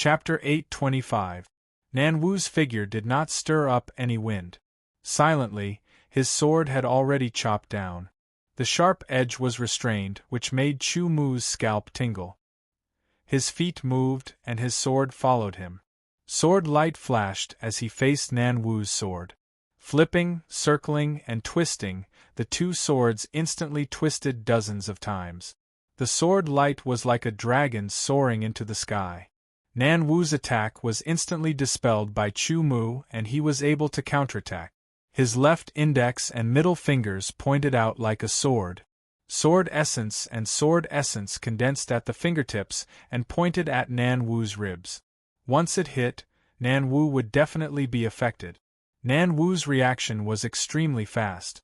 Chapter 825. Nan Wu's figure did not stir up any wind. Silently, his sword had already chopped down. The sharp edge was restrained, which made Chu Mu's scalp tingle. His feet moved, and his sword followed him. Sword light flashed as he faced Nan Wu's sword. Flipping, circling, and twisting, the two swords instantly twisted dozens of times. The sword light was like a dragon soaring into the sky. Nan Wu's attack was instantly dispelled by Chu Mu, and he was able to counterattack. His left index and middle fingers pointed out like a sword. Sword essence condensed at the fingertips and pointed at Nan Wu's ribs. Once it hit, Nan Wu would definitely be affected. Nan Wu's reaction was extremely fast.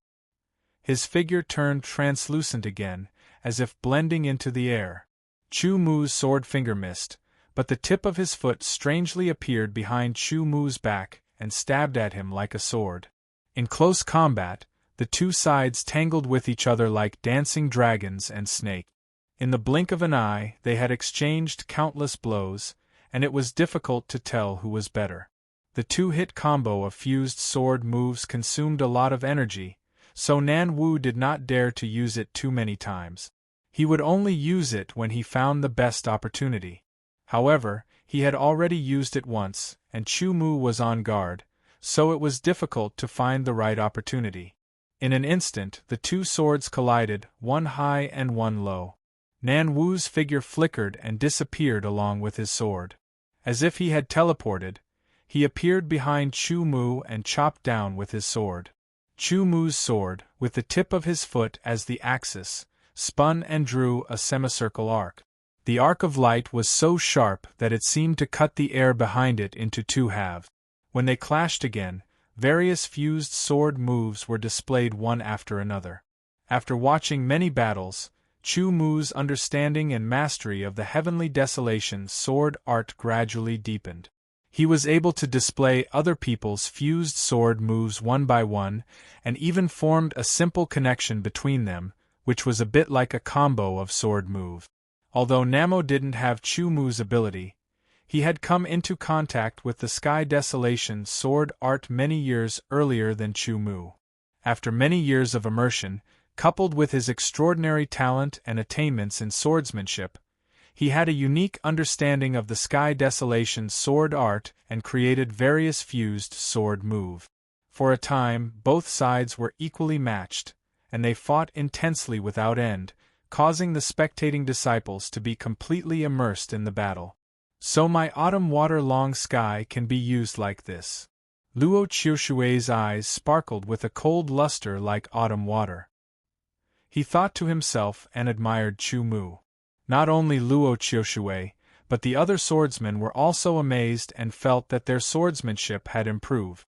His figure turned translucent again, as if blending into the air. Chu Mu's sword finger missed, but the tip of his foot strangely appeared behind Chu Mu's back and stabbed at him like a sword. In close combat, the two sides tangled with each other like dancing dragons and snakes. In the blink of an eye, they had exchanged countless blows, and it was difficult to tell who was better. The two-hit combo of fused sword moves consumed a lot of energy, so Nan Wu did not dare to use it too many times. He would only use it when he found the best opportunity. However, he had already used it once, and Chu Mu was on guard, so it was difficult to find the right opportunity. In an instant, the two swords collided, one high and one low. Nan Wu's figure flickered and disappeared along with his sword. As if he had teleported, he appeared behind Chu Mu and chopped down with his sword. Chu Mu's sword, with the tip of his foot as the axis, spun and drew a semicircle arc. The arc of light was so sharp that it seemed to cut the air behind it into two halves. When they clashed again, various fused sword moves were displayed one after another. After watching many battles, Chu Mu's understanding and mastery of the heavenly desolation sword art gradually deepened. He was able to display other people's fused sword moves one by one, and even formed a simple connection between them, which was a bit like a combo of sword moves. Although Namo didn't have Chu Mu's ability, he had come into contact with the Sky Desolation sword art many years earlier than Chu Mu. After many years of immersion, coupled with his extraordinary talent and attainments in swordsmanship, he had a unique understanding of the Sky Desolation sword art and created various fused sword moves. For a time, both sides were equally matched, and they fought intensely without end, causing the spectating disciples to be completely immersed in the battle. So my autumn water-long sky can be used like this. Luo Qiushui's eyes sparkled with a cold luster like autumn water. He thought to himself and admired Chu Mu. Not only Luo Qiushui, but the other swordsmen were also amazed and felt that their swordsmanship had improved.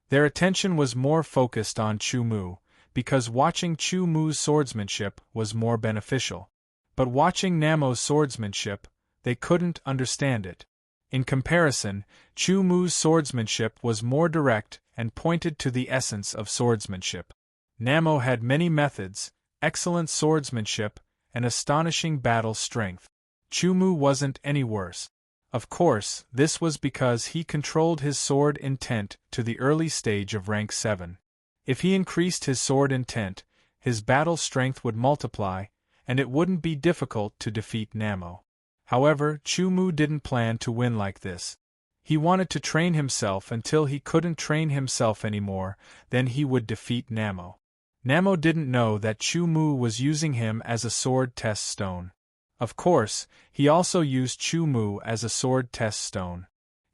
Their attention was more focused on Chu Mu, because watching Chu Mu's swordsmanship was more beneficial. But watching Namo's swordsmanship, they couldn't understand it. In comparison, Chu Mu's swordsmanship was more direct and pointed to the essence of swordsmanship. Namo had many methods, excellent swordsmanship, and astonishing battle strength. Chu Mu wasn't any worse. Of course, this was because he controlled his sword intent to the early stage of rank 7. If he increased his sword intent, his battle strength would multiply, and it wouldn't be difficult to defeat Namo. However, Chu Mu didn't plan to win like this. He wanted to train himself until he couldn't train himself anymore, then he would defeat Namo. Namo didn't know that Chu Mu was using him as a sword test stone. Of course, he also used Chu Mu as a sword test stone.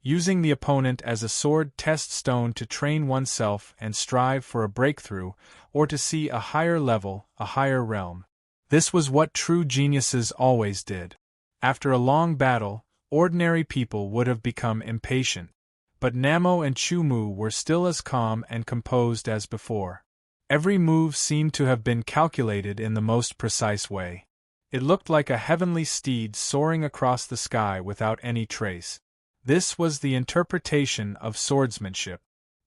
Using the opponent as a sword test stone to train oneself and strive for a breakthrough, or to see a higher level, a higher realm. This was what true geniuses always did. After a long battle, ordinary people would have become impatient. But Namo and Chu Mu were still as calm and composed as before. Every move seemed to have been calculated in the most precise way. It looked like a heavenly steed soaring across the sky without any trace. This was the interpretation of swordsmanship.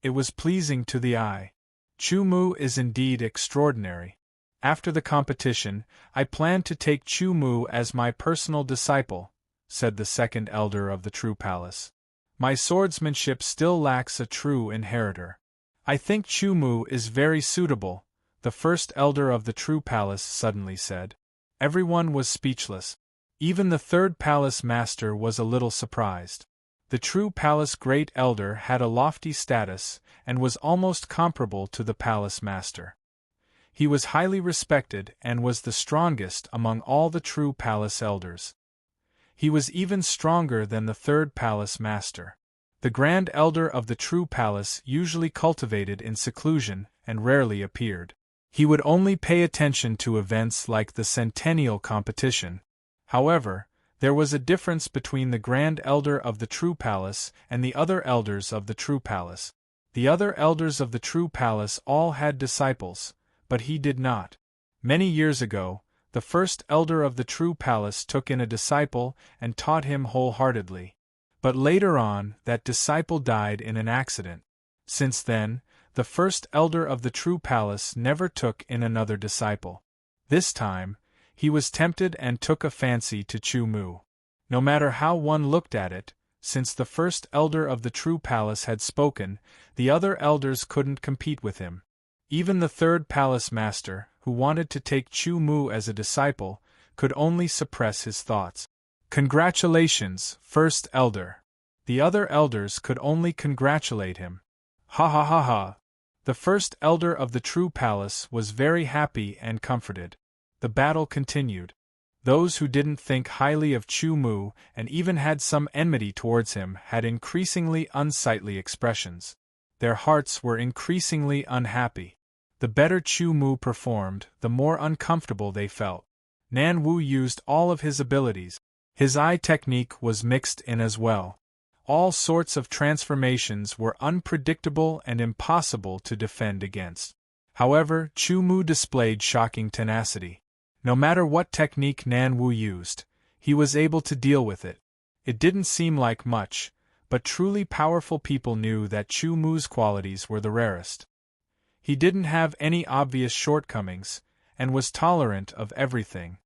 It was pleasing to the eye. Chu Mu is indeed extraordinary. After the competition, I plan to take Chu Mu as my personal disciple, said the second elder of the true palace. My swordsmanship still lacks a true inheritor. I think Chu Mu is very suitable, the first elder of the true palace suddenly said. Everyone was speechless. Even the third palace master was a little surprised. The true palace great elder had a lofty status and was almost comparable to the palace master. He was highly respected and was the strongest among all the true palace elders. He was even stronger than the third palace master. The grand elder of the true palace usually cultivated in seclusion and rarely appeared. He would only pay attention to events like the centennial competition. However, there was a difference between the grand elder of the true palace and the other elders of the true palace. The other elders of the true palace all had disciples, but he did not. Many years ago, the first elder of the true palace took in a disciple and taught him wholeheartedly. But later on, that disciple died in an accident. Since then, the first elder of the true palace never took in another disciple. This time, he was tempted and took a fancy to Chu Mu. No matter how one looked at it, since the first elder of the true palace had spoken, the other elders couldn't compete with him. Even the third palace master, who wanted to take Chu Mu as a disciple, could only suppress his thoughts. Congratulations, first elder. The other elders could only congratulate him. Ha ha ha ha. The first elder of the true palace was very happy and comforted. The battle continued. Those who didn't think highly of Chu Mu and even had some enmity towards him had increasingly unsightly expressions. Their hearts were increasingly unhappy. The better Chu Mu performed, the more uncomfortable they felt. Nan Wu used all of his abilities. His eye technique was mixed in as well. All sorts of transformations were unpredictable and impossible to defend against. However, Chu Mu displayed shocking tenacity. No matter what technique Nan Wu used, he was able to deal with it. It didn't seem like much, but truly powerful people knew that Chu Mu's qualities were the rarest. He didn't have any obvious shortcomings, and was tolerant of everything.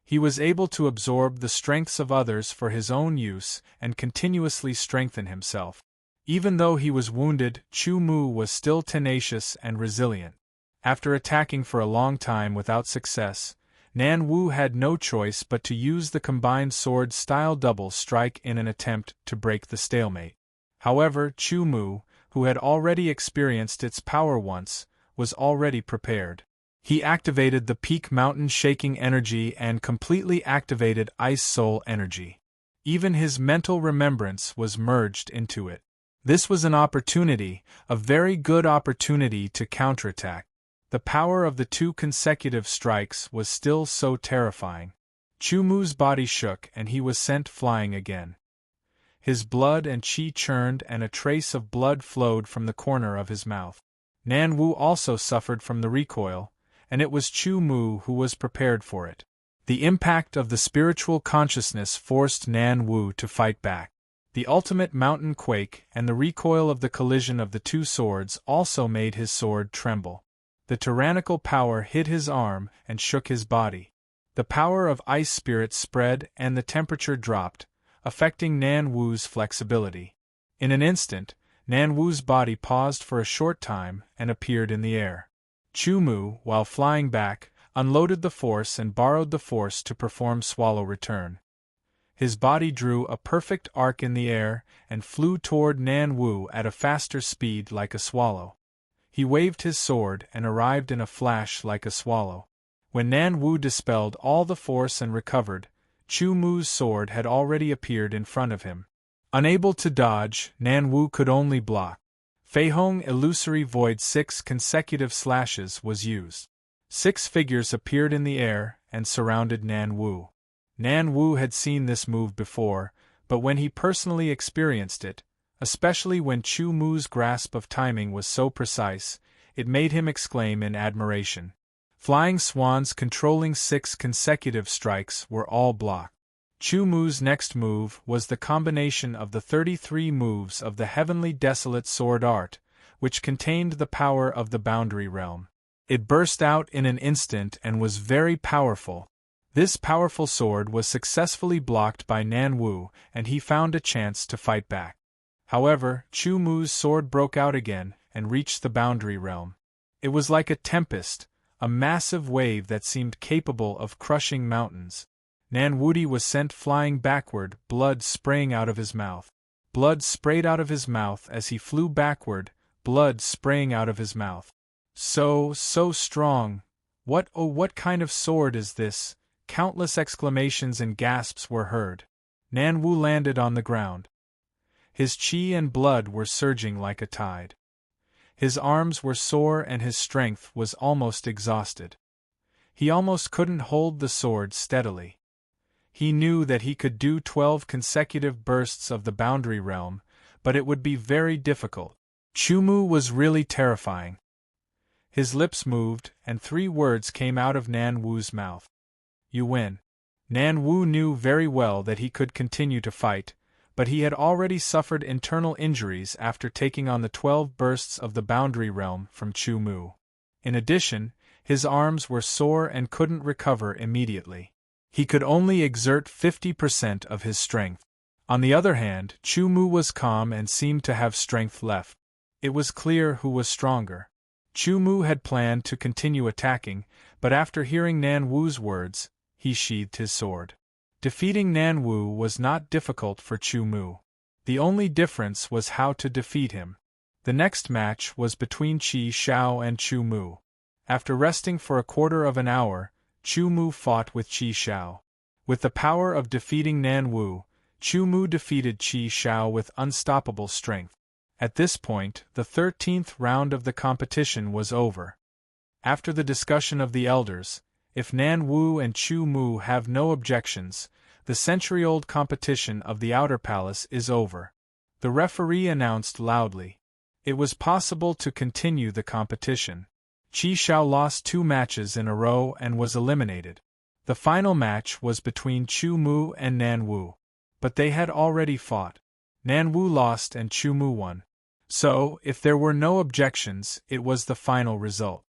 He was able to absorb the strengths of others for his own use and continuously strengthen himself. Even though he was wounded, Chu Mu was still tenacious and resilient. After attacking for a long time without success, Nan Wu had no choice but to use the combined sword-style double strike in an attempt to break the stalemate. However, Chu Mu, who had already experienced its power once, was already prepared. He activated the peak mountain shaking energy and completely activated ice soul energy. Even his mental remembrance was merged into it. This was an opportunity, a very good opportunity to counterattack. The power of the two consecutive strikes was still so terrifying. Chu Mu's body shook and he was sent flying again. His blood and qi churned and a trace of blood flowed from the corner of his mouth. Nan Wu also suffered from the recoil, and it was Chu Mu who was prepared for it. The impact of the spiritual consciousness forced Nan Wu to fight back. The ultimate mountain quake and the recoil of the collision of the two swords also made his sword tremble. The tyrannical power hit his arm and shook his body. The power of ice spirit spread and the temperature dropped, affecting Nan Wu's flexibility. In an instant, Nan Wu's body paused for a short time and appeared in the air. Chu Mu, while flying back, unloaded the force and borrowed the force to perform swallow return. His body drew a perfect arc in the air and flew toward Nan Wu at a faster speed like a swallow. He waved his sword and arrived in a flash like a swallow. When Nan Wu dispelled all the force and recovered, Chu Mu's sword had already appeared in front of him. Unable to dodge, Nan Wu could only block. Fei Hong Illusory Void 6 consecutive slashes was used. 6 figures appeared in the air and surrounded Nan Wu. Nan Wu had seen this move before, but when he personally experienced it, especially when Chu Mu's grasp of timing was so precise, it made him exclaim in admiration. Flying swans controlling 6 consecutive strikes were all blocked. Chu Mu's next move was the combination of the 33 moves of the Heavenly Desolate Sword Art, which contained the power of the Boundary Realm. It burst out in an instant and was very powerful. This powerful sword was successfully blocked by Nan Wu, and he found a chance to fight back. However, Chu Mu's sword broke out again and reached the boundary realm. It was like a tempest, a massive wave that seemed capable of crushing mountains. Nan Wudi was sent flying backward, blood spraying out of his mouth. Blood sprayed out of his mouth as he flew backward, blood spraying out of his mouth. So strong! What kind of sword is this? Countless exclamations and gasps were heard. Nan Wu landed on the ground. His qi and blood were surging like a tide. His arms were sore and his strength was almost exhausted. He almost couldn't hold the sword steadily. He knew that he could do 12 consecutive bursts of the boundary realm, but it would be very difficult. Chu Mu was really terrifying. His lips moved, and 3 words came out of Nan Wu's mouth. You win. Nan Wu knew very well that he could continue to fight, but he had already suffered internal injuries after taking on the 12 bursts of the boundary realm from Chu Mu. In addition, his arms were sore and couldn't recover immediately. He could only exert 50% of his strength. On the other hand, Chu Mu was calm and seemed to have strength left. It was clear who was stronger. Chu Mu had planned to continue attacking, but after hearing Nan Wu's words, he sheathed his sword. Defeating Nan Wu was not difficult for Chu Mu. The only difference was how to defeat him. The next match was between Qi Xiao and Chu Mu. After resting for a quarter of an hour, Chu Mu fought with Qi Xiao. With the power of defeating Nan Wu, Chu Mu defeated Qi Xiao with unstoppable strength. At this point, the 13th round of the competition was over. After the discussion of the elders, if Nan Wu and Chu Mu have no objections, the century-old competition of the Outer Palace is over. The referee announced loudly. It was possible to continue the competition. Qi Xiao lost 2 matches in a row and was eliminated. The final match was between Chu Mu and Nan Wu. But they had already fought. Nan Wu lost and Chu Mu won. So, if there were no objections, it was the final result.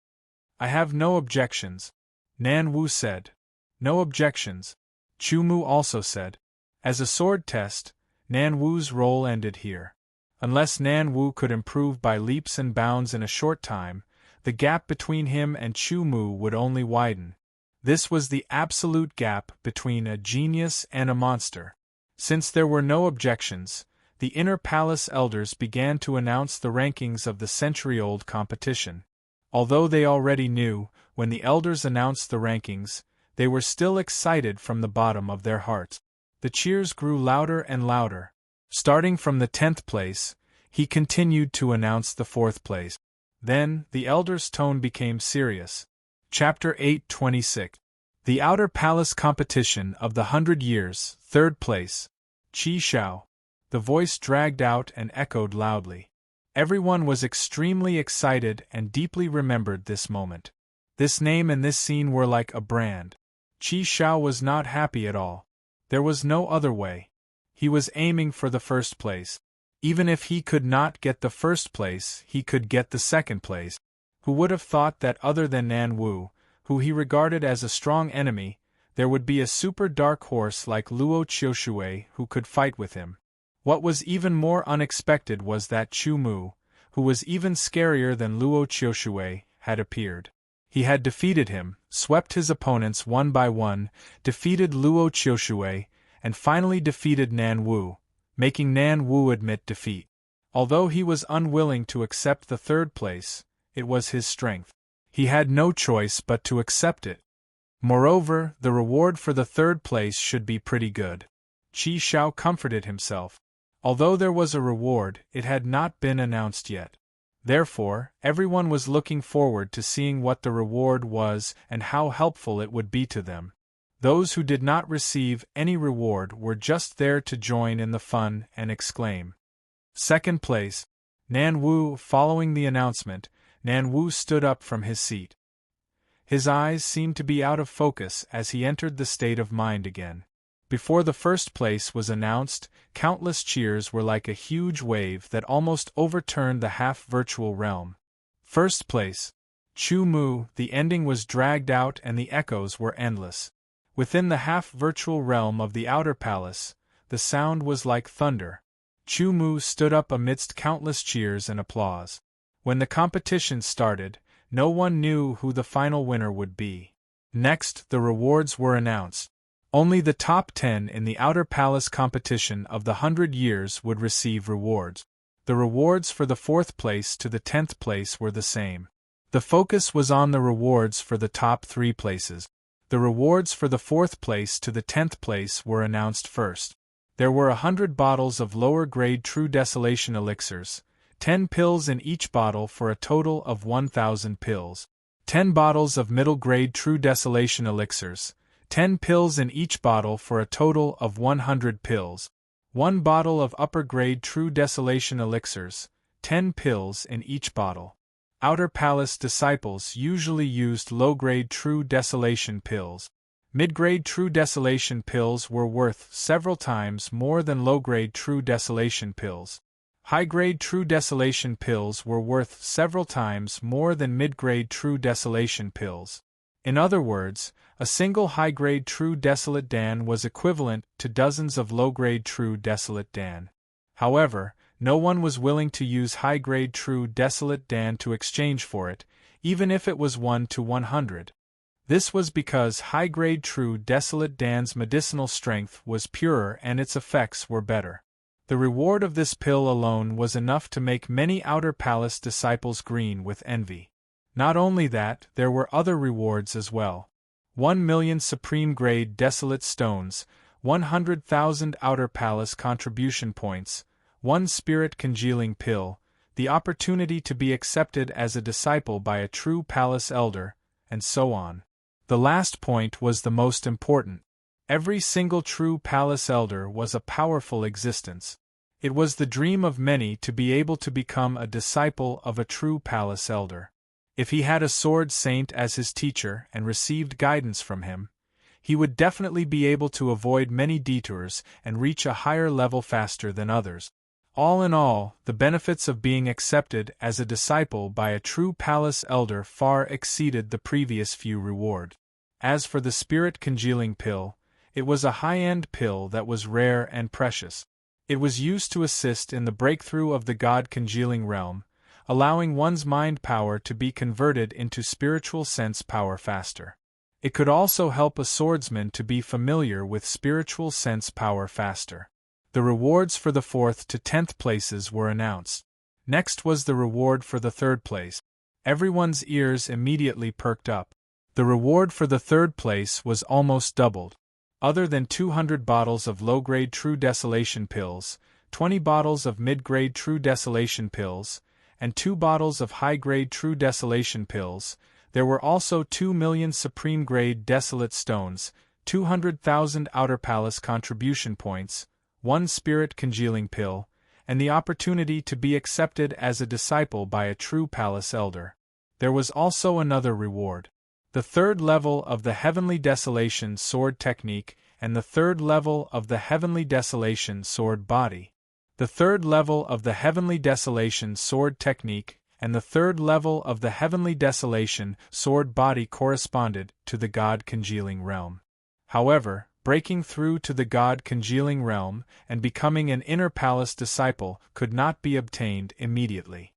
I have no objections, Nan Wu said. No objections, Chu Mu also said. As a sword test, Nan Wu's role ended here. Unless Nan Wu could improve by leaps and bounds in a short time, the gap between him and Chu Mu would only widen. This was the absolute gap between a genius and a monster. Since there were no objections, the Inner Palace elders began to announce the rankings of the century-old competition. Although they already knew, when the elders announced the rankings, they were still excited from the bottom of their hearts. The cheers grew louder and louder. Starting from the 10th place, he continued to announce the 4th place. Then, the elders' tone became serious. Chapter 8:26. The Outer Palace Competition of the 100 Years, 3rd place. Qi Xiao. The voice dragged out and echoed loudly. Everyone was extremely excited and deeply remembered this moment. This name and this scene were like a brand. Qi Xiao was not happy at all. There was no other way. He was aiming for the 1st place. Even if he could not get the 1st place, he could get the 2nd place. Who would have thought that other than Nan Wu, who he regarded as a strong enemy, there would be a super dark horse like Luo Qiushui who could fight with him? What was even more unexpected was that Chu Mu, who was even scarier than Luo Qiushui, had appeared. He had defeated him, swept his opponents one by one, defeated Luo Qiushui, and finally defeated Nan Wu, making Nan Wu admit defeat. Although he was unwilling to accept the 3rd place, it was his strength. He had no choice but to accept it. Moreover, the reward for the 3rd place should be pretty good. Qi Xiao comforted himself. Although there was a reward, it had not been announced yet. Therefore, everyone was looking forward to seeing what the reward was and how helpful it would be to them. Those who did not receive any reward were just there to join in the fun and exclaim. 2nd place. Nan Wu. Following the announcement, Nan Wu stood up from his seat. His eyes seemed to be out of focus as he entered the state of mind again. Before the 1st place was announced, countless cheers were like a huge wave that almost overturned the half-virtual realm. 1st place. Chu Mu. The ending was dragged out and the echoes were endless. Within the half-virtual realm of the outer palace, the sound was like thunder. Chu Mu stood up amidst countless cheers and applause. When the competition started, no one knew who the final winner would be. Next, the rewards were announced. Only the top 10 in the outer palace competition of the 100 years would receive rewards. The rewards for the 4th place to the 10th place were the same. The focus was on the rewards for the top 3 places. The rewards for the 4th place to the 10th place were announced first. There were 100 bottles of lower-grade True Desolation elixirs, 10 pills in each bottle for a total of 1,000 pills. 10 bottles of middle-grade True Desolation elixirs, 10 pills in each bottle for a total of 100 pills. 1 bottle of upper-grade True Desolation elixirs, 10 pills in each bottle. Outer Palace disciples usually used low-grade True Desolation pills. Mid-grade True Desolation pills were worth several times more than low-grade True Desolation pills. High-grade True Desolation pills were worth several times more than mid-grade True Desolation pills. In other words, a single high-grade True Desolate Dan was equivalent to dozens of low-grade True Desolate Dan. However, no one was willing to use high-grade True Desolate Dan to exchange for it, even if it was 1 to 100. This was because high-grade True Desolate Dan's medicinal strength was purer and its effects were better. The reward of this pill alone was enough to make many Outer Palace disciples green with envy. Not only that, there were other rewards as well. 1,000,000 supreme-grade Desolate Stones, 100,000 Outer Palace contribution points, 1 spirit congealing pill, the opportunity to be accepted as a disciple by a true palace elder, and so on. The last point was the most important. Every single true palace elder was a powerful existence. It was the dream of many to be able to become a disciple of a true palace elder. If he had a sword saint as his teacher and received guidance from him, he would definitely be able to avoid many detours and reach a higher level faster than others. All in all, the benefits of being accepted as a disciple by a true palace elder far exceeded the previous few rewards. As for the spirit congealing pill, it was a high-end pill that was rare and precious. It was used to assist in the breakthrough of the God-congealing realm, allowing one's mind power to be converted into spiritual sense power faster. It could also help a swordsman to be familiar with spiritual sense power faster. The rewards for the 4th to 10th places were announced. Next was the reward for the 3rd place. Everyone's ears immediately perked up. The reward for the 3rd place was almost doubled. Other than 200 bottles of low-grade True Desolation pills, 20 bottles of mid-grade True Desolation pills, and 2 bottles of high-grade True Desolation pills, there were also 2,000,000 supreme-grade Desolate Stones, 200,000 Outer Palace contribution points, 1 spirit congealing pill, and the opportunity to be accepted as a disciple by a true palace elder. There was also another reward. The 3rd level of the Heavenly Desolation Sword Technique and the 3rd level of the Heavenly Desolation Sword Body. The 3rd level of the Heavenly Desolation Sword Technique and the 3rd level of the Heavenly Desolation Sword Body corresponded to the God-congealing realm. However, breaking through to the God-congealing realm and becoming an inner palace disciple could not be obtained immediately.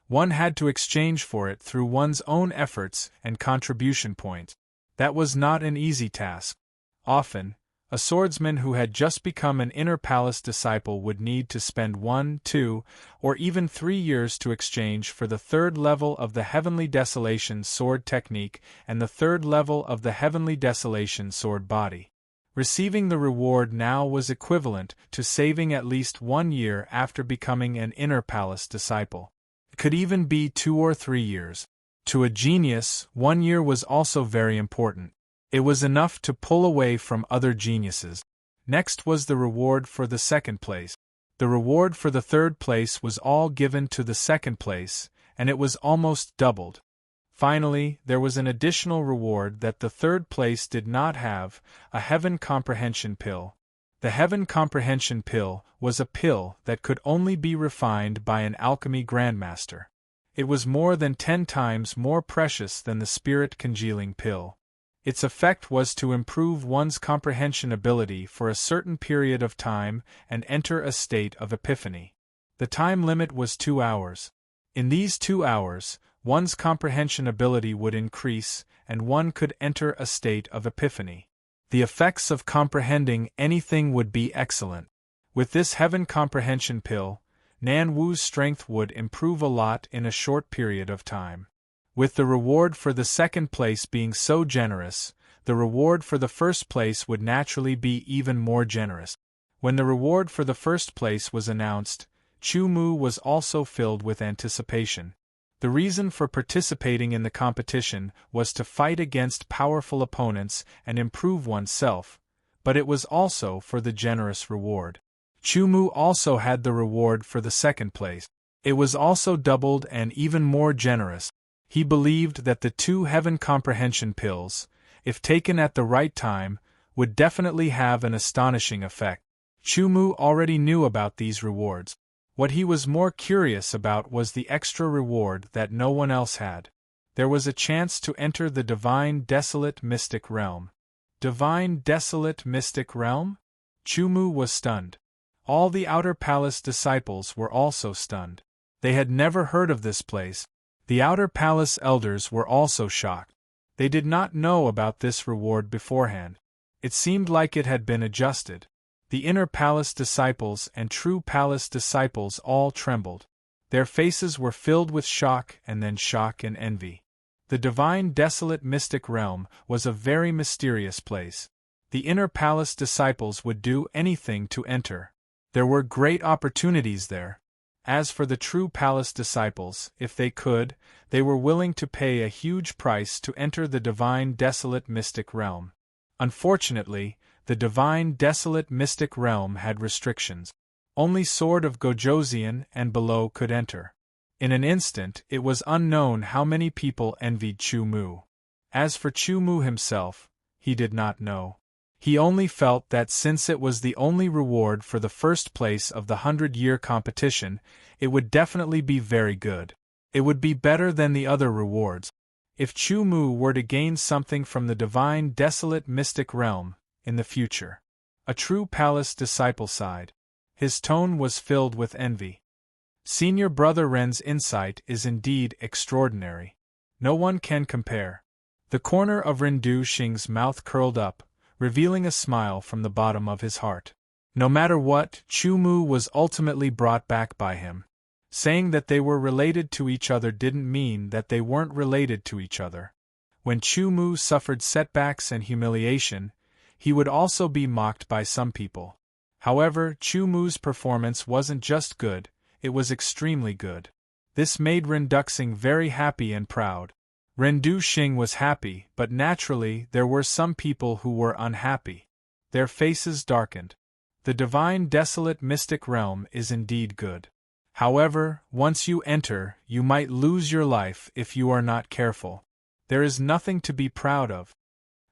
One had to exchange for it through one's own efforts and contribution points. That was not an easy task. Often, a swordsman who had just become an inner palace disciple would need to spend 1, 2, or even 3 years to exchange for the 3rd level of the Heavenly Desolation Sword Technique and the 3rd level of the Heavenly Desolation Sword Body. Receiving the reward now was equivalent to saving at least 1 year after becoming an inner palace disciple. It could even be 2 or 3 years. To a genius, 1 year was also very important. It was enough to pull away from other geniuses. Next was the reward for the 2nd place. The reward for the 3rd place was all given to the 2nd place, and it was almost doubled. Finally, there was an additional reward that the 3rd place did not have, a Heaven Comprehension Pill. The Heaven Comprehension Pill was a pill that could only be refined by an alchemy grandmaster. It was more than 10 times more precious than the spirit congealing pill. Its effect was to improve one's comprehension ability for a certain period of time and enter a state of epiphany. The time limit was 2 hours. In these 2 hours, one's comprehension ability would increase, and one could enter a state of epiphany. The effects of comprehending anything would be excellent. With this heaven comprehension pill, Nan Wu's strength would improve a lot in a short period of time. With the reward for the second place being so generous, the reward for the first place would naturally be even more generous. When the reward for the first place was announced, Chu Mu was also filled with anticipation. The reason for participating in the competition was to fight against powerful opponents and improve oneself, but it was also for the generous reward. Chu Mu also had the reward for the second place. It was also doubled and even more generous. He believed that the 2 heaven comprehension pills, if taken at the right time, would definitely have an astonishing effect. Chu Mu already knew about these rewards. What he was more curious about was the extra reward that no one else had. There was a chance to enter the divine desolate mystic realm. Divine desolate mystic realm? Chu Mu was stunned. All the Outer Palace disciples were also stunned. They had never heard of this place. The Outer Palace elders were also shocked. They did not know about this reward beforehand. It seemed like it had been adjusted. The Inner Palace disciples and True Palace disciples all trembled. Their faces were filled with shock and then shock and envy. The divine desolate mystic realm was a very mysterious place. The Inner Palace disciples would do anything to enter. There were great opportunities there. As for the True Palace disciples, if they could, they were willing to pay a huge price to enter the divine desolate mystic realm. Unfortunately, the divine desolate mystic realm had restrictions. Only Sword of Gojoseon and below could enter. In an instant, it was unknown how many people envied Chu Mu. As for Chu Mu himself, he did not know. He only felt that since it was the only reward for the first place of the 100-year competition, it would definitely be very good. It would be better than the other rewards. If Chu Mu were to gain something from the divine desolate mystic realm in the future. A True Palace disciple sighed. His tone was filled with envy. Senior Brother Ren's insight is indeed extraordinary. No one can compare. The corner of Rindu Xing's mouth curled up, revealing a smile from the bottom of his heart. No matter what, Chu Mu was ultimately brought back by him. Saying that they were related to each other didn't mean that they weren't related to each other. When Chu Mu suffered setbacks and humiliation, he would also be mocked by some people. However, Chu Mu's performance wasn't just good, it was extremely good. This made Renduxing very happy and proud. Rendu Xing was happy, but naturally there were some people who were unhappy. Their faces darkened. The divine desolate mystic realm is indeed good. However, once you enter, you might lose your life if you are not careful. There is nothing to be proud of.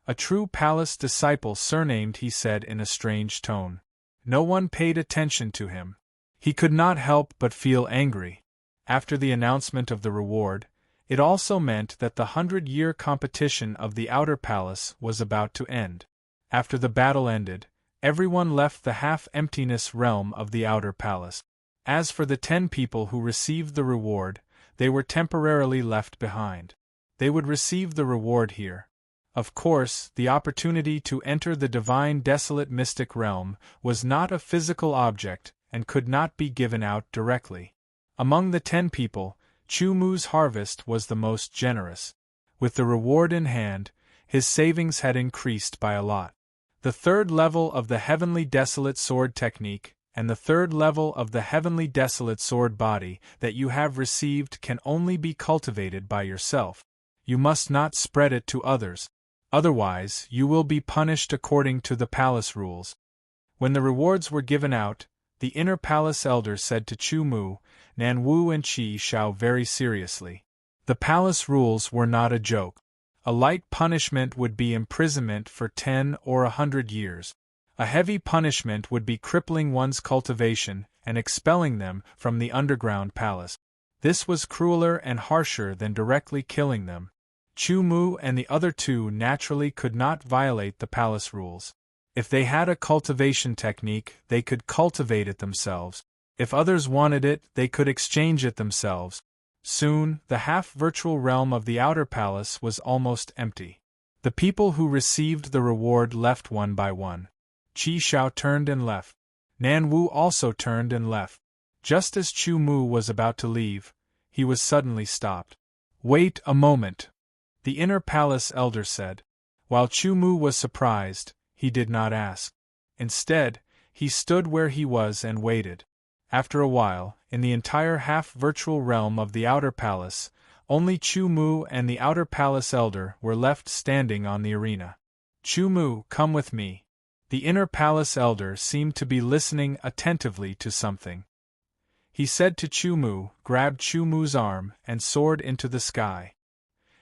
A True Palace disciple surnamed, he said in a strange tone. No one paid attention to him. He could not help but feel angry. After the announcement of the reward, it also meant that the 100-year competition of the Outer Palace was about to end. After the battle ended, everyone left the half-emptiness realm of the Outer Palace. As for the 10 people who received the reward, they were temporarily left behind. They would receive the reward here. Of course, the opportunity to enter the divine desolate mystic realm was not a physical object and could not be given out directly. Among the 10 people, Chu Mu's harvest was the most generous. With the reward in hand, his savings had increased by a lot. The 3rd level of the Heavenly Desolate Sword technique and the 3rd level of the Heavenly Desolate Sword body that you have received can only be cultivated by yourself. You must not spread it to others. Otherwise, you will be punished according to the palace rules. When the rewards were given out, the Inner Palace elder said to Chu Mu, Nan Wu and Qi Shao very seriously. The palace rules were not a joke. A light punishment would be imprisonment for 10 or 100 years. A heavy punishment would be crippling one's cultivation and expelling them from the underground palace. This was crueler and harsher than directly killing them. Chu Mu and the other two naturally could not violate the palace rules. If they had a cultivation technique, they could cultivate it themselves. If others wanted it, they could exchange it themselves. Soon, the half-virtual realm of the outer palace was almost empty. The people who received the reward left one by one. Qi Xiao turned and left. Nan Wu also turned and left. Just as Chu Mu was about to leave, he was suddenly stopped. "Wait a moment," the inner palace elder said. While Chu Mu was surprised, he did not ask. Instead, he stood where he was and waited. After a while, in the entire half-virtual realm of the outer palace, only Chu Mu and the outer palace elder were left standing on the arena. "Chu Mu, come with me." The inner palace elder seemed to be listening attentively to something. He said to Chu Mu, grabbed Chu Mu's arm, and soared into the sky.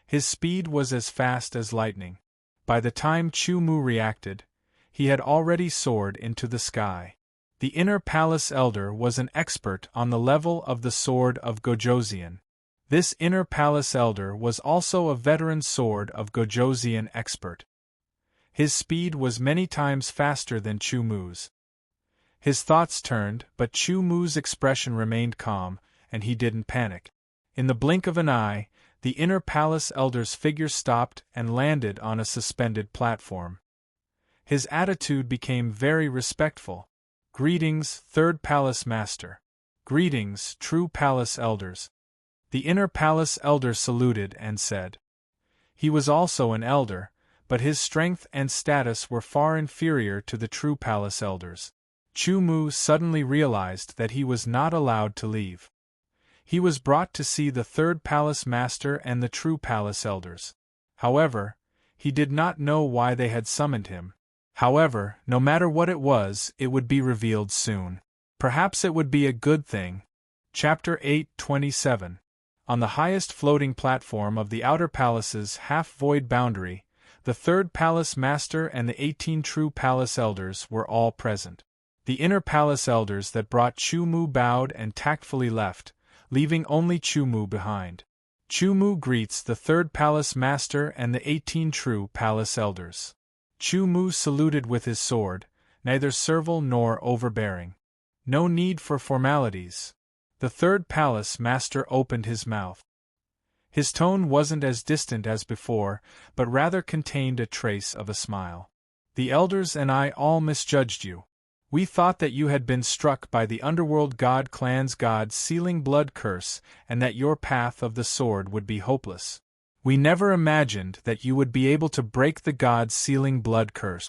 His speed was as fast as lightning. By the time Chu Mu reacted, he had already soared into the sky. The inner palace elder was an expert on the level of the sword of Gojoseon. This inner palace elder was also a veteran sword of Gojoseon expert. His speed was many times faster than Chu Mu's. His thoughts turned, but Chu Mu's expression remained calm, and he didn't panic. In the blink of an eye, the inner palace elder's figure stopped and landed on a suspended platform. His attitude became very respectful. "Greetings, third palace master." "Greetings, true palace elders." The inner palace elder saluted and said. He was also an elder, but his strength and status were far inferior to the true palace elders. Chu Mu suddenly realized that he was not allowed to leave. He was brought to see the third palace master and the true palace elders. However, he did not know why they had summoned him. However, no matter what it was, it would be revealed soon. Perhaps it would be a good thing. Chapter 8:27. On the highest floating platform of the outer palace's half-void boundary, the third palace master and the 18 true palace elders were all present. The inner palace elders that brought Chu Mu bowed and tactfully left, leaving only Chu Mu behind. Chu Mu greets the third palace master and the 18 true palace elders. Chu Mu saluted with his sword, neither servile nor overbearing. No need for formalities. The third palace master opened his mouth. His tone wasn't as distant as before, but rather contained a trace of a smile. "The elders and I all misjudged you. We thought that you had been struck by the underworld god clan's god-sealing blood curse and that your path of the sword would be hopeless. We never imagined that you would be able to break the god-sealing blood curse.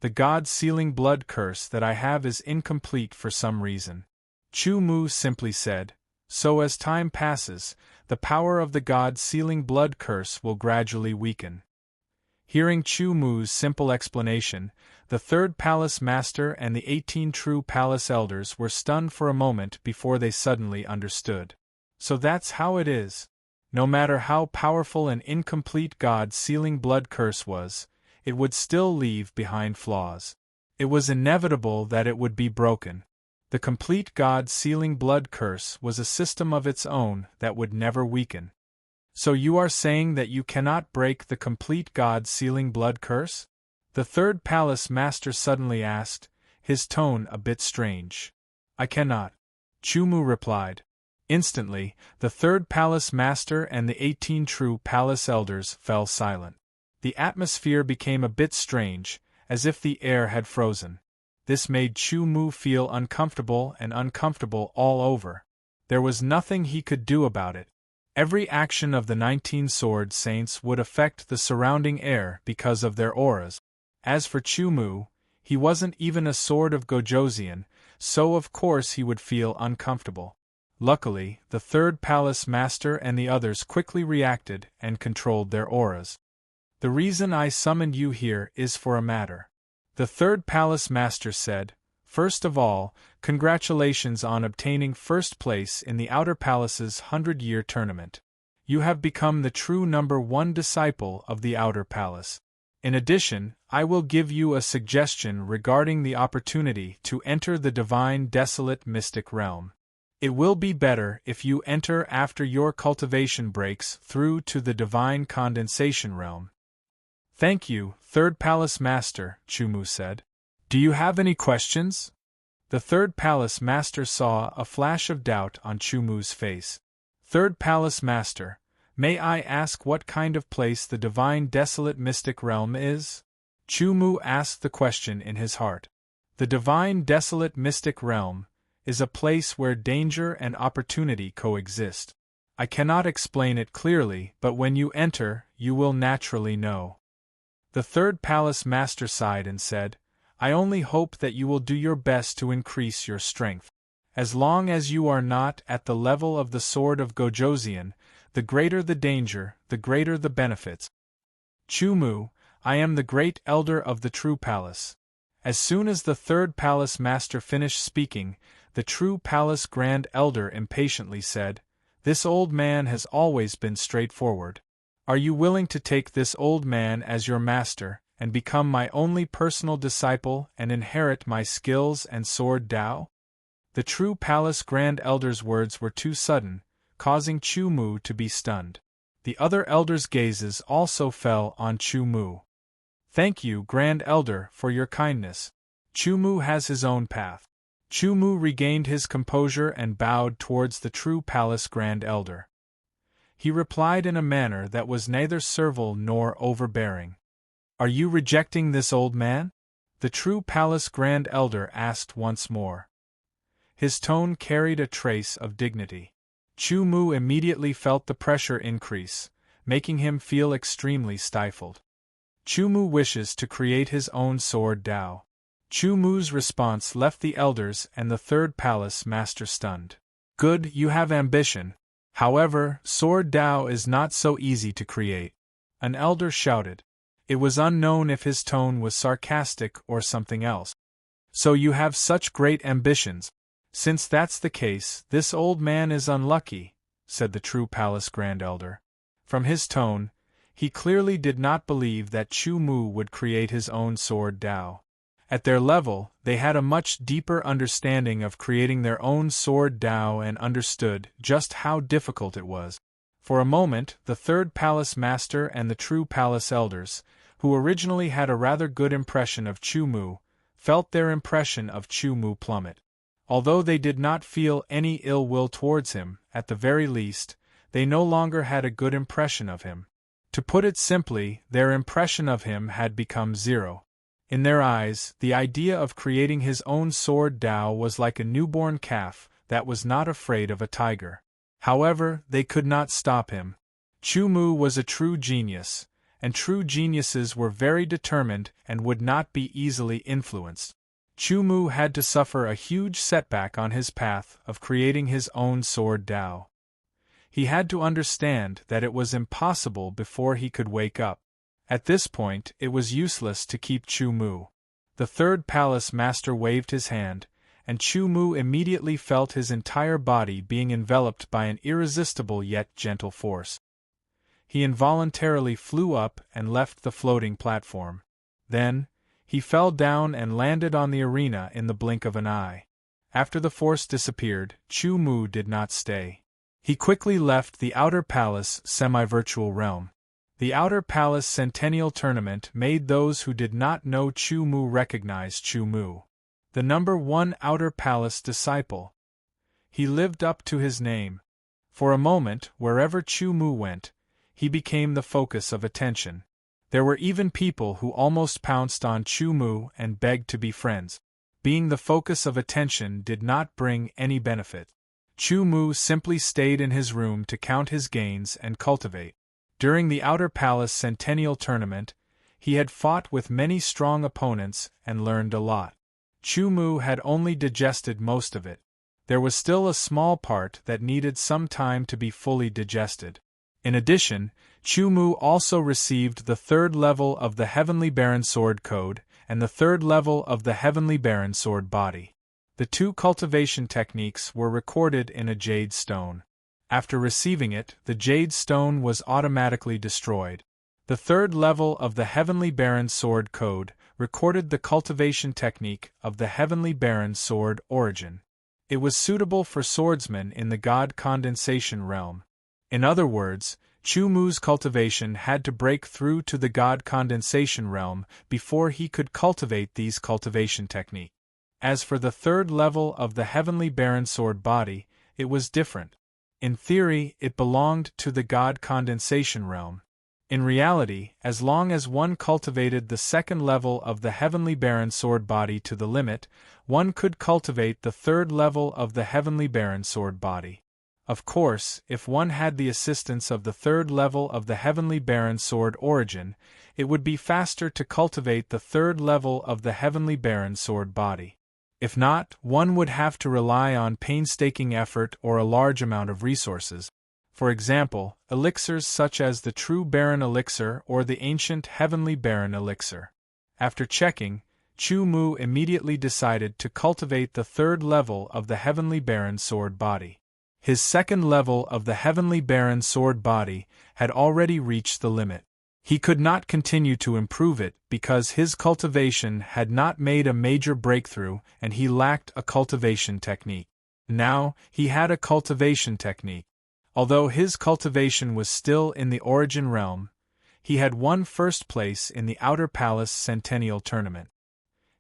The god-sealing blood curse that I have is incomplete for some reason." Chu Mu simply said, "So as time passes, the power of the god-sealing blood curse will gradually weaken." Hearing Chu Mu's simple explanation, the third palace master and the 18 true palace elders were stunned for a moment before they suddenly understood. So that's how it is. No matter how powerful an incomplete god-sealing blood curse was, it would still leave behind flaws. It was inevitable that it would be broken. The complete god-sealing blood curse was a system of its own that would never weaken. "So you are saying that you cannot break the complete god-sealing blood curse?" the third palace master suddenly asked, his tone a bit strange. "I cannot," Chu Mu replied. Instantly, the third palace master and the 18 true palace elders fell silent. The atmosphere became a bit strange, as if the air had frozen. This made Chu Mu feel uncomfortable and uncomfortable all over. There was nothing he could do about it. Every action of the 19 sword saints would affect the surrounding air because of their auras. As for Chu Mu, he wasn't even a sword of Gojoseon, so of course he would feel uncomfortable. Luckily, the third palace master and the others quickly reacted and controlled their auras. "The reason I summoned you here is for a matter," the third palace master said. "First of all, congratulations on obtaining first place in the Outer Palace's 100-year tournament. You have become the true #1 disciple of the Outer Palace. In addition, I will give you a suggestion regarding the opportunity to enter the divine desolate mystic realm. It will be better if you enter after your cultivation breaks through to the divine condensation realm. Thank you, Third Palace Master, Chumu said. Do you have any questions? The Third Palace Master saw a flash of doubt on Chumu's face. Third Palace Master, may I ask what kind of place the divine desolate mystic realm is? Chumu asked the question in his heart. The divine desolate mystic realm is a place where danger and opportunity coexist. I cannot explain it clearly, but when you enter, you will naturally know. The Third Palace Master sighed and said, I only hope that you will do your best to increase your strength. As long as you are not at the level of the sword of Gojoseon, the greater the danger, the greater the benefits. Chumu, I am the great elder of the True Palace. As soon as the Third Palace Master finished speaking, the True Palace Grand Elder impatiently said, This old man has always been straightforward. Are you willing to take this old man as your master, and become my only personal disciple and inherit my skills and sword Tao? The True Palace Grand Elder's words were too sudden, causing Chumu to be stunned. The other elders' gazes also fell on Chumu. Thank you, Grand Elder, for your kindness. Chumu has his own path. Chumu regained his composure and bowed towards the True Palace Grand Elder. He replied in a manner that was neither servile nor overbearing. Are you rejecting this old man? The True Palace Grand Elder asked once more. His tone carried a trace of dignity. Chumu immediately felt the pressure increase, making him feel extremely stifled. Chumu wishes to create his own sword Tao. Chumu's response left the elders and the Third Palace Master stunned. Good, you have ambition. However, sword Tao is not so easy to create. An elder shouted. It was unknown if his tone was sarcastic or something else. So you have such great ambitions. Since that's the case, this old man is unlucky, said the True Palace Grand Elder. From his tone, he clearly did not believe that Chumu would create his own sword Tao. At their level, they had a much deeper understanding of creating their own sword Tao and understood just how difficult it was. For a moment, the Third Palace Master and the True Palace Elders, who originally had a rather good impression of Chumu, felt their impression of Chumu plummet. Although they did not feel any ill will towards him, at the very least, they no longer had a good impression of him. To put it simply, their impression of him had become zero. In their eyes, the idea of creating his own sword Tao was like a newborn calf that was not afraid of a tiger. However, they could not stop him. Chumu was a true genius, and true geniuses were very determined and would not be easily influenced. Chumu had to suffer a huge setback on his path of creating his own sword Tao. He had to understand that it was impossible before he could wake up. At this point, it was useless to keep Chumu. The Third Palace Master waved his hand, and Chumu immediately felt his entire body being enveloped by an irresistible yet gentle force. He involuntarily flew up and left the floating platform. Then, he fell down and landed on the arena in the blink of an eye. After the force disappeared, Chumu did not stay. He quickly left the Outer Palace semi-virtual realm. The Outer Palace Centennial Tournament made those who did not know Chumu recognize Chumu, the #1 Outer Palace disciple. He lived up to his name. For a moment, wherever Chumu went, he became the focus of attention. There were even people who almost pounced on Chumu and begged to be friends. Being the focus of attention did not bring any benefit. Chumu simply stayed in his room to count his gains and cultivate. During the Outer Palace Centennial Tournament, he had fought with many strong opponents and learned a lot. Chumu had only digested most of it. There was still a small part that needed some time to be fully digested. In addition, Chumu also received the 3rd level of the Heavenly Baron Sword Code and the 3rd level of the Heavenly Baron Sword Body. The 2 cultivation techniques were recorded in a jade stone. After receiving it, the jade stone was automatically destroyed. The 3rd level of the Heavenly Baron Sword Code recorded the cultivation technique of the Heavenly Baron Sword Origin. It was suitable for swordsmen in the god condensation realm. In other words, Chu Mu's cultivation had to break through to the god condensation realm before he could cultivate these cultivation techniques. As for the third level of the heavenly barren sword body, it was different. In theory, it belonged to the god condensation realm. In reality, as long as one cultivated the second level of the heavenly barren sword body to the limit, one could cultivate the third level of the heavenly barren sword body. Of course, if one had the assistance of the third level of the heavenly barren sword origin, it would be faster to cultivate the third level of the heavenly barren sword body. If not, one would have to rely on painstaking effort or a large amount of resources. For example, elixirs such as the True Barren Elixir or the Ancient Heavenly Barren Elixir. After checking, Chu Mu immediately decided to cultivate the third level of the Heavenly Barren Sword Body. His second level of the Heavenly Barren Sword Body had already reached the limit. He could not continue to improve it because his cultivation had not made a major breakthrough and he lacked a cultivation technique. Now, he had a cultivation technique. Although his cultivation was still in the origin realm, he had won first place in the Outer Palace Centennial Tournament.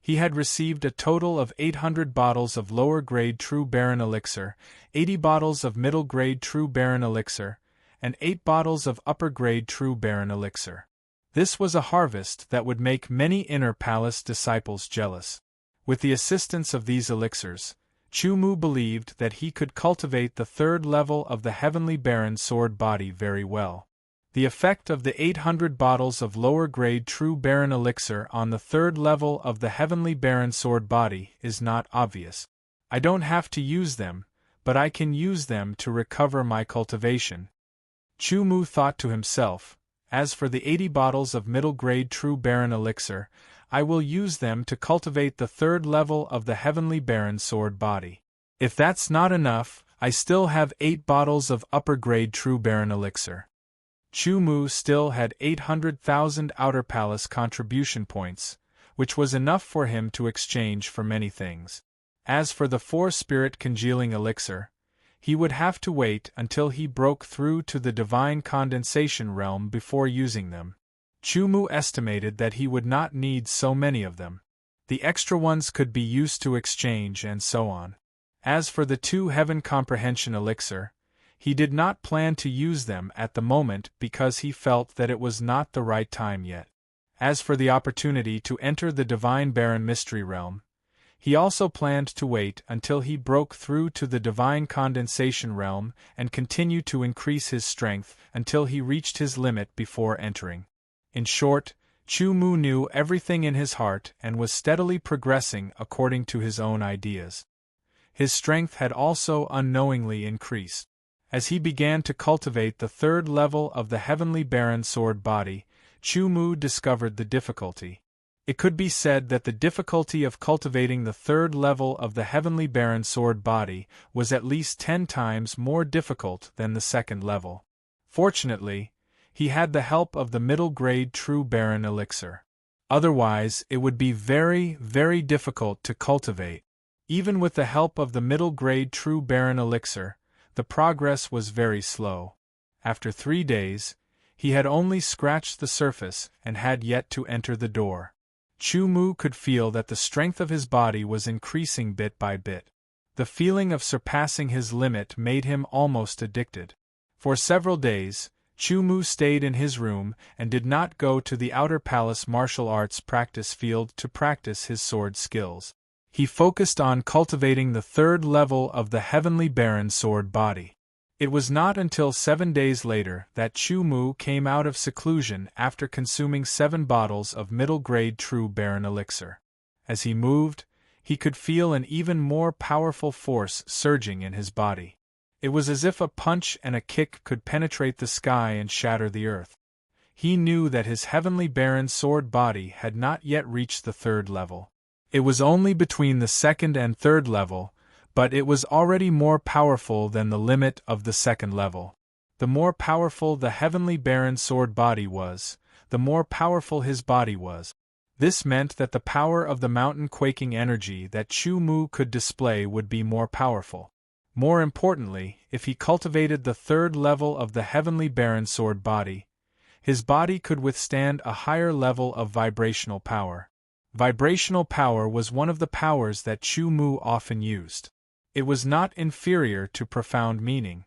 He had received a total of 800 bottles of lower-grade True Barren Elixir, 80 bottles of middle-grade True Barren Elixir, and 8 bottles of upper-grade True Barren Elixir. This was a harvest that would make many Inner Palace disciples jealous. With the assistance of these elixirs, Chu Mu believed that he could cultivate the third level of the Heavenly Barren Sword Body very well. The effect of the 800 bottles of lower-grade True Barren Elixir on the third level of the Heavenly Barren Sword Body is not obvious. I don't have to use them, but I can use them to recover my cultivation. Chu Mu thought to himself, as for the 80 bottles of middle-grade True Barren Elixir, I will use them to cultivate the third level of the Heavenly Barren Sword Body. If that's not enough, I still have 8 bottles of upper-grade True Barren Elixir. Chu Mu still had 800,000 Outer Palace contribution points, which was enough for him to exchange for many things. As for the 4 Spirit Congealing Elixir, he would have to wait until he broke through to the Divine Condensation realm before using them. Chu Mu estimated that he would not need so many of them. The extra ones could be used to exchange and so on. As for the 2 Heaven Comprehension Elixir, he did not plan to use them at the moment because he felt that it was not the right time yet. As for the opportunity to enter the Divine Barren Mystery Realm, he also planned to wait until he broke through to the Divine Condensation Realm and continue to increase his strength until he reached his limit before entering. In short, Chu Mu knew everything in his heart and was steadily progressing according to his own ideas. His strength had also unknowingly increased. As he began to cultivate the third level of the Heavenly Barren Sword Body, Chu Mu discovered the difficulty. It could be said that the difficulty of cultivating the third level of the Heavenly Barren Sword Body was at least 10 times more difficult than the second level. Fortunately, he had the help of the middle-grade True Barren Elixir. Otherwise, it would be very, very difficult to cultivate. Even with the help of the middle-grade True Barren Elixir, the progress was very slow. After 3 days, he had only scratched the surface and had yet to enter the door. Chu Mu could feel that the strength of his body was increasing bit by bit. The feeling of surpassing his limit made him almost addicted. For several days, Chu Mu stayed in his room and did not go to the Outer Palace martial arts practice field to practice his sword skills. He focused on cultivating the third level of the Heavenly Barren Sword Body. It was not until 7 days later that Chu Mu came out of seclusion after consuming 7 bottles of middle-grade True Barren Elixir. As he moved, he could feel an even more powerful force surging in his body. It was as if a punch and a kick could penetrate the sky and shatter the earth. He knew that his Heavenly Barren Sword Body had not yet reached the third level. It was only between the second and third level, but it was already more powerful than the limit of the second level. The more powerful the Heavenly Barren Sword Body was, the more powerful his body was. This meant that the power of the mountain-quaking energy that Chu Mu could display would be more powerful. More importantly, if he cultivated the third level of the heavenly Baron Sword body, his body could withstand a higher level of vibrational power. Vibrational power was one of the powers that Chu Mu often used. It was not inferior to profound meaning.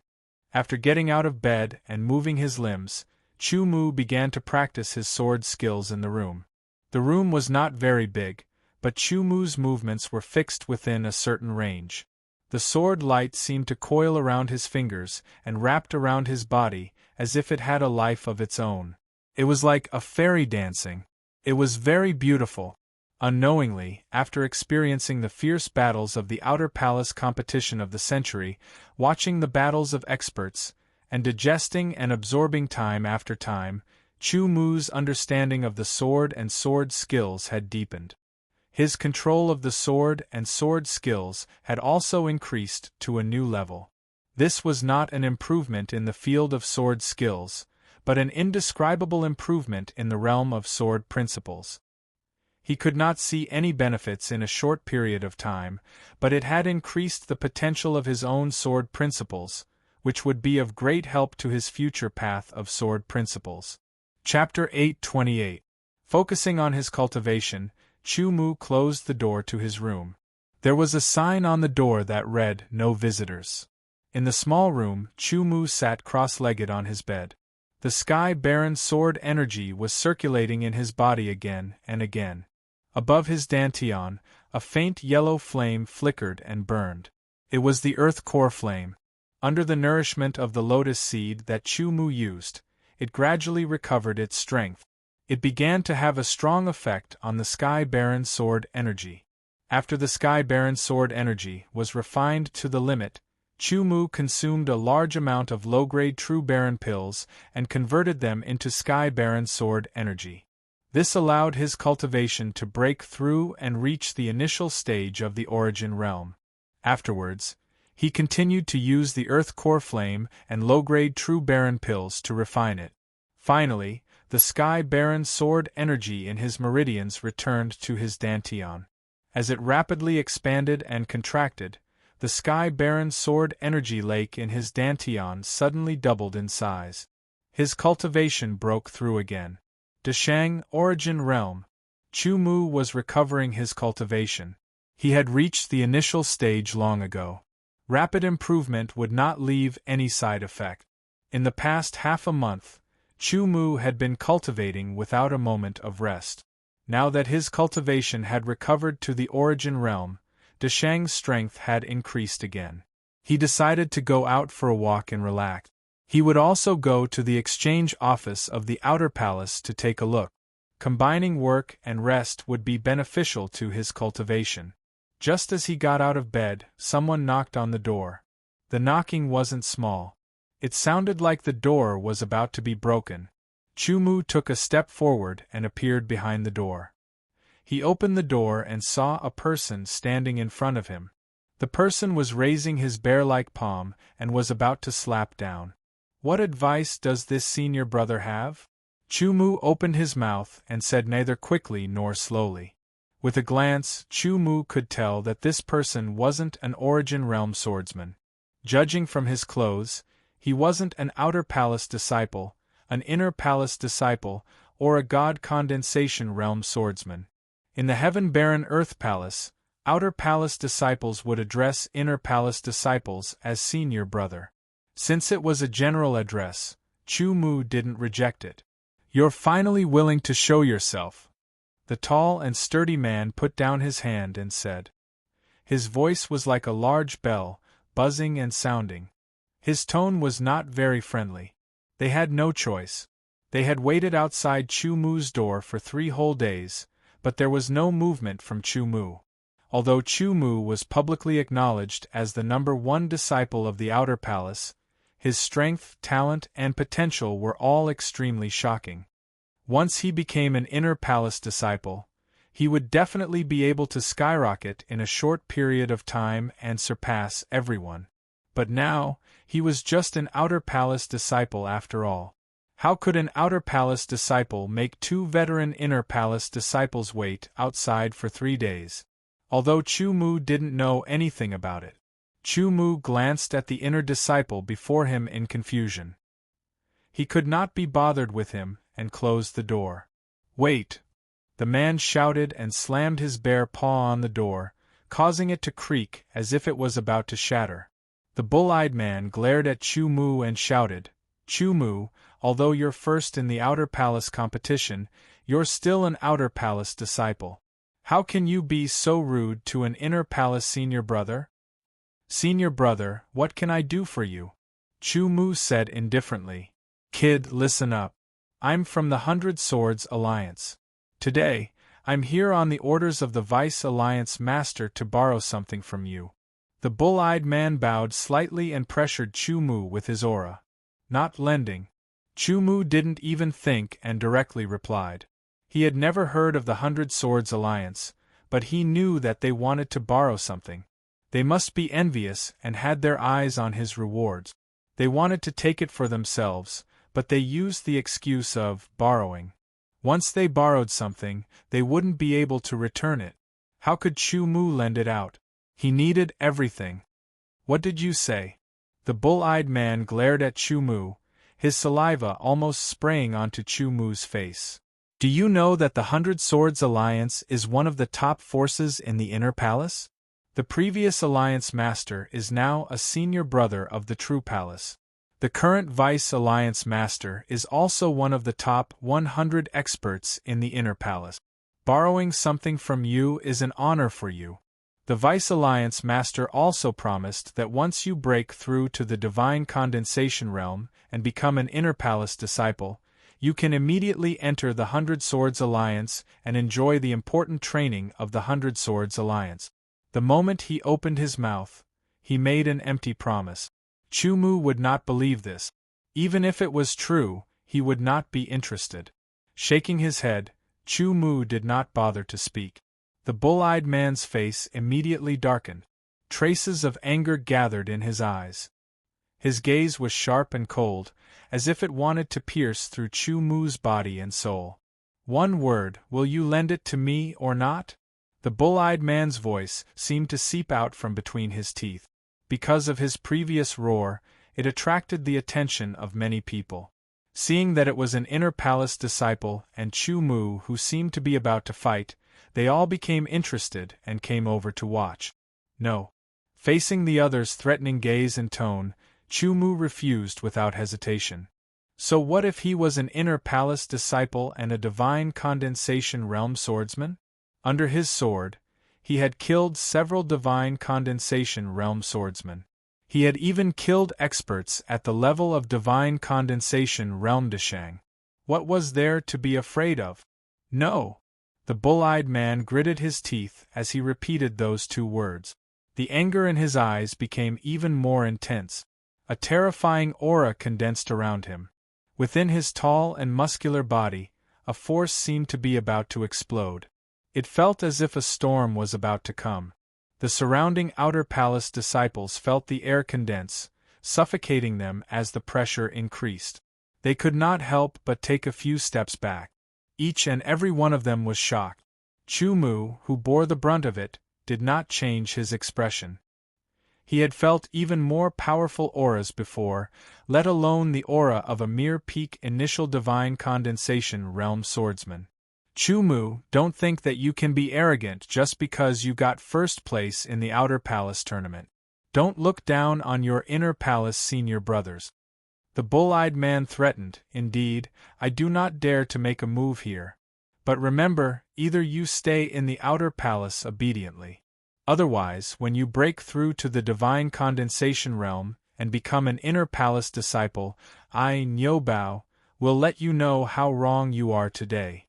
After getting out of bed and moving his limbs, Chu Mu began to practice his sword skills in the room. The room was not very big, but Chu Mu's movements were fixed within a certain range. The sword light seemed to coil around his fingers and wrapped around his body as if it had a life of its own. It was like a fairy dancing. It was very beautiful. Unknowingly, after experiencing the fierce battles of the Outer Palace competition of the century, watching the battles of experts, and digesting and absorbing time after time, Chu Mu's understanding of the sword and sword skills had deepened. His control of the sword and sword skills had also increased to a new level. This was not an improvement in the field of sword skills, but an indescribable improvement in the realm of sword principles. He could not see any benefits in a short period of time, but it had increased the potential of his own sword principles, which would be of great help to his future path of sword principles. Chapter 8:28. Focusing on his cultivation, Chu Mu closed the door to his room. There was a sign on the door that read, "No visitors." In the small room, Chu Mu sat cross-legged on his bed. The Sky Baron sword energy was circulating in his body again and again. Above his dantian, a faint yellow flame flickered and burned. It was the earth core flame. Under the nourishment of the lotus seed that Chu Mu used, it gradually recovered its strength. It began to have a strong effect on the Sky Baron sword energy. After the Sky Baron sword energy was refined to the limit, Chu Mu consumed a large amount of low-grade True Baron pills and converted them into Sky Baron sword energy. This allowed his cultivation to break through and reach the initial stage of the origin realm. Afterwards, he continued to use the Earth Core Flame and low-grade True Baron pills to refine it. Finally, the Sky Baron sword energy in his meridians returned to his dantian. As it rapidly expanded and contracted, the Sky Baron sword energy lake in his dantian suddenly doubled in size. His cultivation broke through again. Dashang, Origin Realm. Chu Mu was recovering his cultivation. He had reached the initial stage long ago. Rapid improvement would not leave any side effect. In the past half a month, Chu Mu had been cultivating without a moment of rest. Now that his cultivation had recovered to the Origin Realm, Dashang's strength had increased again. He decided to go out for a walk and relax. He would also go to the exchange office of the Outer Palace to take a look. Combining work and rest would be beneficial to his cultivation. Just as he got out of bed, someone knocked on the door. The knocking wasn't small. It sounded like the door was about to be broken. Chu Mu took a step forward and appeared behind the door. He opened the door and saw a person standing in front of him. The person was raising his bear-like palm and was about to slap down. What advice does this senior brother have? Chu Mu opened his mouth and said neither quickly nor slowly. With a glance, Chu Mu could tell that this person wasn't an Origin Realm swordsman. Judging from his clothes, he wasn't an Outer Palace disciple, an Inner Palace disciple, or a God Condensation Realm swordsman. In the Heaven Baron Earth Palace, Outer Palace disciples would address Inner Palace disciples as senior brother. Since it was a general address, Chu Mu didn't reject it. "You're finally willing to show yourself." The tall and sturdy man put down his hand and said. His voice was like a large bell, buzzing and sounding. His tone was not very friendly. They had no choice. They had waited outside Chu Mu's door for 3 whole days, but there was no movement from Chu Mu. Although Chu Mu was publicly acknowledged as the #1 disciple of the Outer Palace, his strength, talent, and potential were all extremely shocking. Once he became an Inner Palace disciple, he would definitely be able to skyrocket in a short period of time and surpass everyone. But now, he was just an Outer Palace disciple after all. How could an outer palace disciple make two veteran inner palace disciples wait outside for 3 days? Although Chu Mu didn't know anything about it, Chu Mu glanced at the inner disciple before him in confusion. He could not be bothered with him, and closed the door. "Wait!" The man shouted and slammed his bare paw on the door, causing it to creak as if it was about to shatter. The bull-eyed man glared at Chu Mu and shouted, "Chu Mu, although you're first in the outer palace competition, you're still an outer palace disciple. How can you be so rude to an inner palace senior brother?" "Senior brother, what can I do for you?" Chu Mu said indifferently. "Kid, listen up. I'm from the 100 Swords Alliance. Today, I'm here on the orders of the Vice Alliance Master to borrow something from you." The bull-eyed man bowed slightly and pressured Chu Mu with his aura. "Not lending." Chu Mu didn't even think and directly replied. He had never heard of the 100 Swords Alliance, but he knew that they wanted to borrow something. They must be envious and had their eyes on his rewards. They wanted to take it for themselves, but they used the excuse of borrowing. Once they borrowed something, they wouldn't be able to return it. How could Chu Mu lend it out? He needed everything. "What did you say?" The bull-eyed man glared at Chu Mu, his saliva almost spraying onto Chu Mu's face. "Do you know that the 100 Swords Alliance is one of the top forces in the Inner Palace? The previous Alliance Master is now a senior brother of the True Palace. The current Vice Alliance Master is also one of the top 100 experts in the Inner Palace. Borrowing something from you is an honor for you. The Vice Alliance Master also promised that once you break through to the Divine Condensation Realm and become an Inner Palace disciple, you can immediately enter the 100 Swords Alliance and enjoy the important training of the 100 Swords Alliance." The moment he opened his mouth, he made an empty promise. Chu Mu would not believe this. Even if it was true, he would not be interested. Shaking his head, Chu Mu did not bother to speak. The bull-eyed man's face immediately darkened. Traces of anger gathered in his eyes. His gaze was sharp and cold, as if it wanted to pierce through Chu Mu's body and soul. "One word, will you lend it to me or not?" The bull-eyed man's voice seemed to seep out from between his teeth. Because of his previous roar, it attracted the attention of many people. Seeing that it was an Inner Palace disciple and Chu Mu who seemed to be about to fight, they all became interested and came over to watch. "No." Facing the other's threatening gaze and tone, Chu Mu refused without hesitation. So what if he was an Inner Palace disciple and a Divine Condensation Realm swordsman? Under his sword, he had killed several Divine Condensation Realm swordsmen. He had even killed experts at the level of Divine Condensation Realm Deshang. What was there to be afraid of? No! The bull-eyed man gritted his teeth as he repeated those 2 words. The anger in his eyes became even more intense. A terrifying aura condensed around him. Within his tall and muscular body, a force seemed to be about to explode. It felt as if a storm was about to come. The surrounding outer palace disciples felt the air condense, suffocating them as the pressure increased. They could not help but take a few steps back. Each and every one of them was shocked. Chu Mu, who bore the brunt of it, did not change his expression. He had felt even more powerful auras before, let alone the aura of a mere peak initial Divine Condensation Realm swordsman. "Chu Mu, don't think that you can be arrogant just because you got first place in the Outer Palace tournament. Don't look down on your Inner Palace senior brothers." The bull-eyed man threatened. "Indeed, I do not dare to make a move here. But remember, either you stay in the Outer Palace obediently. Otherwise, when you break through to the Divine Condensation Realm and become an Inner Palace disciple, I, Niu Bao, will let you know how wrong you are today.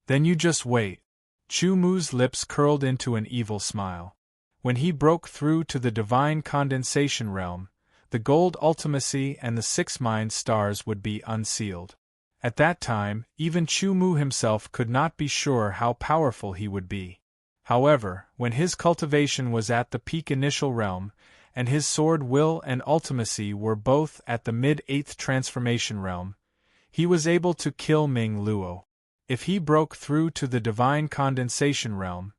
Then you just wait." Chu Mu's lips curled into an evil smile. When he broke through to the Divine Condensation Realm, the gold ultimacy and the 6 mind stars would be unsealed. At that time, even Chu Mu himself could not be sure how powerful he would be. However, when his cultivation was at the peak initial realm, and his sword will and ultimacy were both at the mid-8th transformation realm, He was able to kill Ming Luo. If he broke through to the divine condensation realm,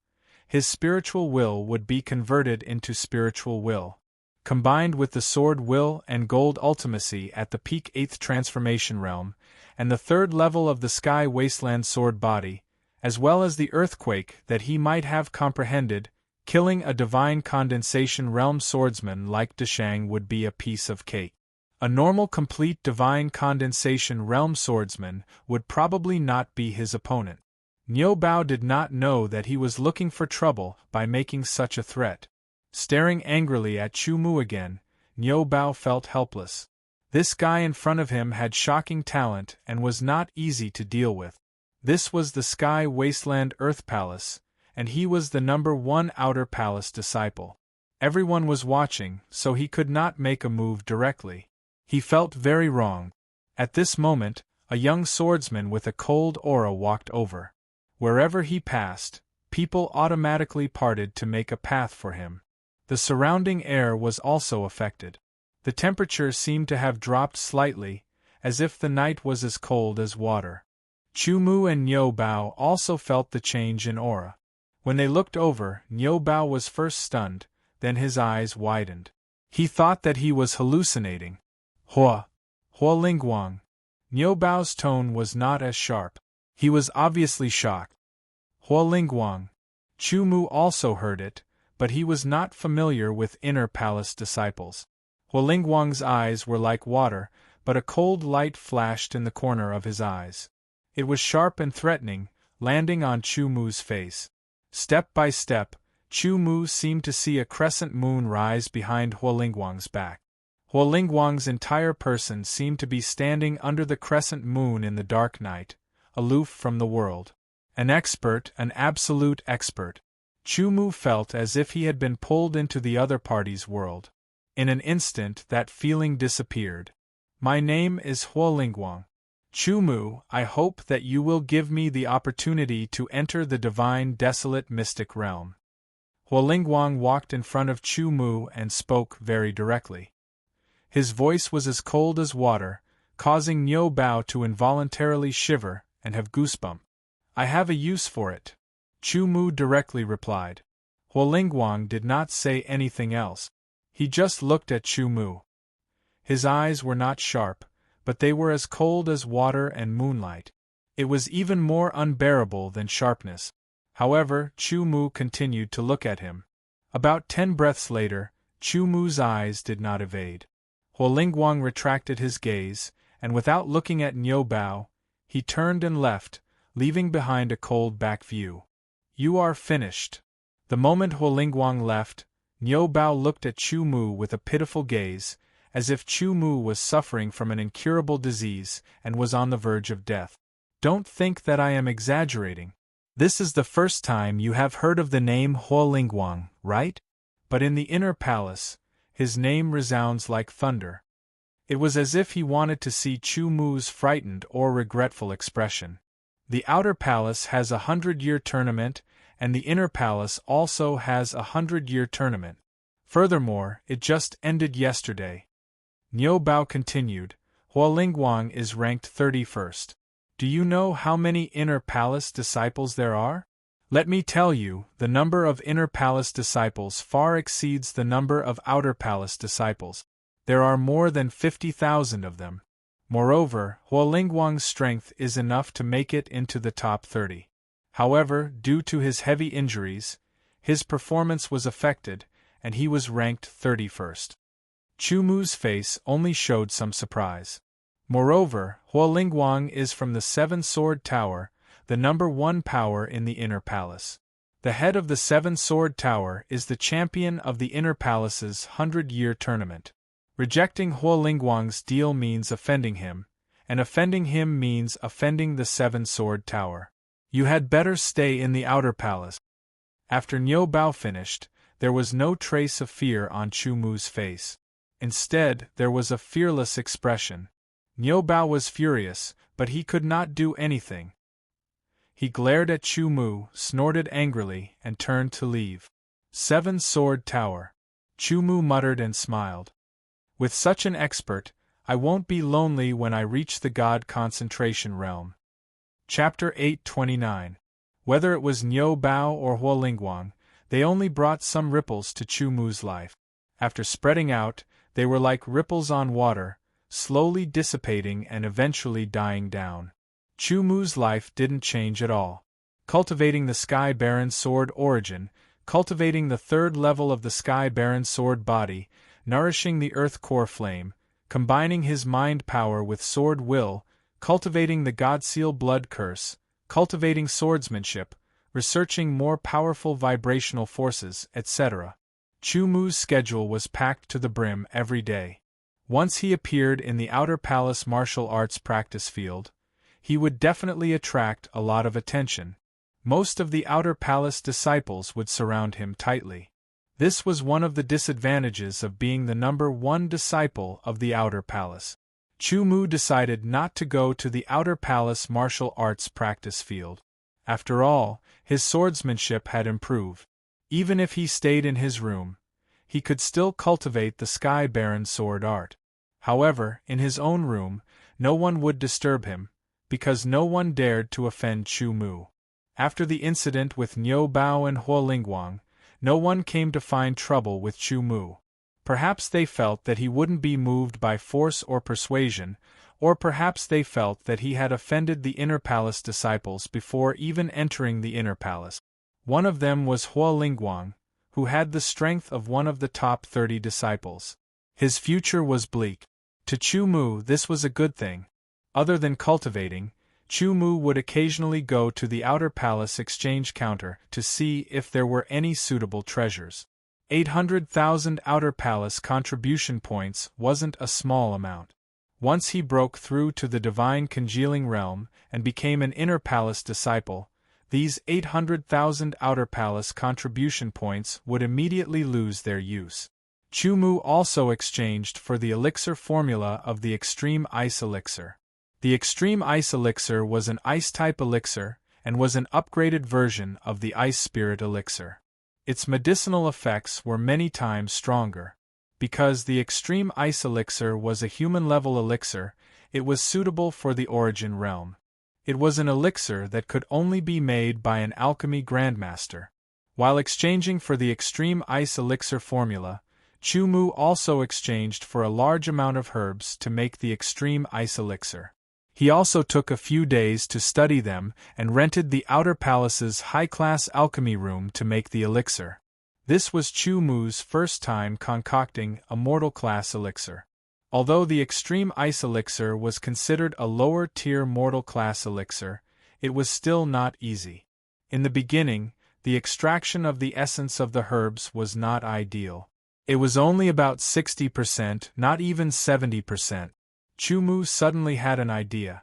his spiritual will would be converted into spiritual will. Combined with the sword will and gold ultimacy at the peak 8th transformation realm, and the 3rd level of the sky wasteland sword body, as well as the earthquake that he might have comprehended, killing a divine condensation realm swordsman like Deshang would be a piece of cake. A normal complete divine condensation realm swordsman would probably not be his opponent. Niu Bao did not know that he was looking for trouble by making such a threat. Staring angrily at Chu Mu again, Niu Bao felt helpless. This guy in front of him had shocking talent and was not easy to deal with. This was the Sky Wasteland Earth Palace, and he was the #1 Outer Palace disciple. Everyone was watching, so he could not make a move directly. He felt very wrong. At this moment, a young swordsman with a cold aura walked over. Wherever he passed, people automatically parted to make a path for him. The surrounding air was also affected. The temperature seemed to have dropped slightly, as if the night was as cold as water. Chu Mu and Niu Bao also felt the change in aura. When they looked over, Niu Bao was first stunned, then his eyes widened. He thought that he was hallucinating. Hua Lingguang. Niu Bao's tone was not as sharp. He was obviously shocked. Hua Lingguang. Chu Mu also heard it, but he was not familiar with inner palace disciples. Hua Lingguang's eyes were like water, but a cold light flashed in the corner of his eyes. It was sharp and threatening, landing on Chu Mu's face. Step by step, Chu Mu seemed to see a crescent moon rise behind Hua Lingguang's back. Hua Lingguang's entire person seemed to be standing under the crescent moon in the dark night, aloof from the world. An expert, an absolute expert. Chu Mu felt as if he had been pulled into the other party's world. In an instant that feeling disappeared. My name is Hua Lingguang. Chu Mu, I hope that you will give me the opportunity to enter the divine desolate mystic realm. Hua Lingguang walked in front of Chu Mu and spoke very directly. His voice was as cold as water, causing Niu Bao to involuntarily shiver and have goosebumps. I have a use for it, Chu Mu directly replied. Hua Lingguang did not say anything else. He just looked at Chu Mu. His eyes were not sharp, but they were as cold as water and moonlight. It was even more unbearable than sharpness. However, Chu Mu continued to look at him. About 10 breaths later, Chu Mu's eyes did not evade. Hua Lingguang retracted his gaze, and without looking at Niu Bao, he turned and left, leaving behind a cold back view. You are finished. The moment Hua Lingguang left, Niu Bao looked at Chu Mu with a pitiful gaze, as if Chu Mu was suffering from an incurable disease and was on the verge of death. Don't think that I am exaggerating. This is the first time you have heard of the name Hua Lingguang, right? But in the inner palace, his name resounds like thunder. It was as if he wanted to see Chu Mu's frightened or regretful expression. The outer palace has a 100-year tournament, and the inner palace also has a 100-year tournament. Furthermore, it just ended yesterday. Niu Bao continued, Hua Lingguang is ranked 31st. Do you know how many inner palace disciples there are? Let me tell you, the number of inner palace disciples far exceeds the number of outer palace disciples. There are more than 50,000 of them. Moreover, Hua Lingguang's strength is enough to make it into the top 30. However, due to his heavy injuries, his performance was affected, and he was ranked 31st. Chu Mu's face only showed some surprise. Moreover, Hua Lingguang is from the Seven Sword Tower, the #1 power in the inner palace. The head of the Seven Sword Tower is the champion of the inner palace's 100-year tournament. Rejecting Hua Lingguang's deal means offending him, and offending him means offending the Seven Sword Tower. You had better stay in the outer palace. After Niu Bao finished, there was no trace of fear on Chu Mu's face. Instead, there was a fearless expression. Niu Bao was furious, but he could not do anything. He glared at Chu Mu, snorted angrily, and turned to leave. Seven Sword Tower. Chu Mu muttered and smiled. With such an expert, I won't be lonely when I reach the God concentration realm. Chapter 829. Whether it was Niu Bao or Huolingguang, they only brought some ripples to Chu Mu's life. After spreading out, they were like ripples on water, slowly dissipating and eventually dying down. Chu Mu's life didn't change at all. Cultivating the Sky Baron Sword origin, cultivating the third level of the Sky Baron Sword body, nourishing the Earth Core flame, combining his mind power with sword will, cultivating the Godseal blood curse, cultivating swordsmanship, researching more powerful vibrational forces, etc. Chu Mu's schedule was packed to the brim every day. Once he appeared in the Outer Palace martial arts practice field, he would definitely attract a lot of attention. Most of the Outer Palace disciples would surround him tightly. This was one of the disadvantages of being the number one disciple of the Outer Palace. Chu Mu decided not to go to the Outer Palace martial arts practice field. After all, his swordsmanship had improved. Even if he stayed in his room, he could still cultivate the Sky Baron sword art. However, in his own room, no one would disturb him, because no one dared to offend Chu Mu. After the incident with Niu Bao and Huolingguang, no one came to find trouble with Chu Mu. Perhaps they felt that he wouldn't be moved by force or persuasion, or perhaps they felt that he had offended the Inner Palace disciples before even entering the Inner Palace. One of them was Huolingguang, who had the strength of one of the top 30 disciples. His future was bleak. To Chu Mu, this was a good thing. Other than cultivating, Chu Mu would occasionally go to the Outer Palace exchange counter to see if there were any suitable treasures. 800,000 Outer Palace contribution points wasn't a small amount. Once he broke through to the Divine Congealing Realm and became an Inner Palace disciple, these 800,000 Outer Palace contribution points would immediately lose their use. Chu Mu also exchanged for the elixir formula of the Extreme Ice Elixir. The Extreme Ice Elixir was an Ice-type elixir, and was an upgraded version of the Ice Spirit Elixir. Its medicinal effects were many times stronger. Because the Extreme Ice Elixir was a human-level elixir, it was suitable for the Origin realm. It was an elixir that could only be made by an alchemy grandmaster. While exchanging for the Extreme Ice Elixir formula, Chu Mu also exchanged for a large amount of herbs to make the Extreme Ice Elixir. He also took a few days to study them and rented the Outer Palace's high-class alchemy room to make the elixir. This was Chu Mu's first time concocting a mortal-class elixir. Although the Extreme Ice Elixir was considered a lower-tier mortal-class elixir, it was still not easy. In the beginning, the extraction of the essence of the herbs was not ideal. It was only about 60%, not even 70%. Chu Mu suddenly had an idea.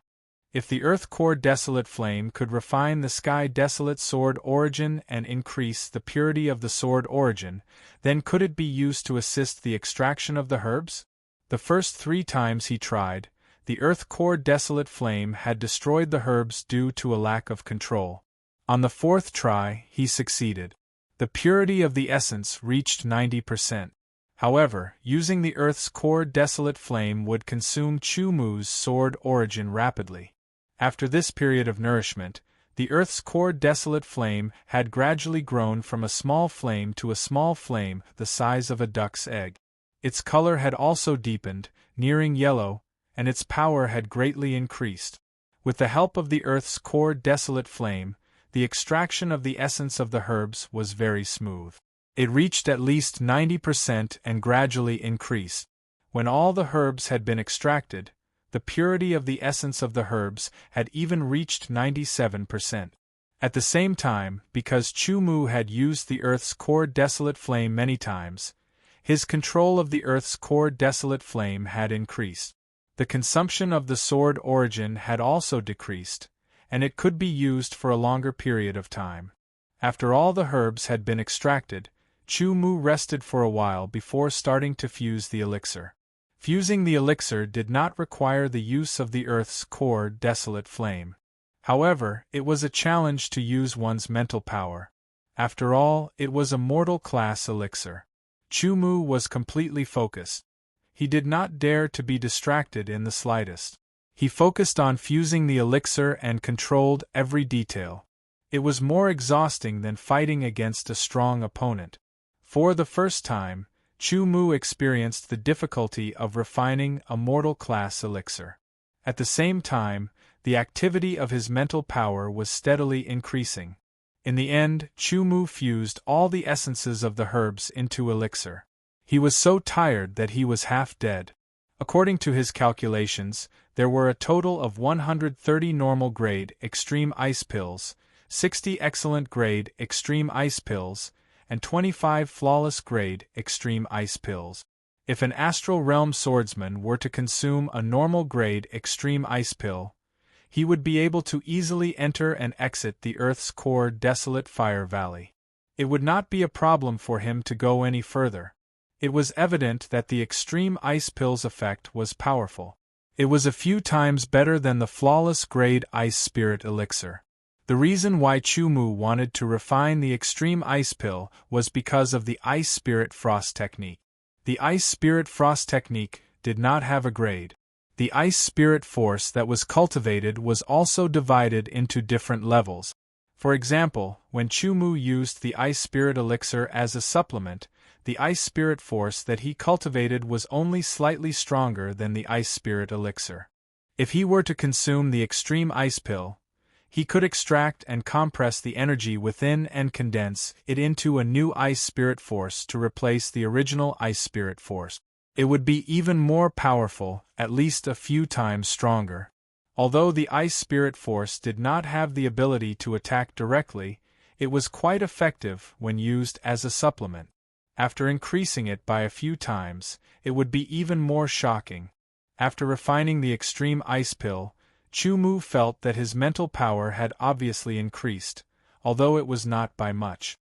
If the Earth Core Desolate Flame could refine the Sky Desolate Sword origin and increase the purity of the sword origin, then could it be used to assist the extraction of the herbs? The first 3 times he tried, the Earth Core Desolate Flame had destroyed the herbs due to a lack of control. On the 4th try, he succeeded. The purity of the essence reached 90%. However, using the Earth's Core Desolate Flame would consume Chu Mu's sword origin rapidly. After this period of nourishment, the Earth's Core Desolate Flame had gradually grown from a small flame to a small flame the size of a duck's egg. Its color had also deepened, nearing yellow, and its power had greatly increased. With the help of the Earth's Core Desolate Flame, the extraction of the essence of the herbs was very smooth. It reached at least 90% and gradually increased. When all the herbs had been extracted, the purity of the essence of the herbs had even reached 97%. At the same time, because Chu Mu had used the Earth's Core Desolate Flame many times, his control of the Earth's Core Desolate Flame had increased. The consumption of the sword origin had also decreased, and it could be used for a longer period of time. After all the herbs had been extracted, Chu Mu rested for a while before starting to fuse the elixir. Fusing the elixir did not require the use of the Earth's Core Desolate Flame. However, it was a challenge to use one's mental power. After all, it was a mortal-class elixir. Chu Mu was completely focused. He did not dare to be distracted in the slightest. He focused on fusing the elixir and controlled every detail. It was more exhausting than fighting against a strong opponent. For the first time, Chu Mu experienced the difficulty of refining a mortal-class elixir. At the same time, the activity of his mental power was steadily increasing. In the end, Chu Mu fused all the essences of the herbs into elixir. He was so tired that he was half dead. According to his calculations, there were a total of 130 normal-grade extreme ice pills, 60 excellent-grade extreme ice pills, and 25 flawless-grade extreme ice pills. If an astral realm swordsman were to consume a normal-grade extreme ice pill, he would be able to easily enter and exit the Earth's core desolate fire valley. It would not be a problem for him to go any further. It was evident that the extreme ice pill's effect was powerful. It was a few times better than the flawless grade ice spirit elixir. The reason why Chu Mu wanted to refine the extreme ice pill was because of the ice spirit frost technique. The ice spirit frost technique did not have a grade. The ice spirit force that was cultivated was also divided into different levels. For example, when Chu Mu used the ice spirit elixir as a supplement, the ice spirit force that he cultivated was only slightly stronger than the ice spirit elixir. If he were to consume the extreme ice pill, he could extract and compress the energy within and condense it into a new ice spirit force to replace the original ice spirit force. It would be even more powerful, at least a few times stronger. Although the ice spirit force did not have the ability to attack directly, it was quite effective when used as a supplement. After increasing it by a few times, it would be even more shocking. After refining the extreme ice pill, Chu Mu felt that his mental power had obviously increased, although it was not by much.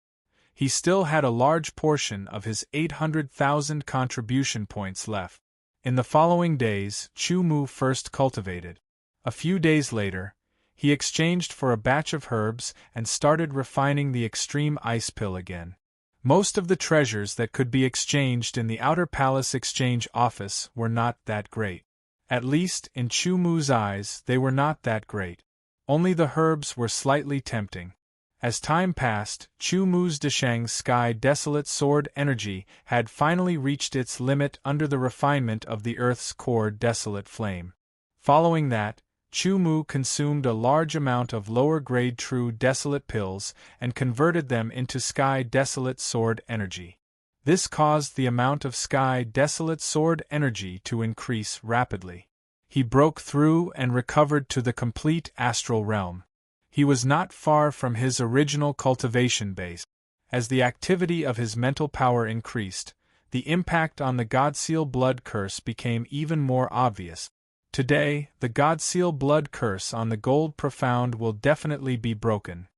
He still had a large portion of his 800,000 contribution points left. In the following days, Chu Mu first cultivated. A few days later, he exchanged for a batch of herbs and started refining the extreme ice pill again. Most of the treasures that could be exchanged in the Outer Palace Exchange Office were not that great. At least, in Chu Mu's eyes, they were not that great. Only the herbs were slightly tempting. As time passed, Chu Mu's Deshang's Sky Desolate Sword energy had finally reached its limit under the refinement of the Earth's core desolate flame. Following that, Chu Mu consumed a large amount of lower-grade true desolate pills and converted them into Sky Desolate Sword energy. This caused the amount of Sky Desolate Sword energy to increase rapidly. He broke through and recovered to the complete astral realm. He was not far from his original cultivation base. As the activity of his mental power increased, the impact on the Godseal blood curse became even more obvious. Today, the Godseal blood curse on the Gold Profound will definitely be broken.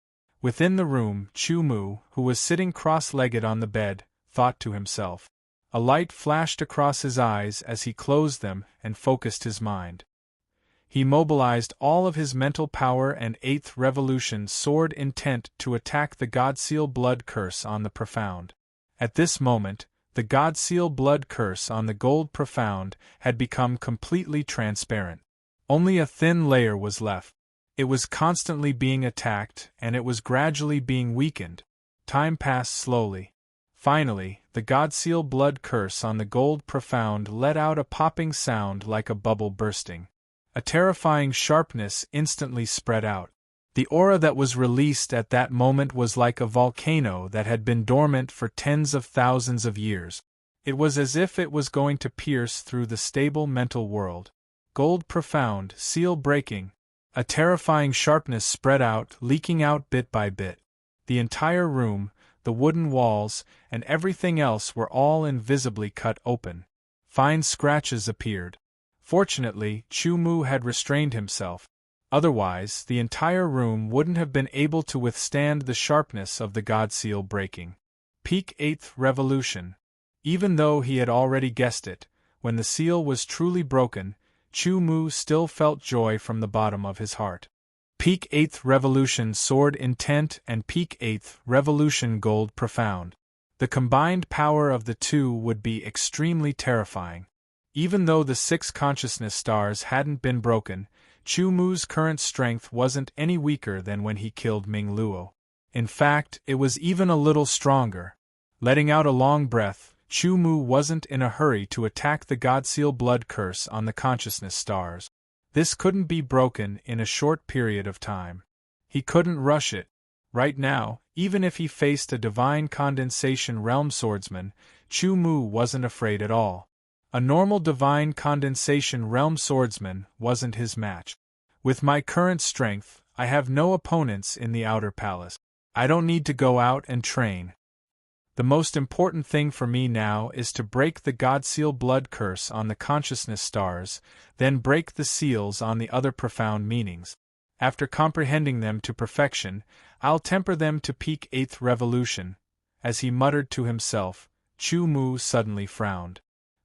Within the room, Chu Mu, who was sitting cross-legged on the bed, thought to himself. A light flashed across his eyes as he closed them and focused his mind. He mobilized all of his mental power and 8th Revolution sword intent to attack the Godseal blood curse on the Profound. At this moment, the Godseal blood curse on the Gold Profound had become completely transparent. Only a thin layer was left. It was constantly being attacked, and it was gradually being weakened. Time passed slowly. Finally, the Godseal blood curse on the Gold Profound let out a popping sound like a bubble bursting. A terrifying sharpness instantly spread out. The aura that was released at that moment was like a volcano that had been dormant for tens of thousands of years. It was as if it was going to pierce through the stable mental world. Gold Profound, seal breaking. A terrifying sharpness spread out, leaking out bit by bit. The entire room, the wooden walls, and everything else were all invisibly cut open. Fine scratches appeared. Fortunately, Chu Mu had restrained himself. Otherwise, the entire room wouldn't have been able to withstand the sharpness of the Godseal breaking. Peak 8th Revolution. Even though he had already guessed it, when the seal was truly broken, Chu Mu still felt joy from the bottom of his heart. Peak 8th Revolution Sword Intent and Peak 8th Revolution Gold Profound. The combined power of the two would be extremely terrifying. Even though the 6 consciousness stars hadn't been broken, Chu Mu's current strength wasn't any weaker than when he killed Ming Luo. In fact, it was even a little stronger. Letting out a long breath, Chu Mu wasn't in a hurry to attack the Godseal blood curse on the consciousness stars. This couldn't be broken in a short period of time. He couldn't rush it. Right now, even if he faced a divine condensation realm swordsman, Chu Mu wasn't afraid at all. A normal divine condensation realm swordsman wasn't his match. With my current strength, I have no opponents in the outer palace. I don't need to go out and train. The most important thing for me now is to break the Godseal blood curse on the consciousness stars, then break the seals on the other profound meanings. After comprehending them to perfection, I'll temper them to peak 8th revolution. As he muttered to himself, Chu Mu suddenly frowned.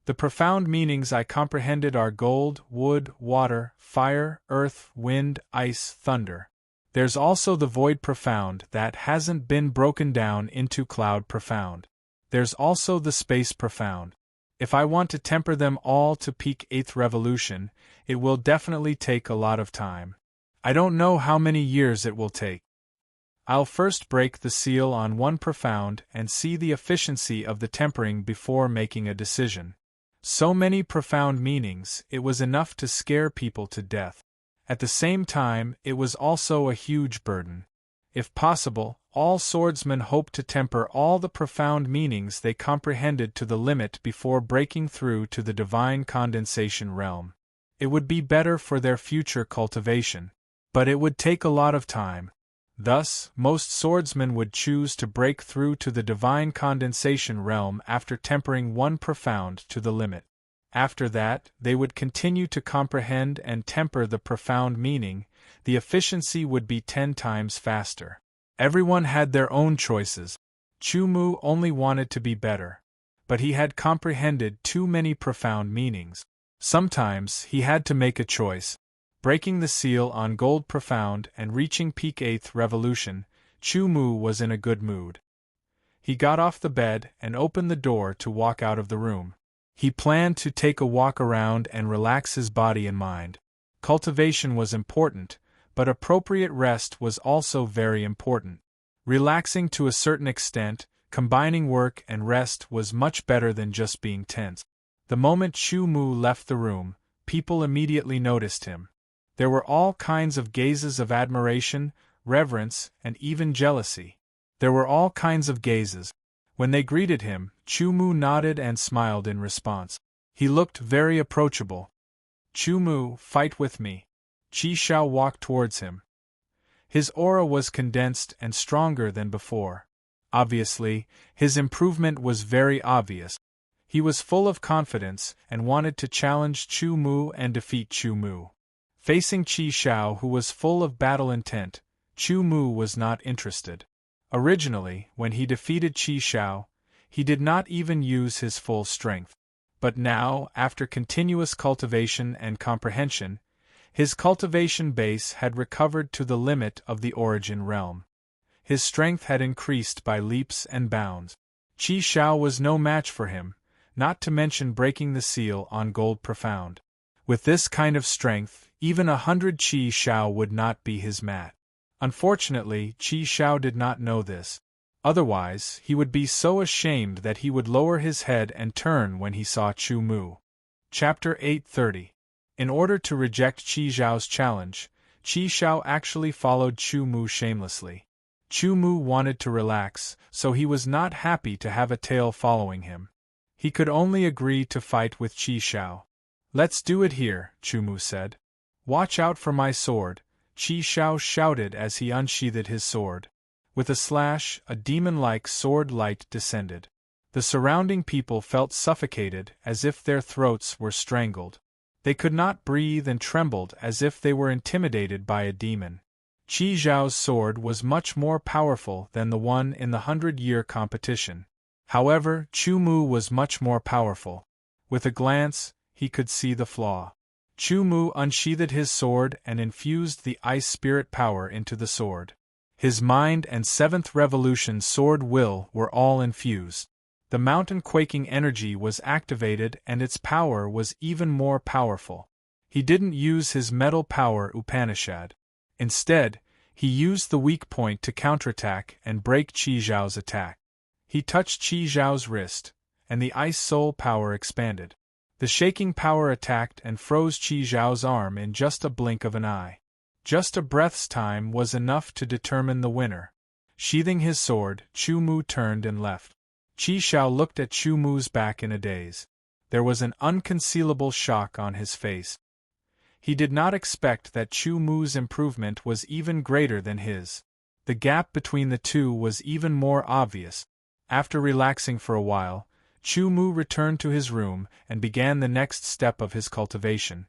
The profound meanings I comprehended are gold, wood, water, fire, earth, wind, ice, thunder. There's also the void profound that hasn't been broken down into cloud profound. There's also the space profound. If I want to temper them all to peak 8th revolution, it will definitely take a lot of time. I don't know how many years it will take. I'll first break the seal on one profound and see the efficiency of the tempering before making a decision. So many profound meanings, it was enough to scare people to death. At the same time, it was also a huge burden. If possible, all swordsmen hoped to temper all the profound meanings they comprehended to the limit before breaking through to the divine condensation realm. It would be better for their future cultivation, but it would take a lot of time. Thus, most swordsmen would choose to break through to the divine condensation realm after tempering one profound to the limit. After that, they would continue to comprehend and temper the profound meaning. The efficiency would be 10 times faster. Everyone had their own choices. Chu Mu only wanted to be better. But he had comprehended too many profound meanings. Sometimes he had to make a choice. Breaking the seal on gold profound and reaching peak 8th revolution, Chu Mu was in a good mood. He got off the bed and opened the door to walk out of the room. He planned to take a walk around and relax his body and mind. Cultivation was important, but appropriate rest was also very important. Relaxing to a certain extent, combining work and rest was much better than just being tense. The moment Chu Mu left the room, people immediately noticed him. There were all kinds of gazes of admiration, reverence, and even jealousy. There were all kinds of gazes. When they greeted him, Chu Mu nodded and smiled in response. He looked very approachable. Chu Mu, fight with me. Qi Xiao walked towards him. His aura was condensed and stronger than before. Obviously, his improvement was very obvious. He was full of confidence and wanted to challenge Chu Mu and defeat Chu Mu. Facing Qi Xiao, who was full of battle intent, Chu Mu was not interested. Originally, when he defeated Qi Xiao, he did not even use his full strength. But now, after continuous cultivation and comprehension, his cultivation base had recovered to the limit of the origin realm. His strength had increased by leaps and bounds. Qi Xiao was no match for him, not to mention breaking the seal on gold profound. With this kind of strength, even 100 Qi Xiao would not be his match. Unfortunately, Qi Xiao did not know this. Otherwise, he would be so ashamed that he would lower his head and turn when he saw Chu Mu. Chapter 830. In order to reject Qi Xiao's challenge, Qi Xiao actually followed Chu Mu shamelessly. Chu Mu wanted to relax, so he was not happy to have a tail following him. He could only agree to fight with Qi Xiao. "Let's do it here," Chu Mu said. "Watch out for my sword," Qi Xiao shouted as he unsheathed his sword. With a slash, a demon-like sword light descended. The surrounding people felt suffocated as if their throats were strangled. They could not breathe and trembled as if they were intimidated by a demon. Qi Xiao's sword was much more powerful than the one in the 100-year competition. However, Chu Mu was much more powerful. With a glance, he could see the flaw. Chu Mu unsheathed his sword and infused the ice spirit power into the sword. His mind and 7th revolution sword will were all infused. The mountain-quaking energy was activated and its power was even more powerful. He didn't use his metal power Upanishad. Instead, he used the weak point to counterattack and break Qi Zhao's attack. He touched Qi Zhao's wrist, and the ice soul power expanded. The shaking power attacked and froze Qi Zhao's arm in just a blink of an eye. Just a breath's time was enough to determine the winner. Sheathing his sword, Chu Mu turned and left. Qi Zhao looked at Chu Mu's back in a daze. There was an unconcealable shock on his face. He did not expect that Chu Mu's improvement was even greater than his. The gap between the two was even more obvious. After relaxing for a while, Chu Mu returned to his room and began the next step of his cultivation.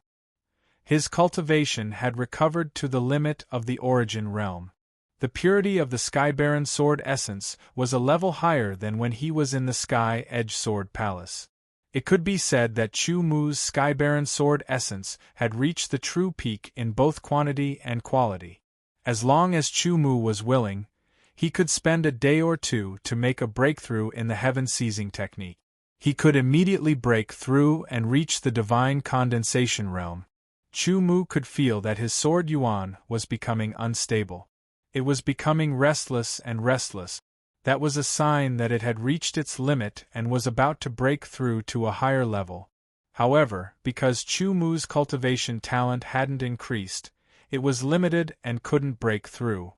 His cultivation had recovered to the limit of the origin realm. The purity of the Skybaron sword essence was a level higher than when he was in the Sky Edge Sword Palace. It could be said that Chu Mu's Skybaron sword essence had reached the true peak in both quantity and quality. As long as Chu Mu was willing, he could spend a day or two to make a breakthrough in the heaven-seizing technique. He could immediately break through and reach the divine condensation realm. Chu Mu could feel that his sword Yuan was becoming unstable. It was becoming restless and restless. That was a sign that it had reached its limit and was about to break through to a higher level. However, because Chu Mu's cultivation talent hadn't increased, it was limited and couldn't break through.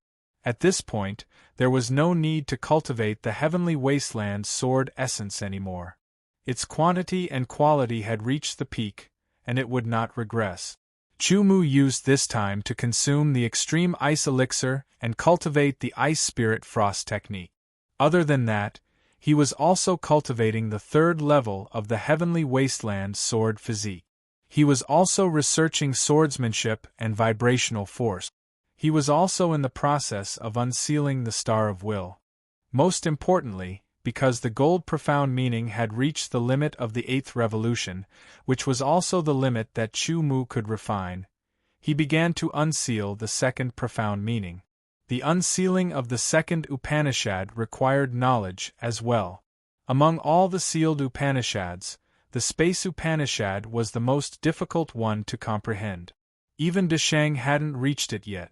At this point, there was no need to cultivate the Heavenly Wasteland sword essence anymore. Its quantity and quality had reached the peak, and it would not regress. Chu Mu used this time to consume the extreme ice elixir and cultivate the ice spirit frost technique. Other than that, he was also cultivating the third level of the Heavenly Wasteland sword physique. He was also researching swordsmanship and vibrational force. He was also in the process of unsealing the Star of Will. Most importantly, because the gold profound meaning had reached the limit of the 8th revolution, which was also the limit that Chu Mu could refine, he began to unseal the second profound meaning. The unsealing of the second Upanishad required knowledge as well. Among all the sealed Upanishads, the Space Upanishad was the most difficult one to comprehend. Even Deshang hadn't reached it yet.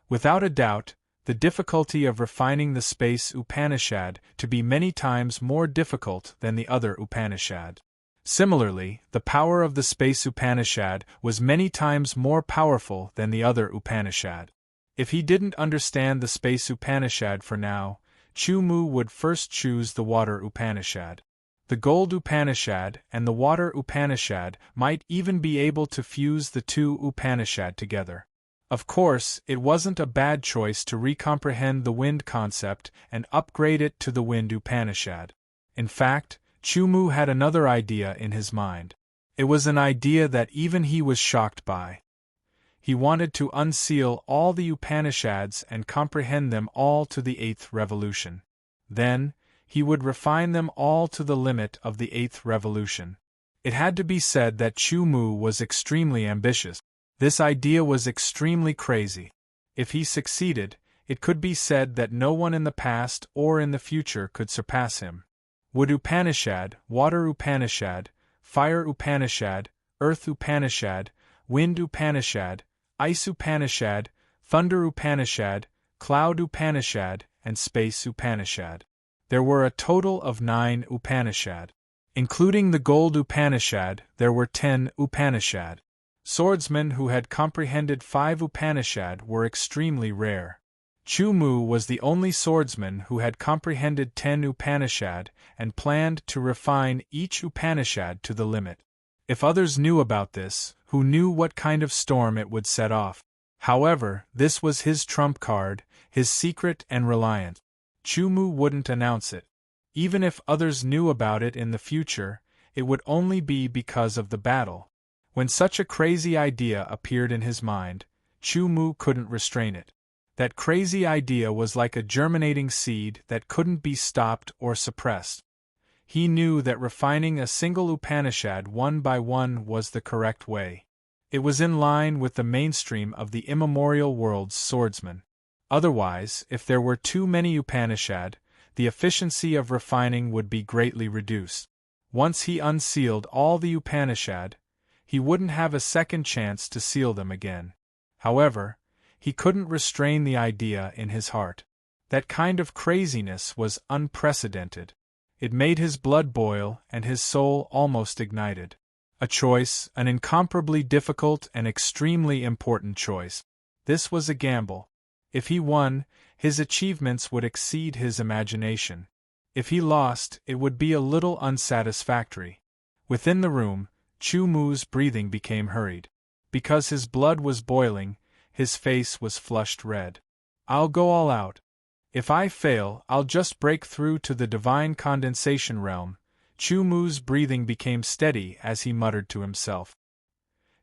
Without a doubt, the difficulty of refining the Space Upanishad to be many times more difficult than the other Upanishad. Similarly, the power of the Space Upanishad was many times more powerful than the other Upanishad. If he didn't understand the Space Upanishad for now, Chu Mu would first choose the Water Upanishad. The Gold Upanishad and the Water Upanishad might even be able to fuse the two Upanishad together. Of course, it wasn't a bad choice to recomprehend the wind concept and upgrade it to the Wind Upanishad. In fact, Chu Mu had another idea in his mind. It was an idea that even he was shocked by. He wanted to unseal all the Upanishads and comprehend them all to the 8th revolution. Then, he would refine them all to the limit of the 8th revolution. It had to be said that Chu Mu was extremely ambitious. This idea was extremely crazy. If he succeeded, it could be said that no one in the past or in the future could surpass him. Wood Upanishad, Water Upanishad, Fire Upanishad, Earth Upanishad, Wind Upanishad, Ice Upanishad, Thunder Upanishad, Cloud Upanishad, and Space Upanishad. There were a total of 9 Upanishad. Including the Gold Upanishad, there were 10 Upanishad. Swordsmen who had comprehended 5 Upanishad were extremely rare. Chu Mu was the only swordsman who had comprehended 10 Upanishad and planned to refine each Upanishad to the limit. If others knew about this, who knew what kind of storm it would set off? However, this was his trump card, his secret and reliant. Chu Mu wouldn't announce it. Even if others knew about it in the future, it would only be because of the battle. When such a crazy idea appeared in his mind, Chu Mu couldn't restrain it. That crazy idea was like a germinating seed that couldn't be stopped or suppressed. He knew that refining a single Upanishad one by one was the correct way. It was in line with the mainstream of the immemorial world's swordsmen. Otherwise, if there were too many Upanishad, the efficiency of refining would be greatly reduced. Once he unsealed all the Upanishad, he wouldn't have a second chance to seal them again. However, he couldn't restrain the idea in his heart. That kind of craziness was unprecedented. It made his blood boil and his soul almost ignited. A choice, an incomparably difficult and extremely important choice. This was a gamble. If he won, his achievements would exceed his imagination. If he lost, it would be a little unsatisfactory. Within the room, Chu Mu's breathing became hurried. Because his blood was boiling, his face was flushed red. "I'll go all out. If I fail, I'll just break through to the divine condensation realm." Chu Mu's breathing became steady as he muttered to himself.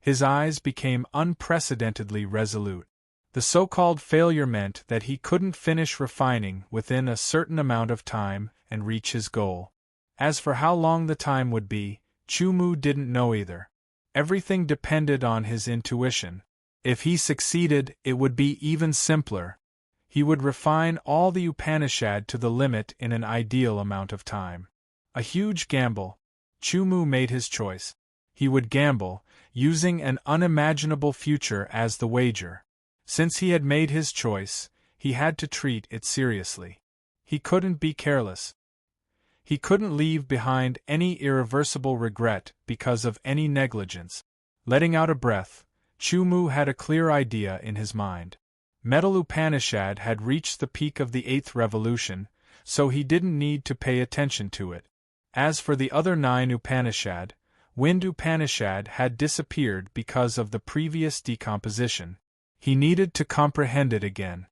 His eyes became unprecedentedly resolute. The so-called failure meant that he couldn't finish refining within a certain amount of time and reach his goal. As for how long the time would be, Chu Mu didn't know either. Everything depended on his intuition. If he succeeded, it would be even simpler. He would refine all the Upanishad to the limit in an ideal amount of time. A huge gamble. Chu Mu made his choice. He would gamble, using an unimaginable future as the wager. Since he had made his choice, he had to treat it seriously. He couldn't be careless. He couldn't leave behind any irreversible regret because of any negligence. Letting out a breath, Chu Mu had a clear idea in his mind. Metal Upanishad had reached the peak of the 8th revolution, so he didn't need to pay attention to it. As for the other 9 Upanishad, Wind Upanishad had disappeared because of the previous decomposition. He needed to comprehend it again.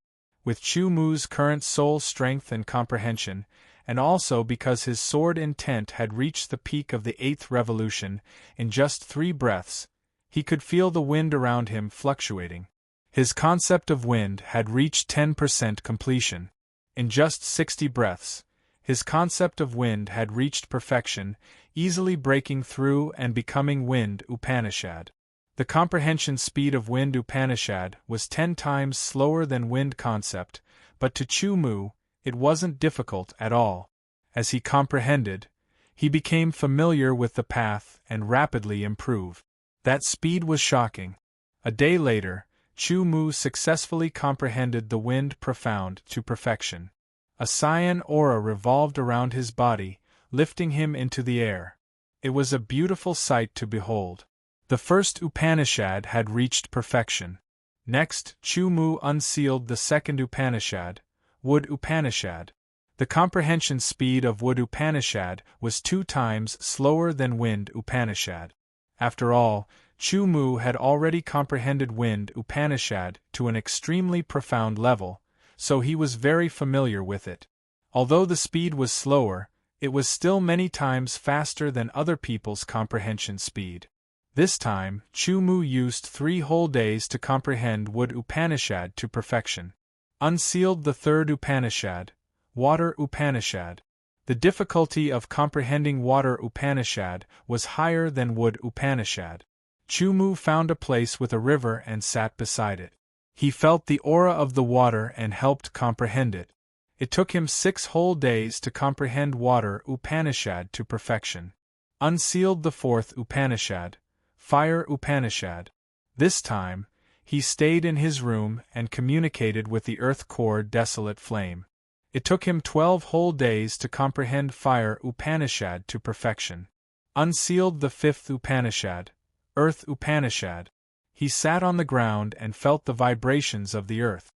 With Chu Mu's current soul strength and comprehension, and also because his sword intent had reached the peak of the 8th revolution, in just 3 breaths, he could feel the wind around him fluctuating. His concept of wind had reached 10% completion. In just 60 breaths, his concept of wind had reached perfection, easily breaking through and becoming Wind Upanishad. The comprehension speed of Wind Upanishad was 10 times slower than wind concept, but to Chu Mu, it wasn't difficult at all. As he comprehended, he became familiar with the path and rapidly improved. That speed was shocking. A day later, Chu Mu successfully comprehended the wind profound to perfection. A cyan aura revolved around his body, lifting him into the air. It was a beautiful sight to behold. The first Upanishad had reached perfection. Next, Chu Mu unsealed the second Upanishad, Wood Upanishad. The comprehension speed of Wood Upanishad was 2 times slower than Wind Upanishad. After all, Chu Mu had already comprehended Wind Upanishad to an extremely profound level, so he was very familiar with it. Although the speed was slower, it was still many times faster than other people's comprehension speed. This time, Chu Mu used 3 whole days to comprehend Wood Upanishad to perfection. Unsealed the 3rd Upanishad, Water Upanishad. The difficulty of comprehending Water Upanishad was higher than Wood Upanishad. Chu Mu found a place with a river and sat beside it. He felt the aura of the water and helped comprehend it. It took him 6 whole days to comprehend Water Upanishad to perfection. Unsealed the 4th Upanishad, Fire Upanishad. This time, he stayed in his room and communicated with the earth core desolate flame. It took him 12 whole days to comprehend Fire Upanishad to perfection. Unsealed the 5th Upanishad, Earth Upanishad. He sat on the ground and felt the vibrations of the earth.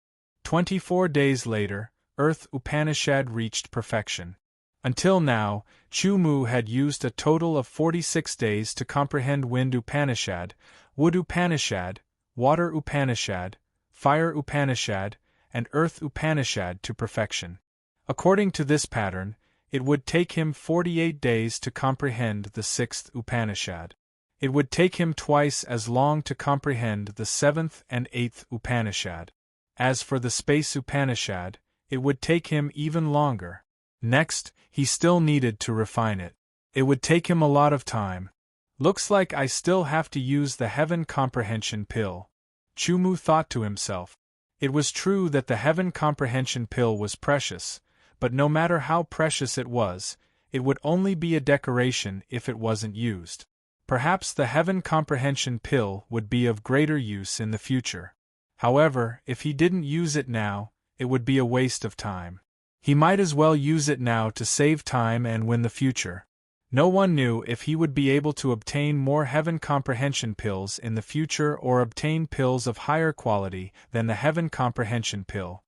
24 days later, Earth Upanishad reached perfection. Until now, Chu Mu had used a total of 46 days to comprehend Wind Upanishad, Wood Upanishad, Water Upanishad, Fire Upanishad, and Earth Upanishad to perfection. According to this pattern, it would take him 48 days to comprehend the 6th Upanishad. It would take him twice as long to comprehend the 7th and 8th Upanishad. As for the Space Upanishad, it would take him even longer. Next, he still needed to refine it. It would take him a lot of time. Looks like I still have to use the Heaven Comprehension Pill. Chu Mu thought to himself. It was true that the Heaven Comprehension Pill was precious, but no matter how precious it would only be a decoration if it wasn't used. Perhaps the heaven comprehension pill would be of greater use in the future. However, if he didn't use it now, it would be a waste of time. He might as well use it now to save time and win the future. No one knew if he would be able to obtain more heaven comprehension pills in the future or obtain pills of higher quality than the heaven comprehension pill.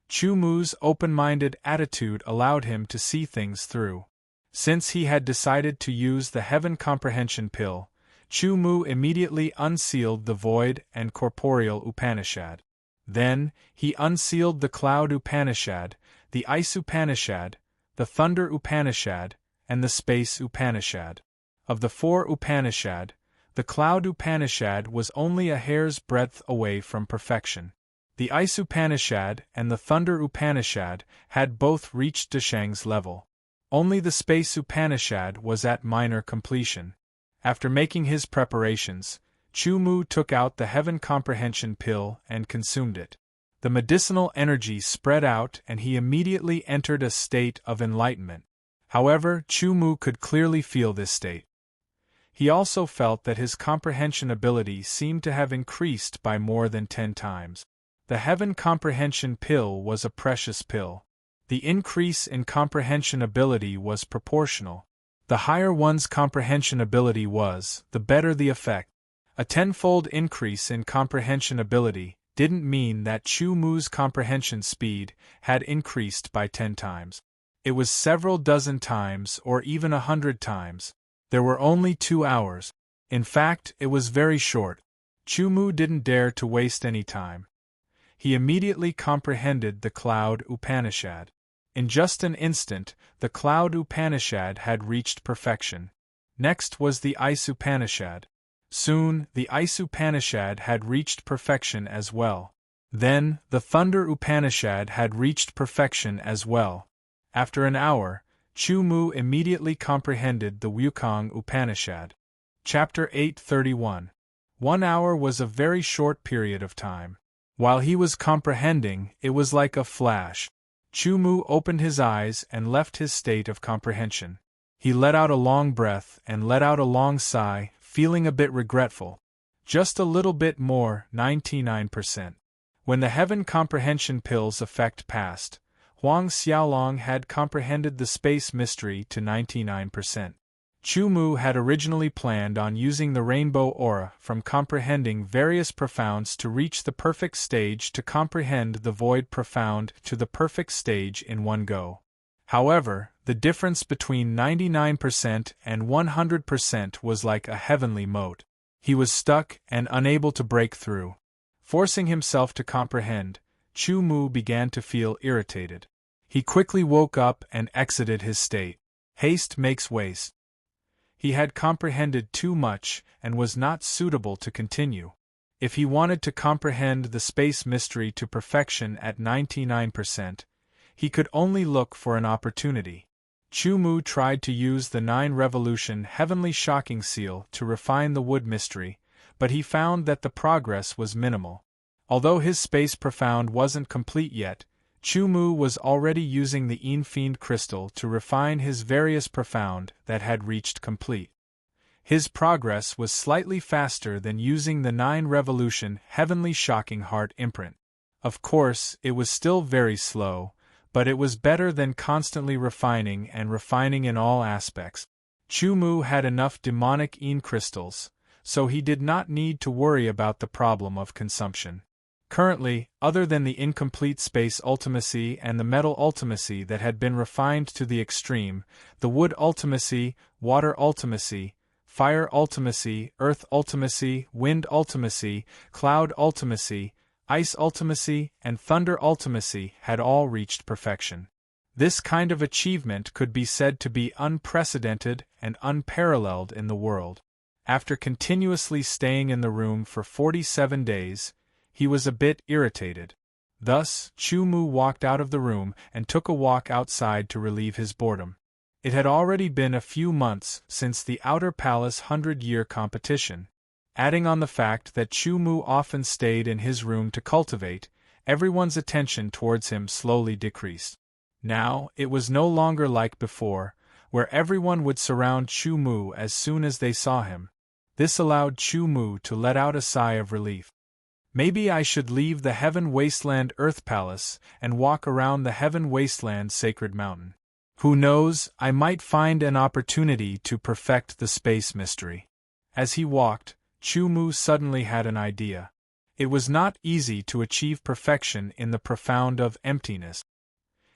Chu Mu's open-minded attitude allowed him to see things through. Since he had decided to use the heaven comprehension pill, Chu Mu immediately unsealed the void and corporeal Upanishad. Then, he unsealed the cloud Upanishad, the ice Upanishad, the thunder Upanishad, and the space Upanishad. Of the 4 Upanishad, the cloud Upanishad was only a hair's breadth away from perfection. The ice Upanishad and the thunder Upanishad had both reached Dashang's level. Only the space Upanishad was at minor completion. After making his preparations, Chu Mu took out the heaven comprehension pill and consumed it. The medicinal energy spread out and he immediately entered a state of enlightenment. However, Chu Mu could clearly feel this state. He also felt that his comprehension ability seemed to have increased by more than 10 times. The heaven comprehension pill was a precious pill. The increase in comprehension ability was proportional. The higher one's comprehension ability was, the better the effect. A 10-fold increase in comprehension ability didn't mean that Chu Mu's comprehension speed had increased by 10 times. It was several dozen times or even 100 times. There were only 2 hours. In fact, it was very short. Chu Mu didn't dare to waste any time. He immediately comprehended the cloud Upanishad. In just an instant, the cloud Upanishad had reached perfection. Next was the ice Upanishad. Soon, the ice Upanishad had reached perfection as well. Then, the thunder Upanishad had reached perfection as well. After an hour, Chu Mu immediately comprehended the Wukong Upanishad. Chapter 831. 1 hour was a very short period of time. While he was comprehending, it was like a flash. Chu Mu opened his eyes and left his state of comprehension. He let out a long breath and let out a long sigh, feeling a bit regretful. Just a little bit more, 99%. When the heaven comprehension pill's effect passed, Huang Xiaolong had comprehended the space mystery to 99%. Chu Mu had originally planned on using the rainbow aura from comprehending various profounds to reach the perfect stage to comprehend the void profound to the perfect stage in one go. However, the difference between 99% and 100% was like a heavenly moat. He was stuck and unable to break through. Forcing himself to comprehend, Chu Mu began to feel irritated. He quickly woke up and exited his state. Haste makes waste. He had comprehended too much and was not suitable to continue. If he wanted to comprehend the space mystery to perfection at 99%, he could only look for an opportunity. Chu Mu tried to use the 9-revolution heavenly shocking seal to refine the wood mystery, but he found that the progress was minimal. Although his space profound wasn't complete yet, Chu Mu was already using the Enfiend crystal to refine his various profound that had reached complete. His progress was slightly faster than using the 9-revolution heavenly shocking heart imprint. Of course, it was still very slow, but it was better than constantly refining in all aspects. Chu Mu had enough demonic Een crystals, so he did not need to worry about the problem of consumption. Currently, other than the incomplete space ultimacy and the metal ultimacy that had been refined to the extreme, the wood ultimacy, water ultimacy, fire ultimacy, earth ultimacy, wind ultimacy, cloud ultimacy, ice ultimacy, and thunder ultimacy had all reached perfection. This kind of achievement could be said to be unprecedented and unparalleled in the world. After continuously staying in the room for 47 days, he was a bit irritated. Thus, Chu Mu walked out of the room and took a walk outside to relieve his boredom. It had already been a few months since the Outer Palace 100-year competition. Adding on the fact that Chu Mu often stayed in his room to cultivate, everyone's attention towards him slowly decreased. Now, it was no longer like before, where everyone would surround Chu Mu as soon as they saw him. This allowed Chu Mu to let out a sigh of relief. Maybe I should leave the Heaven Wasteland Earth Palace and walk around the Heaven Wasteland Sacred Mountain. Who knows, I might find an opportunity to perfect the space mystery. As he walked, Chu Mu suddenly had an idea. It was not easy to achieve perfection in the profound of emptiness.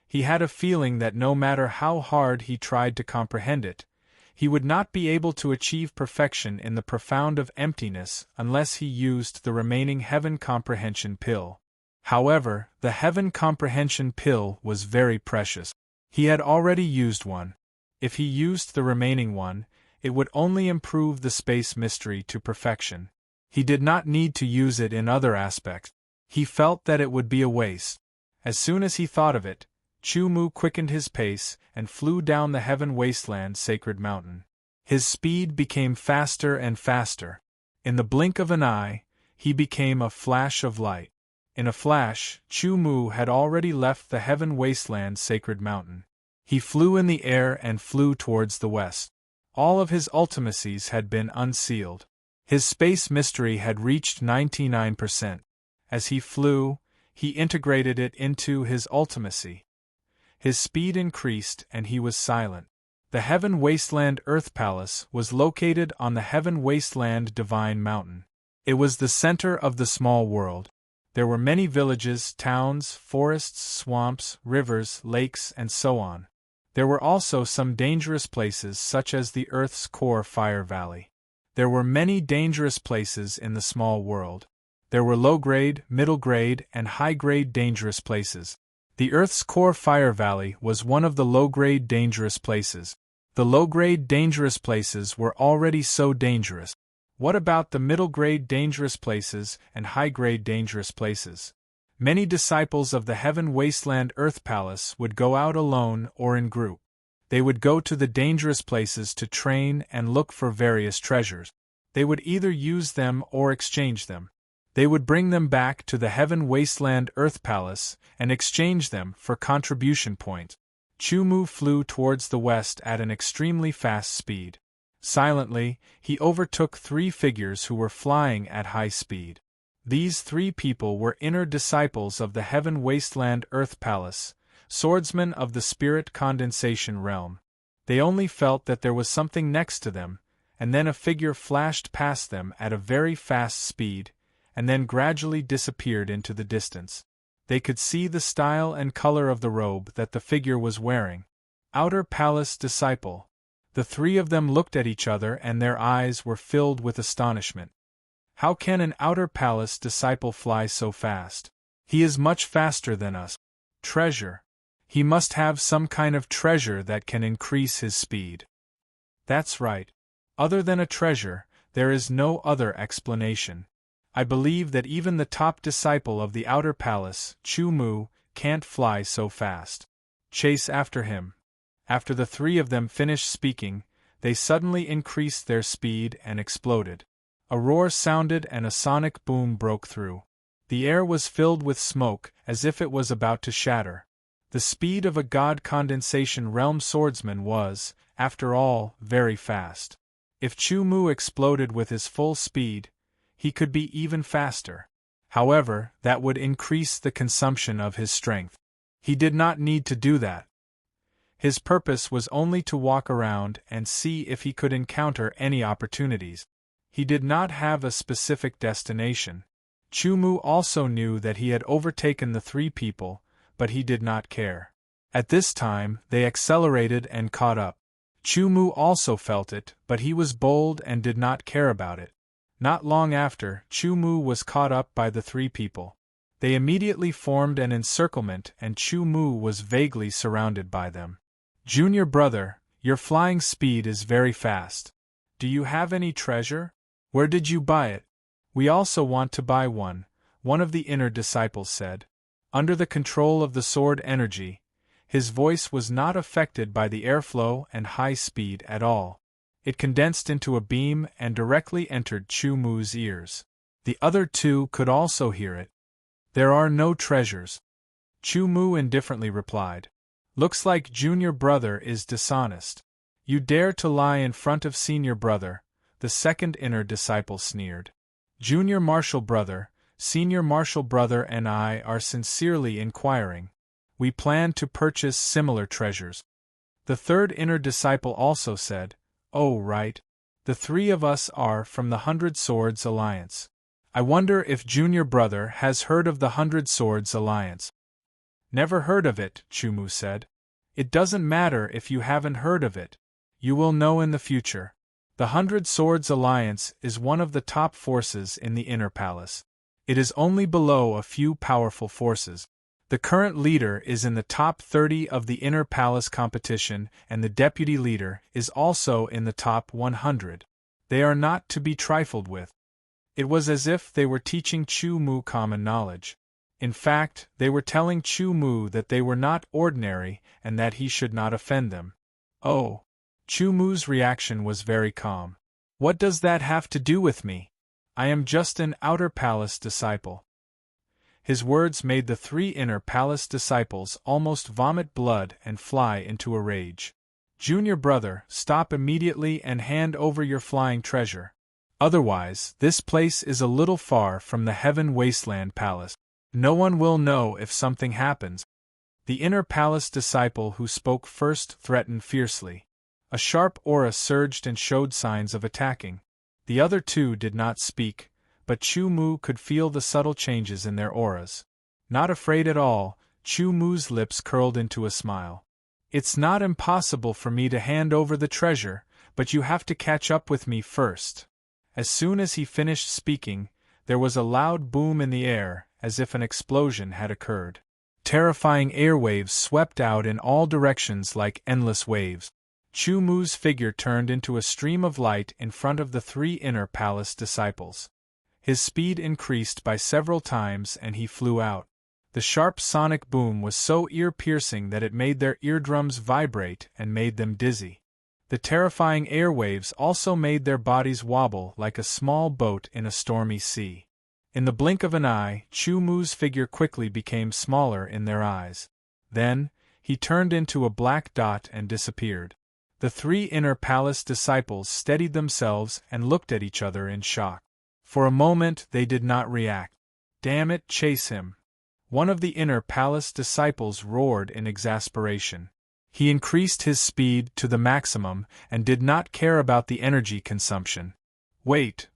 He had a feeling that no matter how hard he tried to comprehend it, he would not be able to achieve perfection in the profound of emptiness unless he used the remaining Heaven Comprehension Pill. However, the Heaven Comprehension Pill was very precious. He had already used one. If he used the remaining one, it would only improve the space mystery to perfection. He did not need to use it in other aspects. He felt that it would be a waste. As soon as he thought of it, Chu Mu quickened his pace and flew down the Heaven Wasteland Sacred Mountain. His speed became faster and faster. In the blink of an eye, he became a flash of light. In a flash, Chu Mu had already left the Heaven Wasteland Sacred Mountain. He flew in the air and flew towards the west. All of his ultimacies had been unsealed. His space mystery had reached 99%. As he flew, he integrated it into his ultimacy. His speed increased and he was silent. The Heaven Wasteland Earth Palace was located on the Heaven Wasteland Divine Mountain. It was the center of the small world. There were many villages, towns, forests, swamps, rivers, lakes, and so on. There were also some dangerous places such as the Earth's core Fire Valley. There were many dangerous places in the small world. There were low-grade, middle-grade, and high-grade dangerous places. The Earth's core Fire Valley was one of the low-grade dangerous places. The low-grade dangerous places were already so dangerous. What about the middle-grade dangerous places and high-grade dangerous places? Many disciples of the Heaven Wasteland Earth Palace would go out alone or in group. They would go to the dangerous places to train and look for various treasures. They would either use them or exchange them. They would bring them back to the Heaven Wasteland Earth Palace and exchange them for contribution points. Chu Mu flew towards the west at an extremely fast speed. Silently, he overtook 3 figures who were flying at high speed. These 3 people were inner disciples of the Heaven Wasteland Earth Palace, swordsmen of the Spirit Condensation Realm. They only felt that there was something next to them, and then a figure flashed past them at a very fast speed, and then gradually disappeared into the distance. They could see the style and color of the robe that the figure was wearing. Outer Palace Disciple. The 3 of them looked at each other and their eyes were filled with astonishment. How can an Outer Palace Disciple fly so fast? He is much faster than us. Treasure. He must have some kind of treasure that can increase his speed. That's right. Other than a treasure, there is no other explanation. I believe that even the top disciple of the Outer Palace, Chu Mu, can't fly so fast. Chase after him. After the 3 of them finished speaking, they suddenly increased their speed and exploded. A roar sounded and a sonic boom broke through. The air was filled with smoke as if it was about to shatter. The speed of a God Condensation Realm swordsman was, after all, very fast. If Chu Mu exploded with his full speed, he could be even faster. However, that would increase the consumption of his strength. He did not need to do that. His purpose was only to walk around and see if he could encounter any opportunities. He did not have a specific destination. Chu Mu also knew that he had overtaken the 3 people, but he did not care. At this time, they accelerated and caught up. Chu Mu also felt it, but he was bold and did not care about it. Not long after, Chu Mu was caught up by the 3 people. They immediately formed an encirclement and Chu Mu was vaguely surrounded by them. Junior brother, your flying speed is very fast. Do you have any treasure? Where did you buy it? We also want to buy one of the inner disciples said. Under the control of the sword energy, his voice was not affected by the airflow and high speed at all. It condensed into a beam and directly entered Chu Mu's ears. The other 2 could also hear it. There are no treasures. Chu Mu indifferently replied. Looks like junior brother is dishonest. You dare to lie in front of senior brother, the second inner disciple sneered. Junior marshal brother, senior marshal brother and I are sincerely inquiring. We plan to purchase similar treasures. The third inner disciple also said, Oh right. The three of us are from the 100 Swords Alliance. I wonder if junior brother has heard of the 100 Swords Alliance. Never heard of it, Chumu said. It doesn't matter if you haven't heard of it. You will know in the future. The 100 Swords Alliance is one of the top forces in the Inner Palace. It is only below a few powerful forces. The current leader is in the top 30 of the Inner Palace competition, and the deputy leader is also in the top 100. They are not to be trifled with. It was as if they were teaching Chu Mu common knowledge. In fact, they were telling Chu Mu that they were not ordinary and that he should not offend them. Oh! Chu Mu's reaction was very calm. What does that have to do with me? I am just an outer palace disciple. His words made the three inner palace disciples almost vomit blood and fly into a rage. Junior brother, stop immediately and hand over your flying treasure. Otherwise, this place is a little far from the Heaven Wasteland Palace. No one will know if something happens. The inner palace disciple who spoke first threatened fiercely. A sharp aura surged and showed signs of attacking. The other two did not speak, but Chu Mu could feel the subtle changes in their auras. Not afraid at all, Chu Mu's lips curled into a smile. It's not impossible for me to hand over the treasure, but you have to catch up with me first. As soon as he finished speaking, there was a loud boom in the air, as if an explosion had occurred. Terrifying airwaves swept out in all directions like endless waves. Chu Mu's figure turned into a stream of light in front of the three inner palace disciples. His speed increased by several times and he flew out. The sharp sonic boom was so ear-piercing that it made their eardrums vibrate and made them dizzy. The terrifying airwaves also made their bodies wobble like a small boat in a stormy sea. In the blink of an eye, Chu Mu's figure quickly became smaller in their eyes. Then, he turned into a black dot and disappeared. The three inner palace disciples steadied themselves and looked at each other in shock. For a moment they did not react. Damn it, chase him! One of the inner palace disciples roared in exasperation. He increased his speed to the maximum and did not care about the energy consumption. Wait!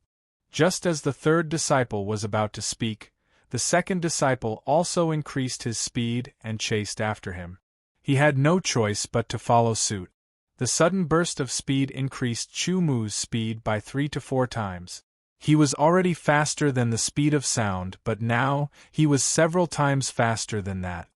Just as the third disciple was about to speak, the second disciple also increased his speed and chased after him. He had no choice but to follow suit. The sudden burst of speed increased Chu Mu's speed by 3 to 4 times. He was already faster than the speed of sound, but now he was several times faster than that.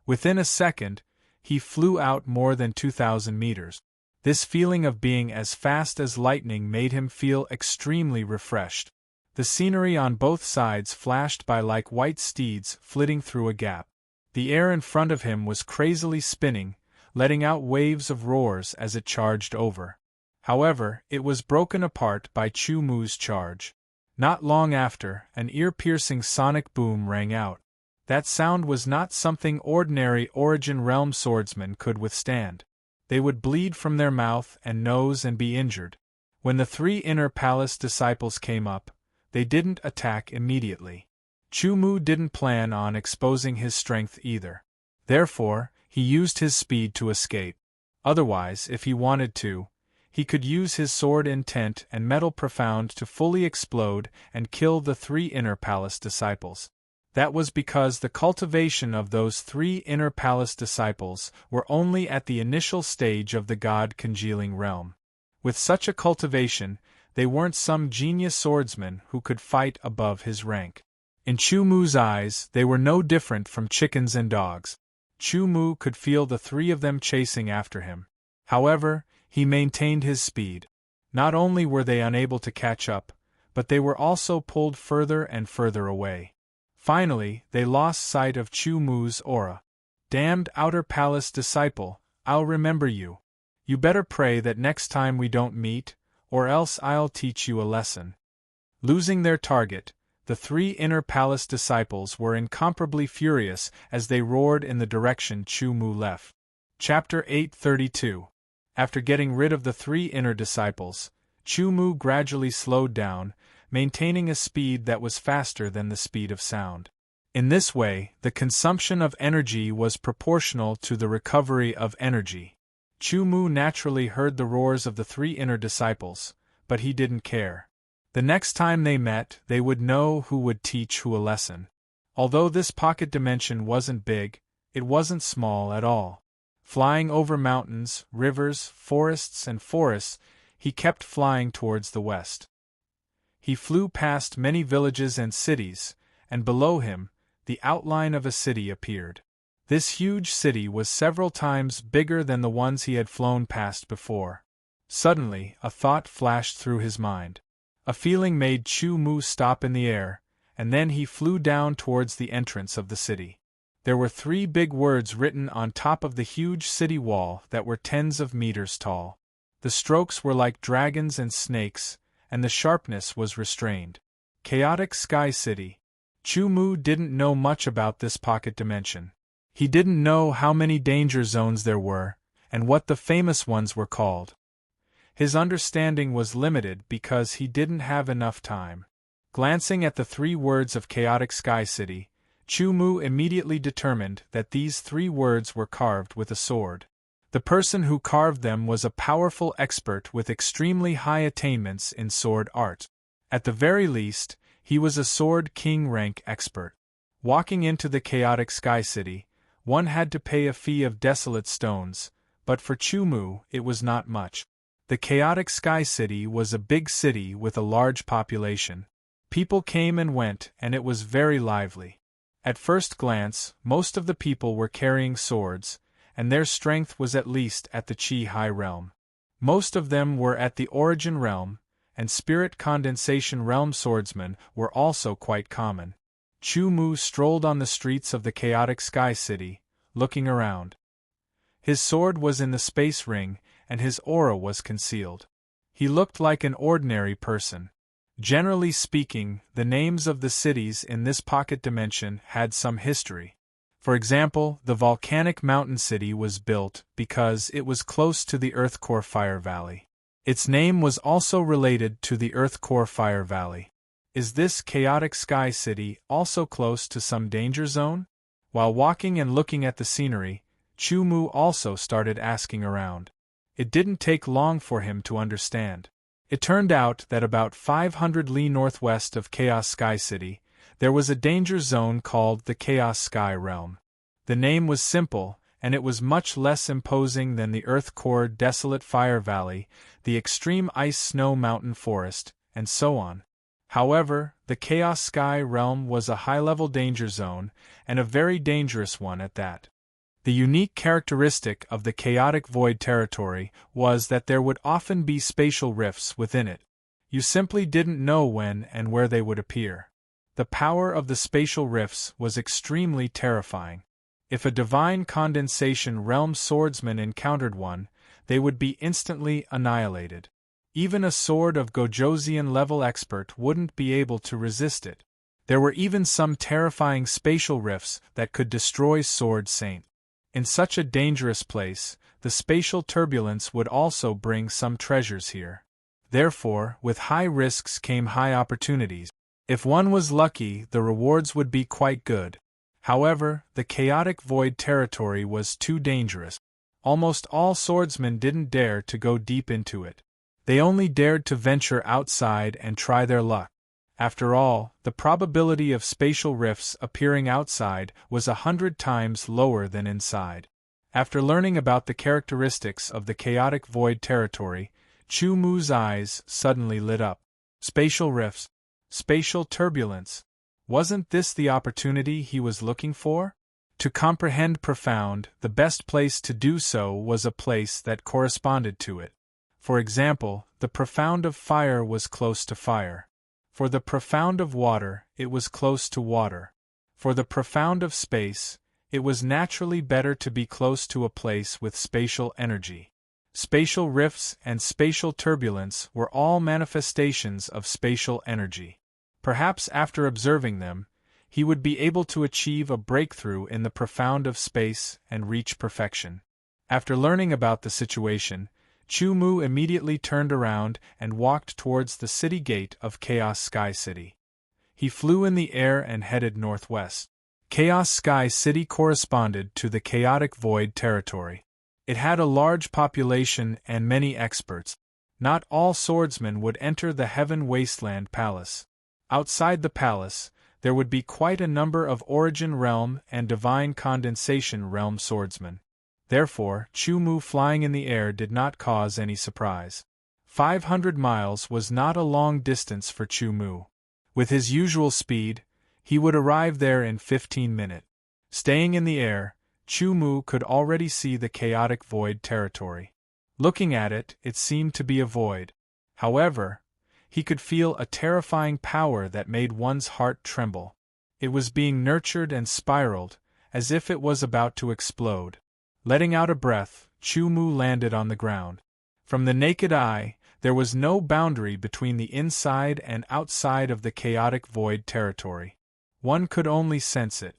Within a second, he flew out more than 2,000 meters. This feeling of being as fast as lightning made him feel extremely refreshed. The scenery on both sides flashed by like white steeds flitting through a gap. The air in front of him was crazily spinning, letting out waves of roars as it charged over. However, it was broken apart by Chu Mu's charge. Not long after, an ear-piercing sonic boom rang out. That sound was not something ordinary Origin Realm swordsmen could withstand. They would bleed from their mouth and nose and be injured. When the three inner palace disciples came up, they didn't attack immediately. Chu Mu didn't plan on exposing his strength either. Therefore, he used his speed to escape. Otherwise, if he wanted to, he could use his sword intent and metal profound to fully explode and kill the three inner palace disciples. That was because the cultivation of those three inner palace disciples were only at the initial stage of the god-congealing realm. With such a cultivation, they weren't some genius swordsman who could fight above his rank. In Chu Mu's eyes, they were no different from chickens and dogs. Chu Mu could feel the three of them chasing after him. However, he maintained his speed. Not only were they unable to catch up, but they were also pulled further and further away. Finally, they lost sight of Chu Mu's aura. Damned outer palace disciple, I'll remember you. You better pray that next time we don't meet, or else I'll teach you a lesson. Losing their target, the three inner palace disciples were incomparably furious as they roared in the direction Chu Mu left. Chapter 832. After getting rid of the 3 inner disciples, Chu Mu gradually slowed down, maintaining a speed that was faster than the speed of sound. In this way, the consumption of energy was proportional to the recovery of energy. Chu Mu naturally heard the roars of the 3 inner disciples, but he didn't care. The next time they met, they would know who would teach who a lesson. Although this pocket dimension wasn't big, it wasn't small at all. Flying over mountains, rivers, forests, he kept flying towards the west. He flew past many villages and cities, and below him, the outline of a city appeared. This huge city was several times bigger than the ones he had flown past before. Suddenly, a thought flashed through his mind. A feeling made Chu Mu stop in the air, and then he flew down towards the entrance of the city. There were 3 big words written on top of the huge city wall that were tens of meters tall. The strokes were like dragons and snakes, and the sharpness was restrained. Chaotic Sky City. Chu Mu didn't know much about this pocket dimension. He didn't know how many danger zones there were, and what the famous ones were called. His understanding was limited because he didn't have enough time. Glancing at the 3 words of Chaotic Sky City, Chu Mu immediately determined that these 3 words were carved with a sword. The person who carved them was a powerful expert with extremely high attainments in sword art. At the very least, he was a Sword King rank expert. Walking into the Chaotic Sky City, one had to pay a fee of desolate stones, but for Chu Mu it was not much. The Chaotic Sky City was a big city with a large population. People came and went, and it was very lively. At first glance, most of the people were carrying swords, and their strength was at least at the Qi High Realm. Most of them were at the Origin Realm, and Spirit Condensation Realm swordsmen were also quite common. Chu Mu strolled on the streets of the Chaotic Sky City, looking around. His sword was in the space ring, and his aura was concealed. He looked like an ordinary person. Generally speaking, the names of the cities in this pocket dimension had some history. For example, the volcanic mountain city was built because it was close to the Earth Core Fire Valley. Its name was also related to the Earth Core Fire Valley. Is this Chaotic Sky City also close to some danger zone? While walking and looking at the scenery, Chu Mu also started asking around. It didn't take long for him to understand. It turned out that about 500 li northwest of Chaos Sky City, there was a danger zone called the Chaos Sky Realm. The name was simple, and it was much less imposing than the Earth Core Desolate Fire Valley, the Extreme Ice Snow Mountain Forest, and so on. However, the Chaos Sky Realm was a high-level danger zone, and a very dangerous one at that. The unique characteristic of the chaotic void territory was that there would often be spatial rifts within it. You simply didn't know when and where they would appear. The power of the spatial rifts was extremely terrifying. If a divine condensation realm swordsman encountered one, they would be instantly annihilated. Even a sword of Gojosian level expert wouldn't be able to resist it. There were even some terrifying spatial rifts that could destroy Sword Saint. In such a dangerous place, the spatial turbulence would also bring some treasures here. Therefore, with high risks came high opportunities. If one was lucky, the rewards would be quite good. However, the chaotic void territory was too dangerous. Almost all swordsmen didn't dare to go deep into it. They only dared to venture outside and try their luck. After all, the probability of spatial rifts appearing outside was 100 times lower than inside. After learning about the characteristics of the chaotic void territory, Chu Mu's eyes suddenly lit up. Spatial rifts. Spatial turbulence. Wasn't this the opportunity he was looking for? To comprehend profound, the best place to do so was a place that corresponded to it. For example, the profound of fire was close to fire. For the profound of water, it was close to water. For the profound of space, it was naturally better to be close to a place with spatial energy. Spatial rifts and spatial turbulence were all manifestations of spatial energy. Perhaps after observing them, he would be able to achieve a breakthrough in the profound of space and reach perfection. After learning about the situation, Chu Mu immediately turned around and walked towards the city gate of Chaos Sky City. He flew in the air and headed northwest. Chaos Sky City corresponded to the chaotic void territory. It had a large population and many experts. Not all swordsmen would enter the Heaven Wasteland Palace. Outside the palace, there would be quite a number of Origin Realm and Divine Condensation Realm swordsmen. Therefore, Chu Mu flying in the air did not cause any surprise. 500 miles was not a long distance for Chu Mu. With his usual speed, he would arrive there in 15 minutes. Staying in the air, Chu Mu could already see the chaotic void territory. Looking at it, it seemed to be a void. However, he could feel a terrifying power that made one's heart tremble. It was being nurtured and spiraled, as if it was about to explode. Letting out a breath, Chu Mu landed on the ground. From the naked eye, there was no boundary between the inside and outside of the chaotic void territory. One could only sense it.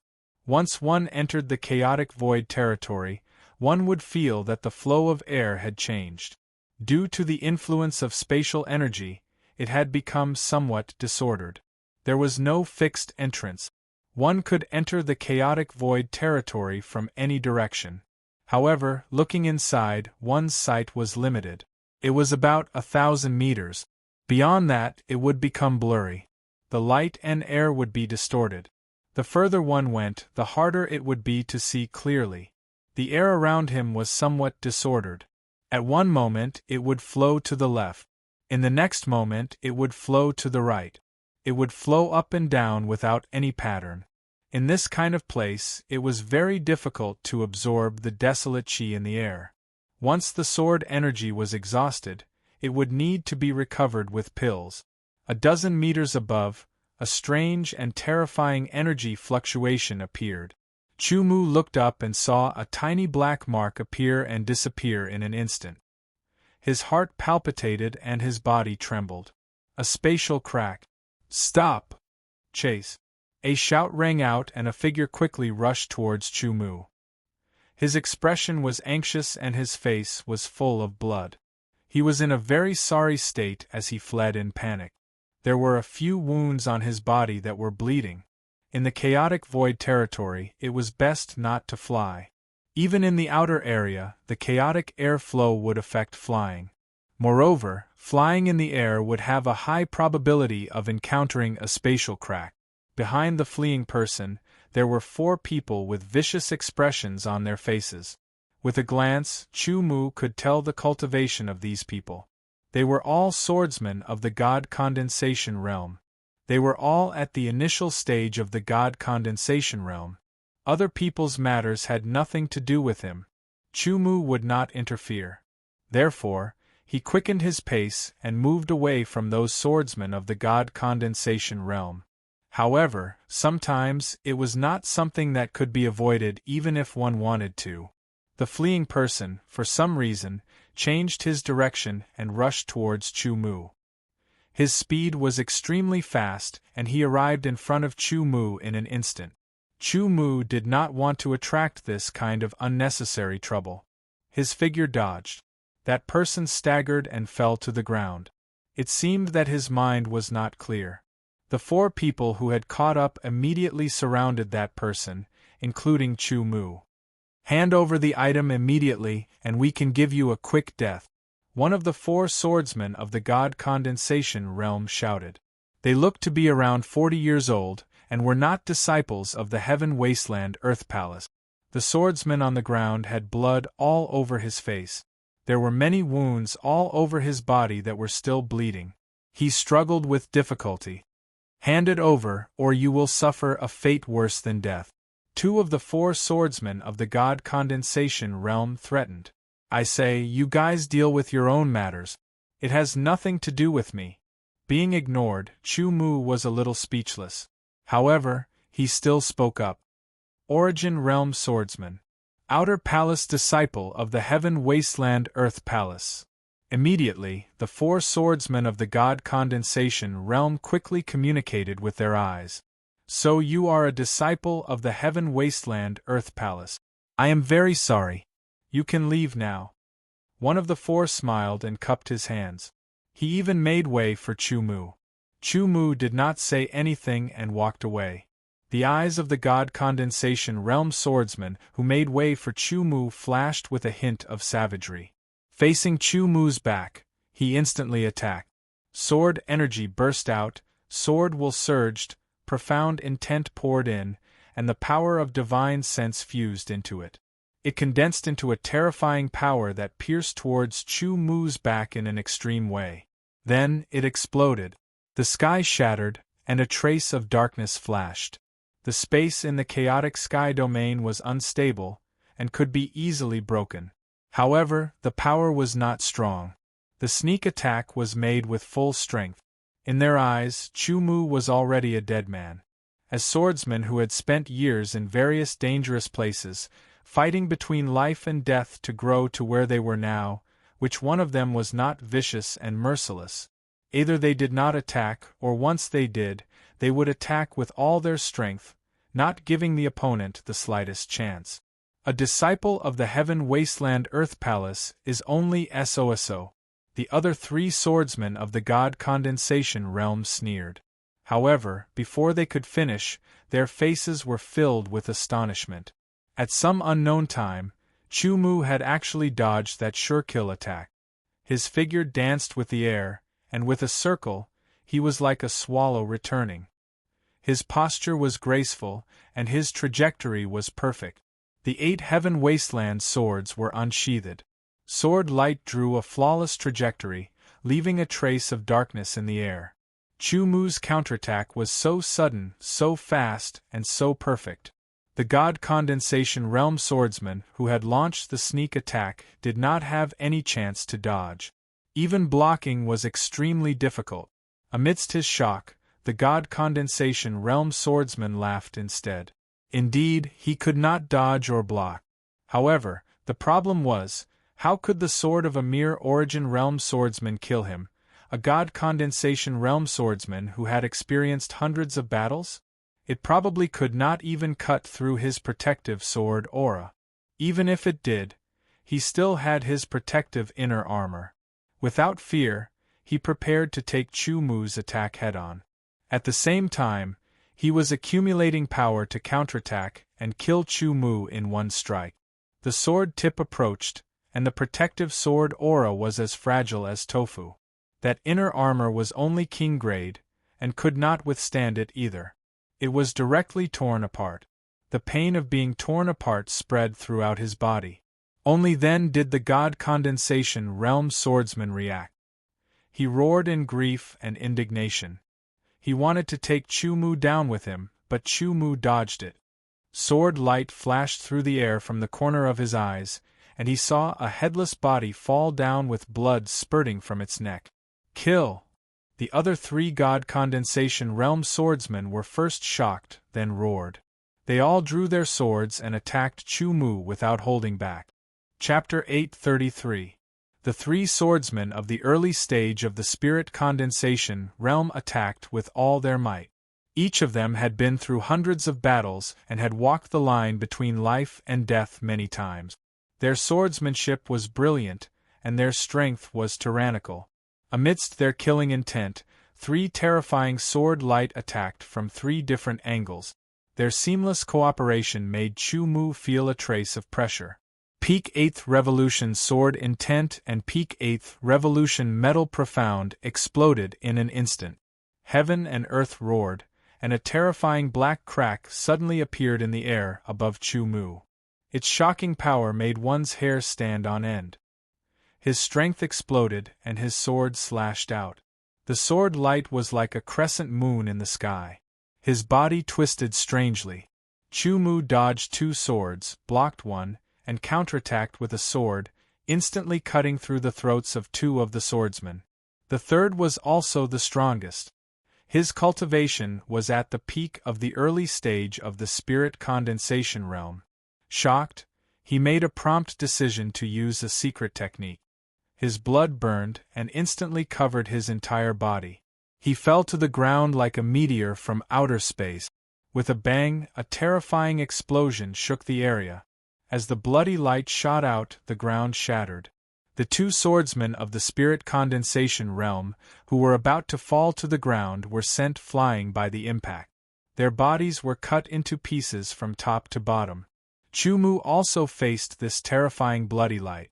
Once one entered the chaotic void territory, one would feel that the flow of air had changed. Due to the influence of spatial energy, it had become somewhat disordered. There was no fixed entrance. One could enter the chaotic void territory from any direction. However, looking inside, one's sight was limited. It was about 1,000 meters. Beyond that, it would become blurry. The light and air would be distorted. The further one went, the harder it would be to see clearly. The air around him was somewhat disordered. At one moment, it would flow to the left. In the next moment, it would flow to the right. It would flow up and down without any pattern. In this kind of place, it was very difficult to absorb the desolate chi in the air. Once the sword energy was exhausted, it would need to be recovered with pills. A dozen meters above, a strange and terrifying energy fluctuation appeared. Chu Mu looked up and saw a tiny black mark appear and disappear in an instant. His heart palpitated and his body trembled. A spatial crack. "Stop! Chase!" A shout rang out and a figure quickly rushed towards Chu Mu. His expression was anxious and his face was full of blood. He was in a very sorry state as he fled in panic. There were a few wounds on his body that were bleeding. In the chaotic void territory, it was best not to fly. Even in the outer area, the chaotic air flow would affect flying. Moreover, flying in the air would have a high probability of encountering a spatial crack. Behind the fleeing person, there were 4 people with vicious expressions on their faces. With a glance, Chu Mu could tell the cultivation of these people. They were all swordsmen of the God Condensation Realm. They were all at the initial stage of the God Condensation Realm. Other people's matters had nothing to do with him. Chu Mu would not interfere. Therefore, he quickened his pace and moved away from those swordsmen of the God Condensation Realm. However, sometimes it was not something that could be avoided even if one wanted to. The fleeing person, for some reason, changed his direction and rushed towards Chu Mu. His speed was extremely fast and he arrived in front of Chu Mu in an instant. Chu Mu did not want to attract this kind of unnecessary trouble. His figure dodged. That person staggered and fell to the ground. It seemed that his mind was not clear. The 4 people who had caught up immediately surrounded that person, including Chu Mu. "Hand over the item immediately, and we can give you a quick death," one of the 4 swordsmen of the God Condensation Realm shouted. They looked to be around 40 years old, and were not disciples of the Heaven Wasteland Earth Palace. The swordsman on the ground had blood all over his face. There were many wounds all over his body that were still bleeding. He struggled with difficulty. "Hand it over, or you will suffer a fate worse than death," 2 of the 4 swordsmen of the God Condensation Realm threatened. "I say, you guys deal with your own matters. It has nothing to do with me." Being ignored, Chu Mu was a little speechless. However, he still spoke up. "Origin Realm Swordsman. Outer Palace disciple of the Heaven Wasteland Earth Palace." Immediately, the 4 swordsmen of the God Condensation Realm quickly communicated with their eyes. "So you are a disciple of the Heaven Wasteland Earth Palace. I am very sorry. You can leave now. One of the four smiled and cupped his hands. He even made way for Chu Mu. Chu Mu did not say anything and walked away. The eyes of the God Condensation Realm swordsman who made way for Chu Mu flashed with a hint of savagery. Facing Chu Mu's back, he instantly attacked. Sword energy burst out, sword will surged, profound intent poured in, and the power of divine sense fused into it. It condensed into a terrifying power that pierced towards Chu Mu's back in an extreme way. Then it exploded. The sky shattered, and a trace of darkness flashed. The space in the chaotic sky domain was unstable, and could be easily broken. However, the power was not strong. The sneak attack was made with full strength. In their eyes, Chu Mu was already a dead man. As swordsmen who had spent years in various dangerous places, fighting between life and death to grow to where they were now, which one of them was not vicious and merciless? Either they did not attack, or once they did, they would attack with all their strength, not giving the opponent the slightest chance. A disciple of the Heaven Wasteland Earth Palace is only SOSO. The other three swordsmen of the God Condensation Realm sneered. However, before they could finish, their faces were filled with astonishment. At some unknown time, Chu Mu had actually dodged that sure-kill attack. His figure danced with the air, and with a circle, he was like a swallow returning. His posture was graceful, and his trajectory was perfect. The 8 Heaven Wasteland swords were unsheathed. Sword light drew a flawless trajectory, leaving a trace of darkness in the air. Chu Mu's counterattack was so sudden, so fast, and so perfect. The God Condensation Realm swordsman who had launched the sneak attack did not have any chance to dodge. Even blocking was extremely difficult. Amidst his shock, the God Condensation Realm swordsman laughed instead. Indeed, he could not dodge or block. However, the problem was, how could the sword of a mere Origin Realm swordsman kill him, a God Condensation Realm swordsman who had experienced hundreds of battles? It probably could not even cut through his protective sword aura. Even if it did, he still had his protective inner armor. Without fear, he prepared to take Chu Mu's attack head-on. At the same time, he was accumulating power to counterattack and kill Chu Mu in one strike. The sword tip approached, and the protective sword aura was as fragile as tofu. That inner armor was only king grade, and could not withstand it either. It was directly torn apart. The pain of being torn apart spread throughout his body. Only then did the God Condensation Realm swordsman react. He roared in grief and indignation. He wanted to take Chu Mu down with him, but Chu Mu dodged it. Sword light flashed through the air from the corner of his eyes, and he saw a headless body fall down with blood spurting from its neck. Kill! The other three God Condensation Realm swordsmen were first shocked, then roared. They all drew their swords and attacked Chu Mu without holding back. Chapter 833. The three swordsmen of the early stage of the Spirit Condensation Realm attacked with all their might. Each of them had been through hundreds of battles and had walked the line between life and death many times. Their swordsmanship was brilliant, and their strength was tyrannical. Amidst their killing intent, three terrifying sword light attacked from three different angles. Their seamless cooperation made Chu Mu feel a trace of pressure. Peak 8th Revolution Sword Intent and Peak 8th Revolution Metal Profound exploded in an instant. Heaven and earth roared, and a terrifying black crack suddenly appeared in the air above Chu Mu. Its shocking power made one's hair stand on end. His strength exploded and his sword slashed out. The sword light was like a crescent moon in the sky. His body twisted strangely. Chu Mu dodged two swords, blocked one, and counterattacked with a sword, instantly cutting through the throats of two of the swordsmen. The third was also the strongest. His cultivation was at the peak of the early stage of the Spirit Condensation Realm. Shocked, he made a prompt decision to use a secret technique. His blood burned and instantly covered his entire body. He fell to the ground like a meteor from outer space. With a bang, a terrifying explosion shook the area. As the bloody light shot out, the ground shattered. The two swordsmen of the spirit condensation realm, who were about to fall to the ground, were sent flying by the impact. Their bodies were cut into pieces from top to bottom. Chu-Mu also faced this terrifying bloody light.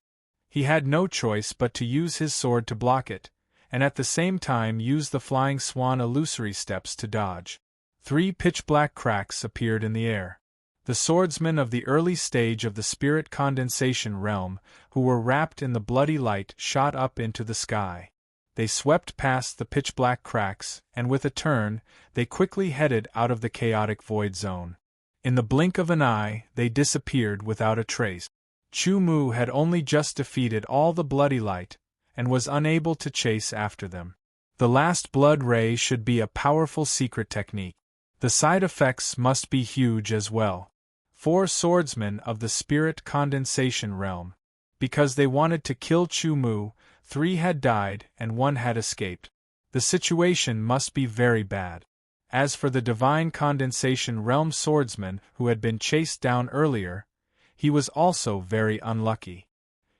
He had no choice but to use his sword to block it, and at the same time use the flying swan illusory steps to dodge. 3 pitch-black cracks appeared in the air. The swordsmen of the early stage of the spirit condensation realm, who were wrapped in the bloody light, shot up into the sky. They swept past the pitch-black cracks, and with a turn, they quickly headed out of the chaotic void zone. In the blink of an eye, they disappeared without a trace. Chu-Mu had only just defeated all the bloody light, and was unable to chase after them. The last blood ray should be a powerful secret technique. The side effects must be huge as well. 4 swordsmen of the spirit condensation realm. Because they wanted to kill Chu-Mu, 3 had died and 1 had escaped. The situation must be very bad. As for the divine condensation realm swordsman who had been chased down earlier, he was also very unlucky.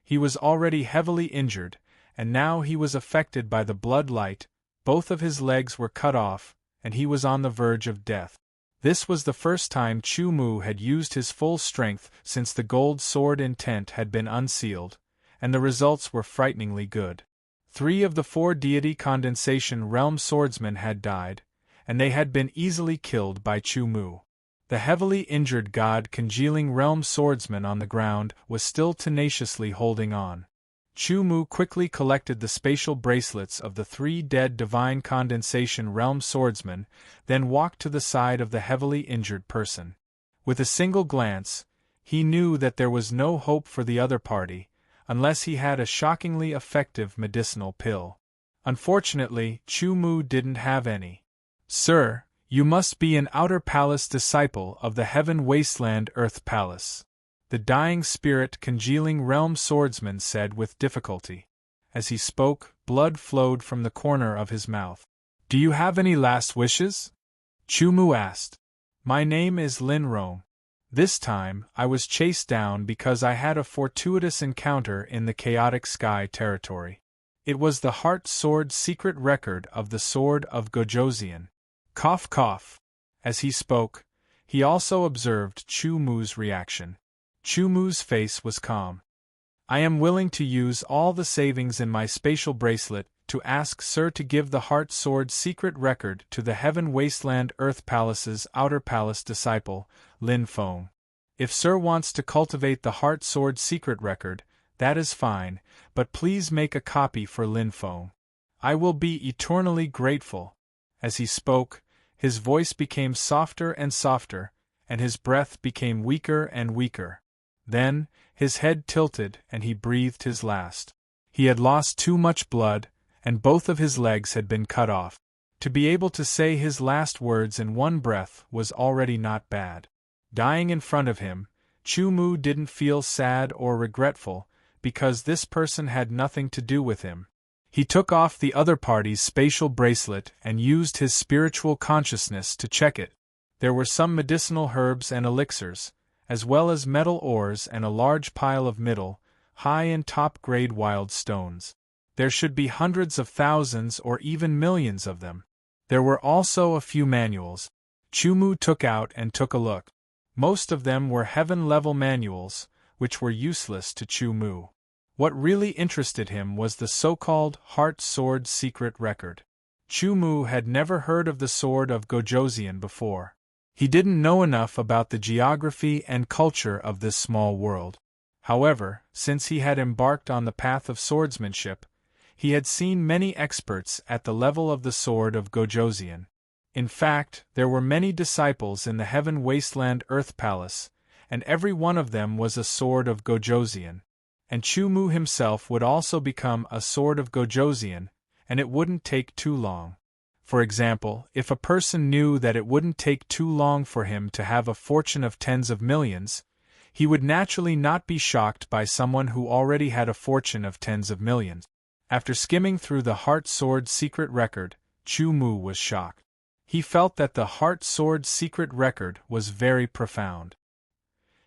He was already heavily injured, and now he was affected by the blood light. Both of his legs were cut off, and he was on the verge of death. This was the first time Chu-Mu had used his full strength since the gold sword intent had been unsealed, and the results were frighteningly good. 3 of the 4 deity condensation realm swordsmen had died, and they had been easily killed by Chu-Mu. The heavily injured god congealing realm swordsman on the ground was still tenaciously holding on. Chu-Mu quickly collected the spatial bracelets of the 3 dead divine condensation realm swordsmen, then walked to the side of the heavily injured person. With a single glance, he knew that there was no hope for the other party, unless he had a shockingly effective medicinal pill. Unfortunately, Chu-Mu didn't have any. "Sir, you must be an Outer Palace disciple of the Heaven Wasteland Earth Palace," the dying spirit congealing realm swordsman said with difficulty. As he spoke, blood flowed from the corner of his mouth. "Do you have any last wishes?" Chu-Mu asked. "My name is Lin Rong. This time, I was chased down because I had a fortuitous encounter in the chaotic sky territory. It was the heart sword secret record of the sword of Gojoseon." Cough cough. As he spoke, he also observed Chu-Mu's reaction. Chu-Mu's face was calm. "I am willing to use all the savings in my spatial bracelet to ask Sir to give the heart sword secret record to the Heaven Wasteland Earth Palace's Outer Palace disciple, Lin Feng. If Sir wants to cultivate the heart sword secret record, that is fine, but please make a copy for Lin Feng. I will be eternally grateful." As he spoke, his voice became softer and softer, and his breath became weaker and weaker. Then, his head tilted and he breathed his last. He had lost too much blood, and both of his legs had been cut off. To be able to say his last words in one breath was already not bad. Dying in front of him, Chu-Mu didn't feel sad or regretful, because this person had nothing to do with him. He took off the other party's spatial bracelet and used his spiritual consciousness to check it. There were some medicinal herbs and elixirs, as well as metal ores and a large pile of middle, high and top-grade wild stones. There should be hundreds of thousands or even millions of them. There were also a few manuals. Chu-Mu took out and took a look. Most of them were heaven-level manuals, which were useless to Chu-Mu. What really interested him was the so-called Heart Sword Secret Record. Chu-Mu had never heard of the Sword of Gojoseon before. He didn't know enough about the geography and culture of this small world. However, since he had embarked on the path of swordsmanship, he had seen many experts at the level of the Sword of Gojoseon. In fact, there were many disciples in the Heaven Wasteland Earth Palace, and every one of them was a Sword of Gojoseon. And Chu-Mu himself would also become a Sword of Gojoseon, and it wouldn't take too long. For example, if a person knew that it wouldn't take too long for him to have a fortune of tens of millions, he would naturally not be shocked by someone who already had a fortune of tens of millions. After skimming through the Heart Sword Secret Record, Chu-Mu was shocked. He felt that the Heart Sword Secret Record was very profound.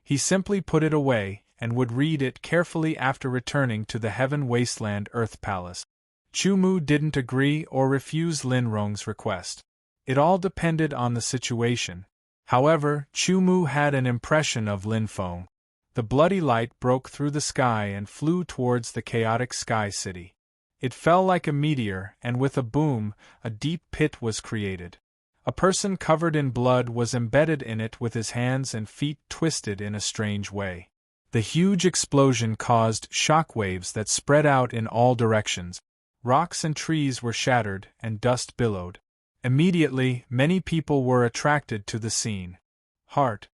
He simply put it away, and would read it carefully after returning to the Heaven Wasteland Earth Palace. Chu Mu didn't agree or refuse Lin Rong's request. It all depended on the situation. However, Chu Mu had an impression of Lin Feng. The bloody light broke through the sky and flew towards the chaotic sky city. It fell like a meteor, and with a boom, a deep pit was created. A person covered in blood was embedded in it with his hands and feet twisted in a strange way. The huge explosion caused shockwaves that spread out in all directions. Rocks and trees were shattered, and dust billowed. Immediately, many people were attracted to the scene. Heart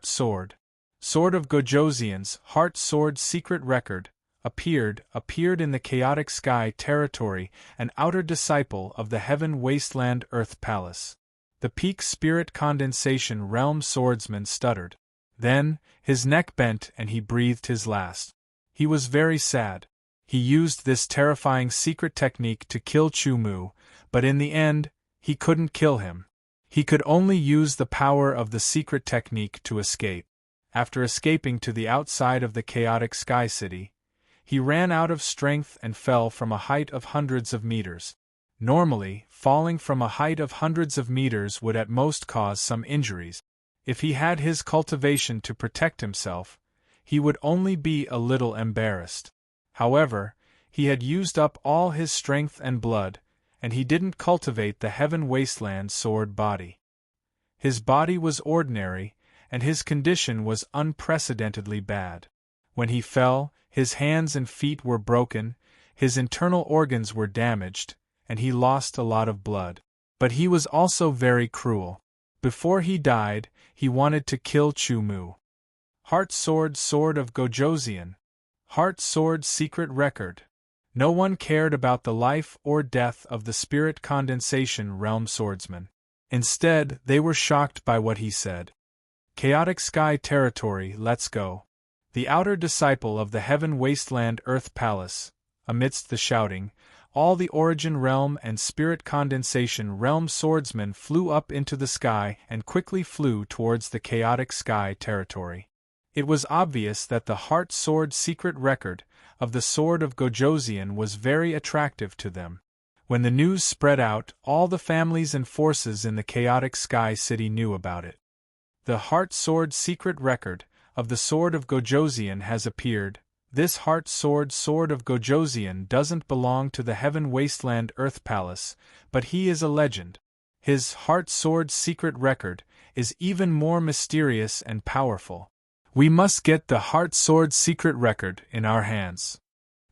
Sword. Sword of Gojoseon's Heart Sword Secret Record appeared in the chaotic sky territory, an outer disciple of the Heaven Wasteland Earth Palace. The peak spirit condensation realm swordsman stuttered. Then, his neck bent and he breathed his last. He was very sad. He used this terrifying secret technique to kill Chu Mu, but in the end, he couldn't kill him. He could only use the power of the secret technique to escape. After escaping to the outside of the chaotic sky city, he ran out of strength and fell from a height of hundreds of meters. Normally, falling from a height of hundreds of meters would at most cause some injuries. If he had his cultivation to protect himself, he would only be a little embarrassed. However, he had used up all his strength and blood, and he didn't cultivate the Heaven Wasteland sword body. His body was ordinary, and his condition was unprecedentedly bad. When he fell, his hands and feet were broken, his internal organs were damaged, and he lost a lot of blood. But he was also very cruel. Before he died, he wanted to kill Chu Mu. Heart Sword Sword of Gojoseon. Heart Sword Secret Record. No one cared about the life or death of the Spirit Condensation Realm Swordsman. Instead, they were shocked by what he said. Chaotic Sky Territory, let's go. The outer disciple of the Heaven Wasteland Earth Palace. Amidst the shouting, all the Origin Realm and Spirit Condensation Realm Swordsmen flew up into the sky and quickly flew towards the Chaotic Sky Territory. It was obvious that the Heart Sword Secret Record of the Sword of Gojoseon was very attractive to them. When the news spread out, all the families and forces in the chaotic sky city knew about it. The Heart Sword Secret Record of the Sword of Gojoseon has appeared. This Heart Sword Sword of Gojoseon doesn't belong to the Heaven Wasteland Earth Palace, but he is a legend. His Heart Sword Secret Record is even more mysterious and powerful. We must get the Heart Sword Secret Record in our hands.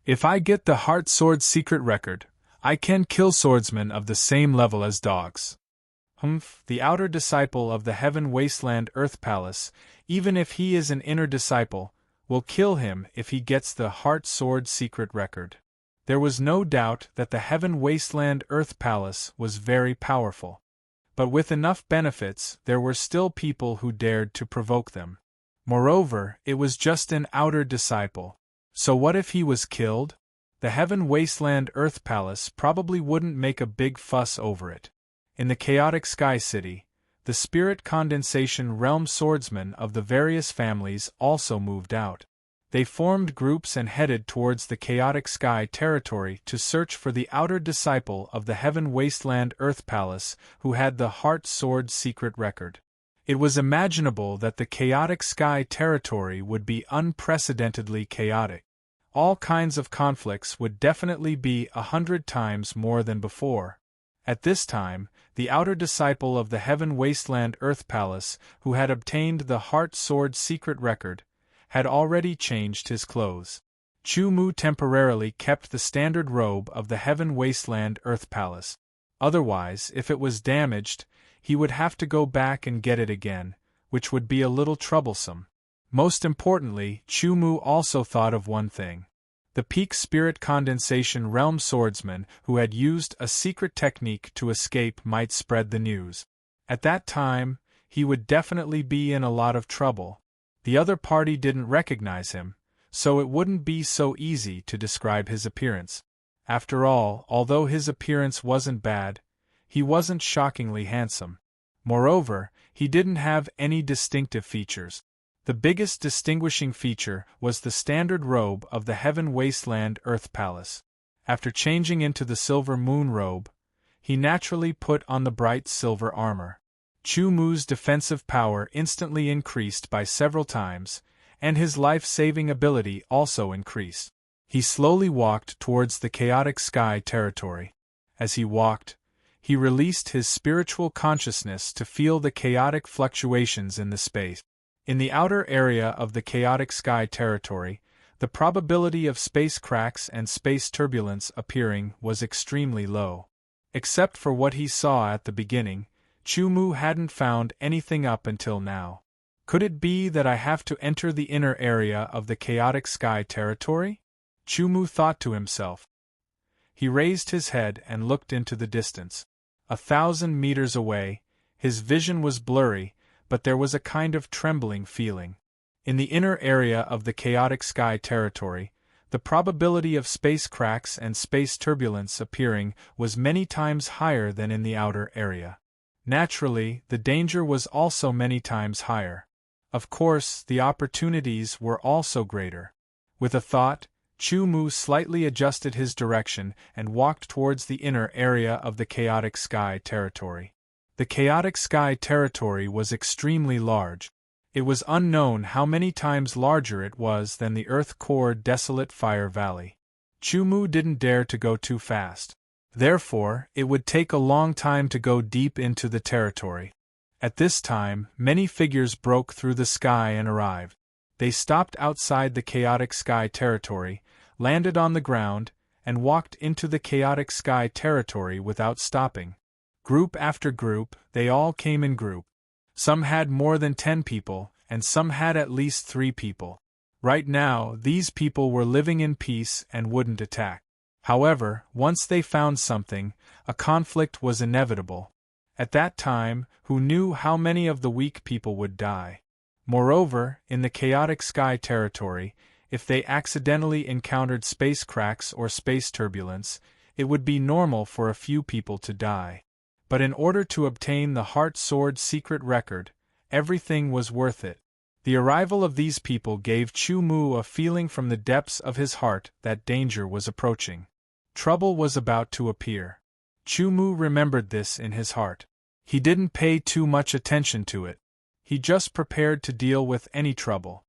If I get the Heart Sword Secret Record, I can kill swordsmen of the same level as dogs. The outer disciple of the Heaven Wasteland Earth Palace, even if he is an inner disciple, will kill him if he gets the Heart Sword Secret Record. There was no doubt that the Heaven Wasteland Earth Palace was very powerful. But with enough benefits, there were still people who dared to provoke them. Moreover, it was just an outer disciple. So what if he was killed? The Heaven Wasteland Earth Palace probably wouldn't make a big fuss over it. In the chaotic sky city, the Spirit Condensation Realm Swordsmen of the various families also moved out. They formed groups and headed towards the chaotic sky territory to search for the outer disciple of the Heaven Wasteland Earth Palace who had the Heart Sword Secret Record. It was imaginable that the chaotic sky territory would be unprecedentedly chaotic. All kinds of conflicts would definitely be 100 times more than before. At this time, the outer disciple of the Heaven Wasteland Earth Palace, who had obtained the Heart Sword Secret Record, had already changed his clothes. Chu Mu temporarily kept the standard robe of the Heaven Wasteland Earth Palace. Otherwise, if it was damaged, he would have to go back and get it again, which would be a little troublesome. Most importantly, Chu Mu also thought of one thing. The Peak Spirit Condensation Realm Swordsman who had used a secret technique to escape might spread the news. At that time, he would definitely be in a lot of trouble. The other party didn't recognize him, so it wouldn't be so easy to describe his appearance. After all, although his appearance wasn't bad, he wasn't shockingly handsome. Moreover, he didn't have any distinctive features. The biggest distinguishing feature was the standard robe of the Heaven Wasteland Earth Palace. After changing into the silver moon robe, he naturally put on the bright silver armor. Chu Mu's defensive power instantly increased by several times, and his life-saving ability also increased. He slowly walked towards the chaotic sky territory. As he walked, he released his spiritual consciousness to feel the chaotic fluctuations in the space. In the outer area of the chaotic sky territory, the probability of space cracks and space turbulence appearing was extremely low. Except for what he saw at the beginning, Chu Mu hadn't found anything up until now. Could it be that I have to enter the inner area of the chaotic sky territory? Chu Mu thought to himself. He raised his head and looked into the distance. 1,000 meters away, his vision was blurry, but there was a kind of trembling feeling. In the inner area of the chaotic sky territory, the probability of space cracks and space turbulence appearing was many times higher than in the outer area. Naturally, the danger was also many times higher. Of course, the opportunities were also greater. With a thought, Chu Mu slightly adjusted his direction and walked towards the inner area of the chaotic sky territory. The chaotic sky territory was extremely large. It was unknown how many times larger it was than the Earth-core desolate Fire Valley. Chu Mu didn't dare to go too fast. Therefore, it would take a long time to go deep into the territory. At this time, many figures broke through the sky and arrived. They stopped outside the chaotic sky territory, landed on the ground, and walked into the chaotic sky territory without stopping. Group after group, they all came in group. Some had more than 10 people, and some had at least 3 people. Right now, these people were living in peace and wouldn't attack. However, once they found something, a conflict was inevitable. At that time, who knew how many of the weak people would die? Moreover, in the chaotic sky territory, if they accidentally encountered space cracks or space turbulence, it would be normal for a few people to die. But in order to obtain the Heart Sword secret record, everything was worth it. The arrival of these people gave Chu Mu a feeling from the depths of his heart that danger was approaching. Trouble was about to appear. Chu Mu remembered this in his heart. He didn't pay too much attention to it. He just prepared to deal with any trouble.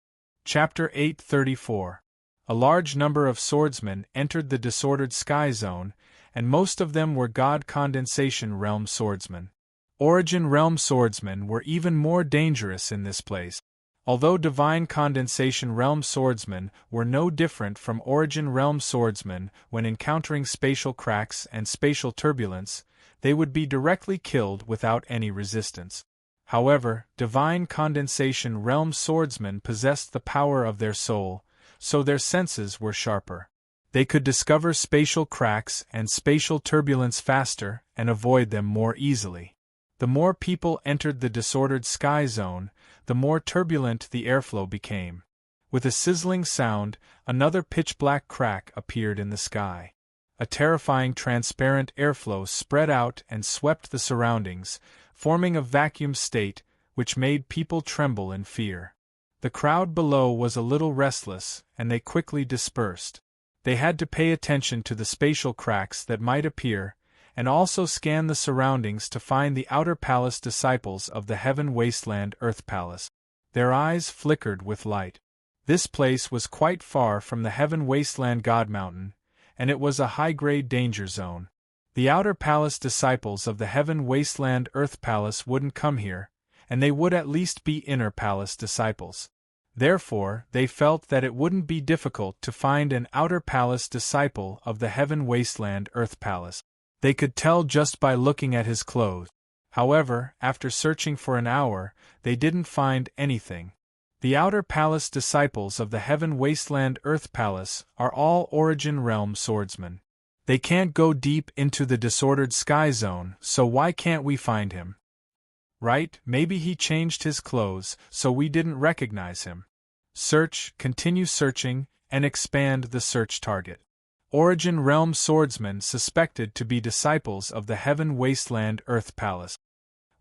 Chapter 834. A large number of swordsmen entered the disordered sky zone, and most of them were God Condensation Realm swordsmen. Origin Realm swordsmen were even more dangerous in this place. Although Divine Condensation Realm swordsmen were no different from Origin Realm swordsmen when encountering spatial cracks and spatial turbulence, they would be directly killed without any resistance. However, Divine Condensation Realm swordsmen possessed the power of their soul, so their senses were sharper. They could discover spatial cracks and spatial turbulence faster and avoid them more easily. The more people entered the disordered sky zone, the more turbulent the airflow became. With a sizzling sound, another pitch-black crack appeared in the sky. A terrifying transparent airflow spread out and swept the surroundings, forming a vacuum state which made people tremble in fear. The crowd below was a little restless, and they quickly dispersed. They had to pay attention to the spatial cracks that might appear, and also scan the surroundings to find the outer palace disciples of the Heaven Wasteland Earth Palace. Their eyes flickered with light. This place was quite far from the Heaven Wasteland God Mountain, and it was a high-grade danger zone. The outer palace disciples of the Heaven Wasteland Earth Palace wouldn't come here, and they would at least be inner palace disciples. Therefore, they felt that it wouldn't be difficult to find an outer palace disciple of the Heaven Wasteland Earth Palace. They could tell just by looking at his clothes. However, after searching for an hour, they didn't find anything. The outer palace disciples of the Heaven Wasteland Earth Palace are all Origin Realm swordsmen. They can't go deep into the disordered sky zone, so why can't we find him? Right, maybe he changed his clothes, so we didn't recognize him. Search, continue searching, and expand the search target. Origin Realm swordsmen suspected to be disciples of the Heaven Wasteland Earth Palace.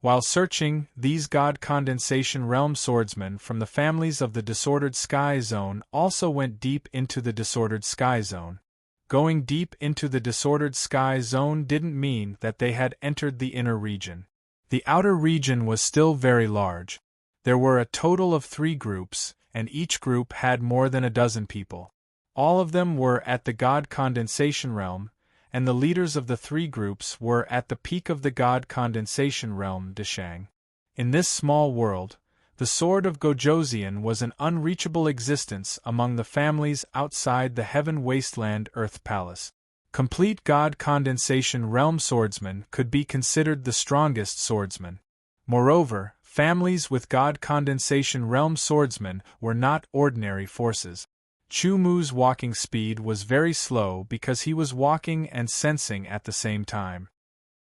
While searching, these God Condensation Realm swordsmen from the families of the Disordered Sky Zone also went deep into the Disordered Sky Zone. Going deep into the Disordered Sky Zone didn't mean that they had entered the inner region. The outer region was still very large. There were a total of 3 groups, and each group had more than a dozen people. All of them were at the God Condensation Realm, and the leaders of the 3 groups were at the peak of the God Condensation Realm, Deshang. In this small world, the Sword of Gojoseon was an unreachable existence among the families outside the Heaven Wasteland Earth Palace. Complete God Condensation Realm swordsmen could be considered the strongest swordsmen. Moreover, families with God Condensation Realm swordsmen were not ordinary forces. Chu Mu's walking speed was very slow because he was walking and sensing at the same time.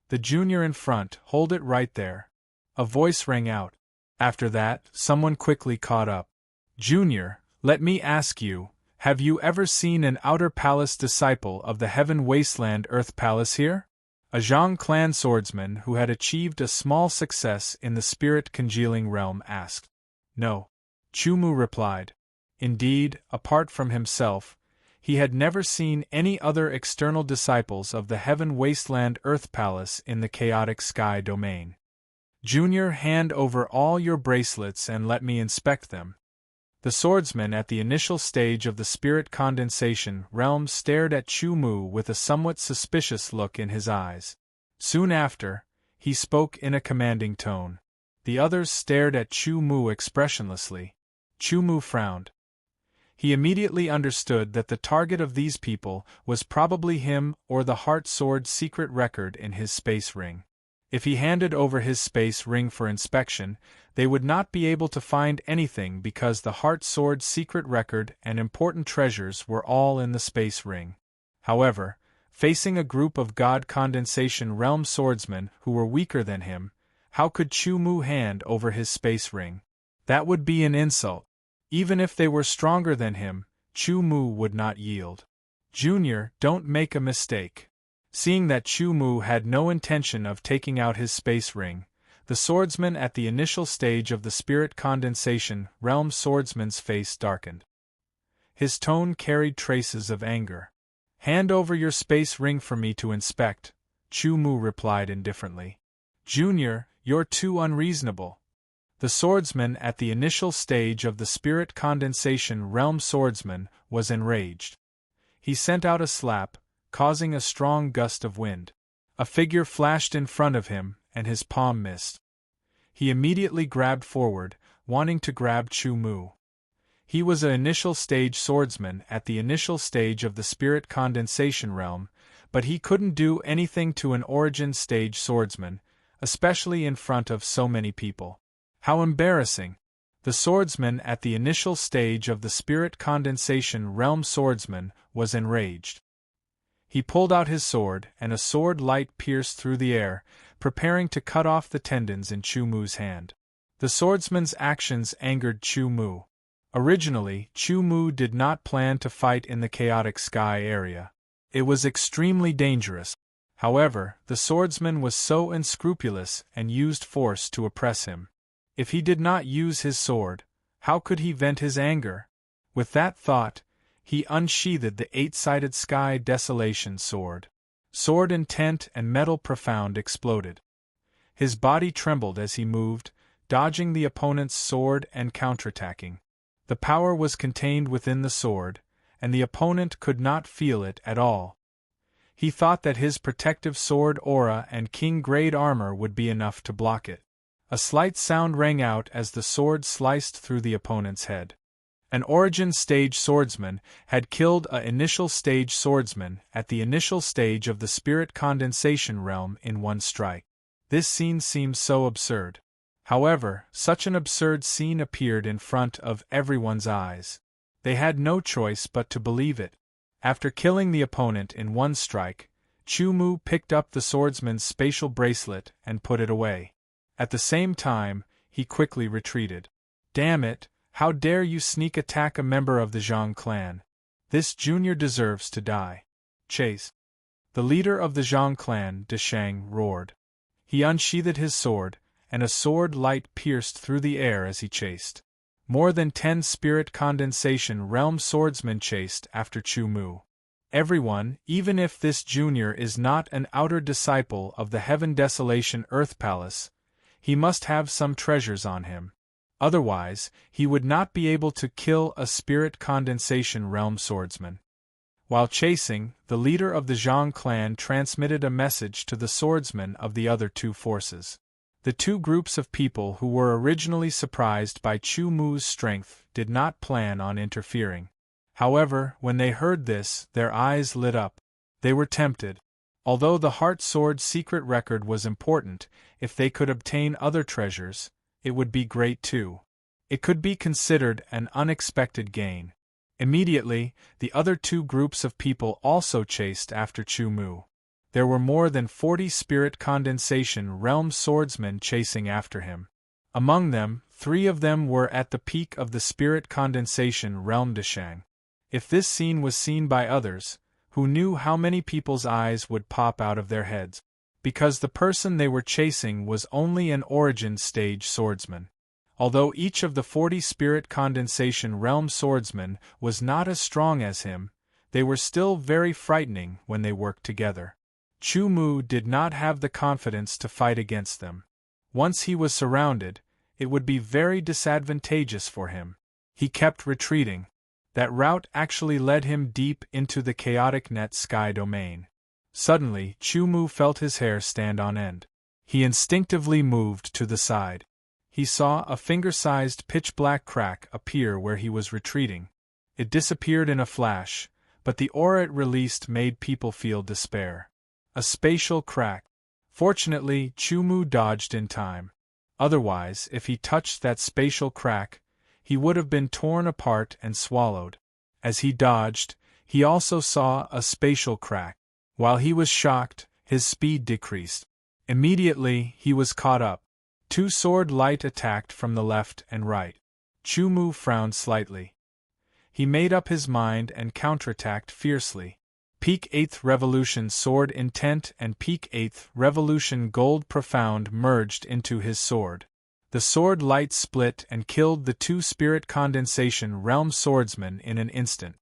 The junior in front, hold it right there. A voice rang out. After that, someone quickly caught up. Junior, let me ask you, have you ever seen an Outer Palace disciple of the Heaven Wasteland Earth Palace here? A Zhang clan swordsman who had achieved a small success in the spirit congealing realm asked. No. Chu Mu replied. Indeed, apart from himself, he had never seen any other external disciples of the Heaven Wasteland Earth Palace in the chaotic sky domain. Junior, hand over all your bracelets and let me inspect them. The swordsman at the initial stage of the spirit condensation realm stared at Chu Mu with a somewhat suspicious look in his eyes. Soon after, he spoke in a commanding tone. The others stared at Chu Mu expressionlessly. Chu Mu frowned. He immediately understood that the target of these people was probably him or the Heart Sword secret record in his space ring. If he handed over his space ring for inspection, they would not be able to find anything because the Heart Sword secret record and important treasures were all in the space ring. However, facing a group of God Condensation Realm swordsmen who were weaker than him, how could Chu Mu hand over his space ring? That would be an insult. Even if they were stronger than him, Chu Mu would not yield. Junior, don't make a mistake. Seeing that Chu Mu had no intention of taking out his space ring, the swordsman at the initial stage of the spirit condensation realm swordsman's face darkened. His tone carried traces of anger. Hand over your space ring for me to inspect, Chu Mu replied indifferently. Junior, you're too unreasonable. The swordsman at the initial stage of the spirit condensation realm swordsman was enraged. He sent out a slap, causing a strong gust of wind. A figure flashed in front of him, and his palm missed. He immediately grabbed forward, wanting to grab Chu Mu. He was an initial stage swordsman at the initial stage of the spirit condensation realm, but he couldn't do anything to an origin stage swordsman, especially in front of so many people. How embarrassing! The swordsman at the initial stage of the spirit condensation realm swordsman was enraged. He pulled out his sword, and a sword light pierced through the air, preparing to cut off the tendons in Chu Mu's hand. The swordsman's actions angered Chu Mu. Originally, Chu Mu did not plan to fight in the chaotic sky area. It was extremely dangerous. However, the swordsman was so unscrupulous and used force to oppress him. If he did not use his sword, how could he vent his anger? With that thought, he unsheathed the 8-sided sky desolation sword. Sword intent and metal profound exploded. His body trembled as he moved, dodging the opponent's sword and counterattacking. The power was contained within the sword, and the opponent could not feel it at all. He thought that his protective sword aura and king-grade armor would be enough to block it. A slight sound rang out as the sword sliced through the opponent's head. An origin stage swordsman had killed an initial stage swordsman at the initial stage of the spirit condensation realm in one strike. This scene seemed so absurd. However, such an absurd scene appeared in front of everyone's eyes. They had no choice but to believe it. After killing the opponent in one strike, Chu Mu picked up the swordsman's spatial bracelet and put it away. At the same time, he quickly retreated. Damn it, how dare you sneak attack a member of the Zhang clan? This junior deserves to die. Chase. The leader of the Zhang clan, Deshang, roared. He unsheathed his sword, and a sword light pierced through the air as he chased. More than 10 spirit condensation realm swordsmen chased after Chu Mu. Everyone, even if this junior is not an outer disciple of the Heaven Desolation Earth Palace, he must have some treasures on him. Otherwise, he would not be able to kill a spirit condensation realm swordsman. While chasing, the leader of the Zhang clan transmitted a message to the swordsmen of the other two forces. The two groups of people who were originally surprised by Chu Mu's strength did not plan on interfering. However, when they heard this, their eyes lit up. They were tempted. Although the Heart Sword's secret record was important, if they could obtain other treasures, it would be great too. It could be considered an unexpected gain. Immediately, the other two groups of people also chased after Chu Mu. There were more than 40 spirit condensation realm swordsmen chasing after him. Among them, 3 of them were at the peak of the spirit condensation realm Deshang. If this scene was seen by others, who knew how many people's eyes would pop out of their heads, because the person they were chasing was only an origin stage swordsman. Although each of the 40 spirit condensation realm swordsmen was not as strong as him, they were still very frightening when they worked together. Chu Mu did not have the confidence to fight against them. Once he was surrounded, it would be very disadvantageous for him. He kept retreating. That route actually led him deep into the chaotic net sky domain. Suddenly, Chu Mu felt his hair stand on end. He instinctively moved to the side. He saw a finger-sized pitch-black crack appear where he was retreating. It disappeared in a flash, but the aura it released made people feel despair. A spatial crack. Fortunately, Chu Mu dodged in time. Otherwise, if he touched that spatial crack, he would have been torn apart and swallowed. As he dodged, he also saw a spatial crack. While he was shocked, his speed decreased. Immediately, he was caught up. 2 sword light attacked from the left and right. Chu Mu frowned slightly. He made up his mind and counterattacked fiercely. Peak 8th Revolution Sword Intent and Peak 8th Revolution Gold Profound merged into his sword. The sword light split and killed the 2 Spirit Condensation Realm swordsmen in an instant.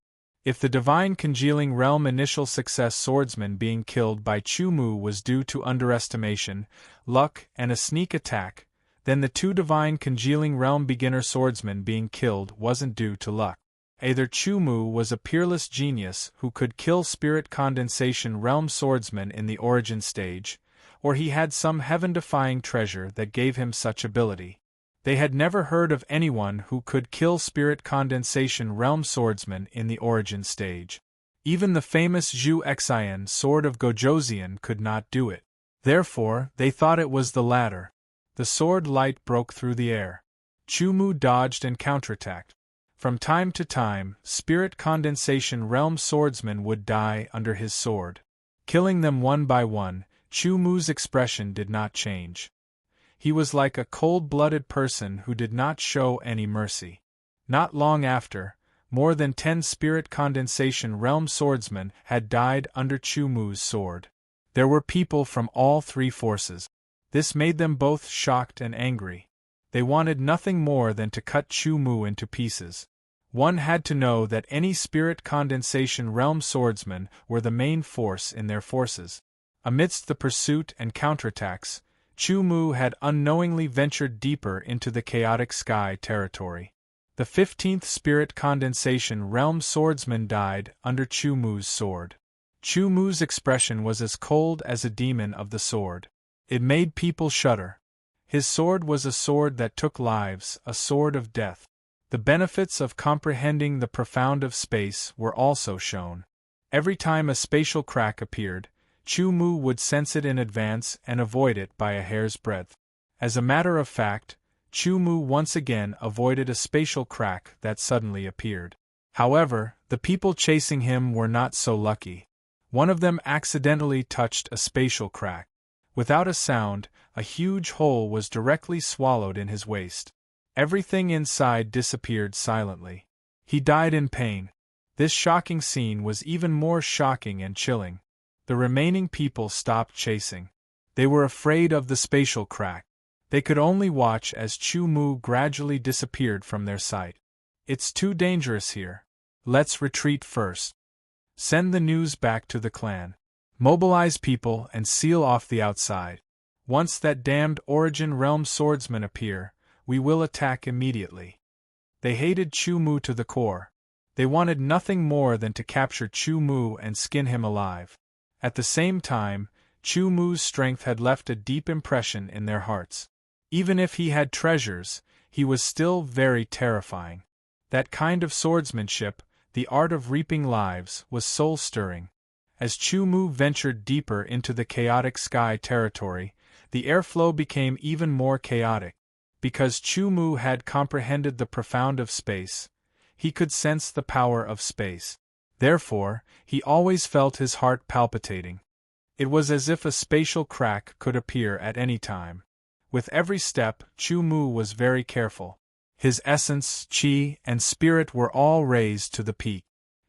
If the Divine Congealing Realm Initial Success swordsman being killed by Chu Mu was due to underestimation, luck, and a sneak attack, then the 2 Divine Congealing Realm Beginner swordsmen being killed wasn't due to luck. Either Chu Mu was a peerless genius who could kill Spirit Condensation Realm swordsmen in the origin stage, or he had some heaven-defying treasure that gave him such ability. They had never heard of anyone who could kill Spirit Condensation Realm swordsmen in the origin stage. Even the famous Zhu Xian sword of Gojoseon could not do it. Therefore, they thought it was the latter. The sword light broke through the air. Chu Mu dodged and counterattacked. From time to time, Spirit Condensation Realm swordsmen would die under his sword. Killing them one by one, Chu Mu's expression did not change. He was like a cold-blooded person who did not show any mercy. Not long after, more than 10 Spirit Condensation Realm swordsmen had died under Chu Mu's sword. There were people from all 3 forces. This made them both shocked and angry. They wanted nothing more than to cut Chu Mu into pieces. One had to know that any Spirit Condensation Realm swordsmen were the main force in their forces. Amidst the pursuit and counterattacks, Chu Mu had unknowingly ventured deeper into the chaotic sky territory. The 15th Spirit Condensation Realm swordsman died under Chu Mu's sword. Chu Mu's expression was as cold as a demon of the sword. It made people shudder. His sword was a sword that took lives, a sword of death. The benefits of comprehending the profound of space were also shown. Every time a spatial crack appeared, Chu Mu would sense it in advance and avoid it by a hair's breadth. As a matter of fact, Chu Mu once again avoided a spatial crack that suddenly appeared. However, the people chasing him were not so lucky. One of them accidentally touched a spatial crack. Without a sound, a huge hole was directly swallowed in his waist. Everything inside disappeared silently. He died in pain. This shocking scene was even more shocking and chilling. The remaining people stopped chasing. They were afraid of the spatial crack. They could only watch as Chu Mu gradually disappeared from their sight. It's too dangerous here. Let's retreat first. Send the news back to the clan. Mobilize people and seal off the outside. Once that damned Origin Realm swordsmen appear, we will attack immediately. They hated Chu Mu to the core. They wanted nothing more than to capture Chu Mu and skin him alive. At the same time, Chu Mu's strength had left a deep impression in their hearts. Even if he had treasures, he was still very terrifying. That kind of swordsmanship, the art of reaping lives, was soul-stirring. As Chu Mu ventured deeper into the chaotic sky territory, the airflow became even more chaotic. Because Chu Mu had comprehended the profound of space, he could sense the power of space. Therefore, he always felt his heart palpitating. It was as if a spatial crack could appear at any time. With every step, Chu Mu was very careful. His essence, qi, and spirit were all raised to the peak.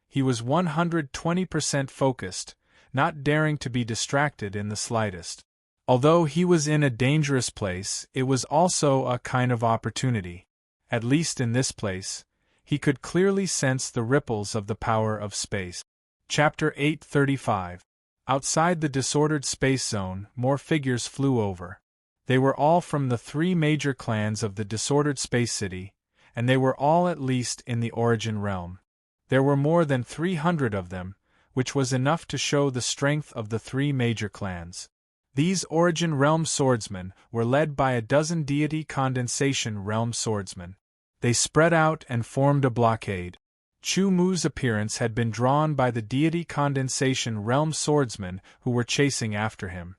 He was 120% focused, not daring to be distracted in the slightest. Although he was in a dangerous place, it was also a kind of opportunity. At least in this place, he could clearly sense the ripples of the power of space. Chapter 835. Outside the disordered space zone, more figures flew over. They were all from the 3 major clans of the disordered space city, and they were all at least in the Origin Realm. There were more than 300 of them, which was enough to show the strength of the 3 major clans. These Origin Realm swordsmen were led by a dozen deity condensation realm swordsmen. They spread out and formed a blockade. Chu Mu's appearance had been drawn by the deity condensation realm swordsmen who were chasing after him.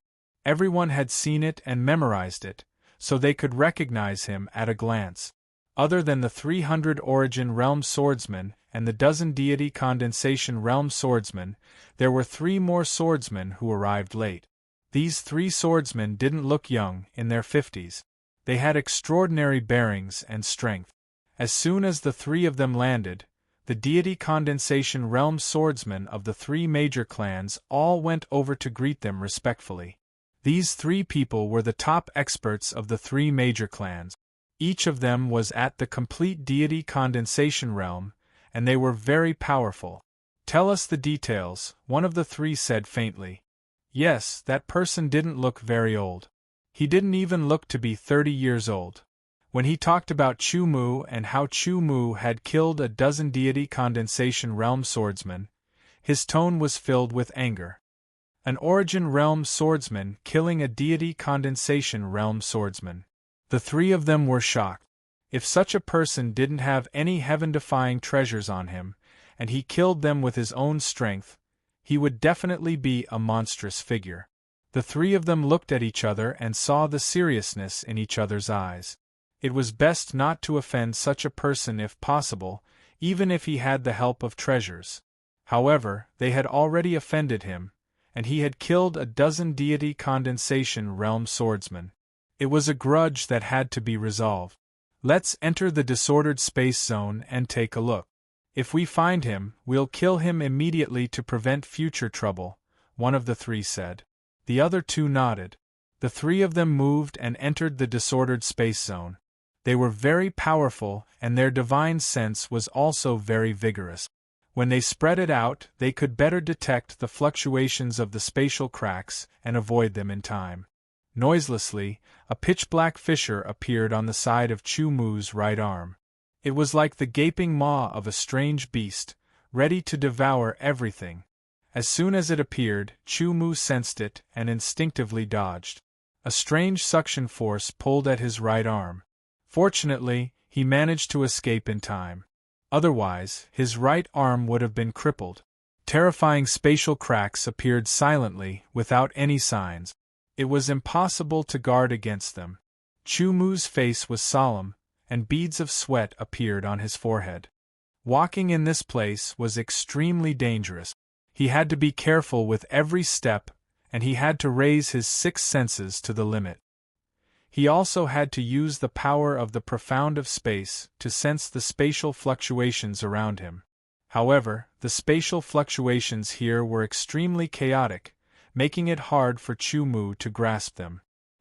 Everyone had seen it and memorized it, so they could recognize him at a glance. Other than the 300 Origin Realm swordsmen and the dozen deity condensation realm swordsmen, there were 3 more swordsmen who arrived late. These 3 swordsmen didn't look young, in their 50s. They had extraordinary bearings and strength. As soon as the 3 of them landed, the deity condensation realm swordsmen of the 3 major clans all went over to greet them respectfully. These 3 people were the top experts of the 3 major clans. Each of them was at the complete deity condensation realm, and they were very powerful. "Tell us the details," one of the 3 said faintly. Yes, that person didn't look very old. He didn't even look to be 30 years old. When he talked about Chu Mu and how Chu Mu had killed a dozen deity condensation realm swordsmen, his tone was filled with anger. An Origin Realm swordsman killing a deity condensation realm swordsman. The 3 of them were shocked. If such a person didn't have any heaven-defying treasures on him, and he killed them with his own strength, he would definitely be a monstrous figure. The 3 of them looked at each other and saw the seriousness in each other's eyes. It was best not to offend such a person if possible, even if he had the help of treasures. However, they had already offended him, and he had killed a dozen deity condensation realm swordsmen. It was a grudge that had to be resolved. "Let's enter the disordered space zone and take a look. If we find him, we'll kill him immediately to prevent future trouble," one of the 3 said. The other 2 nodded. The 3 of them moved and entered the disordered space zone. They were very powerful, and their divine sense was also very vigorous. When they spread it out, they could better detect the fluctuations of the spatial cracks and avoid them in time. Noiselessly, a pitch-black fissure appeared on the side of Chu Mu's right arm. It was like the gaping maw of a strange beast, ready to devour everything. As soon as it appeared, Chu Mu sensed it and instinctively dodged. A strange suction force pulled at his right arm. Fortunately, he managed to escape in time. Otherwise, his right arm would have been crippled. Terrifying spatial cracks appeared silently, without any signs. It was impossible to guard against them. Chu Mu's face was solemn, and beads of sweat appeared on his forehead. Walking in this place was extremely dangerous. He had to be careful with every step, and he had to raise his 6 senses to the limit. He also had to use the power of the profound of space to sense the spatial fluctuations around him. However, the spatial fluctuations here were extremely chaotic, making it hard for Chu Mu to grasp them.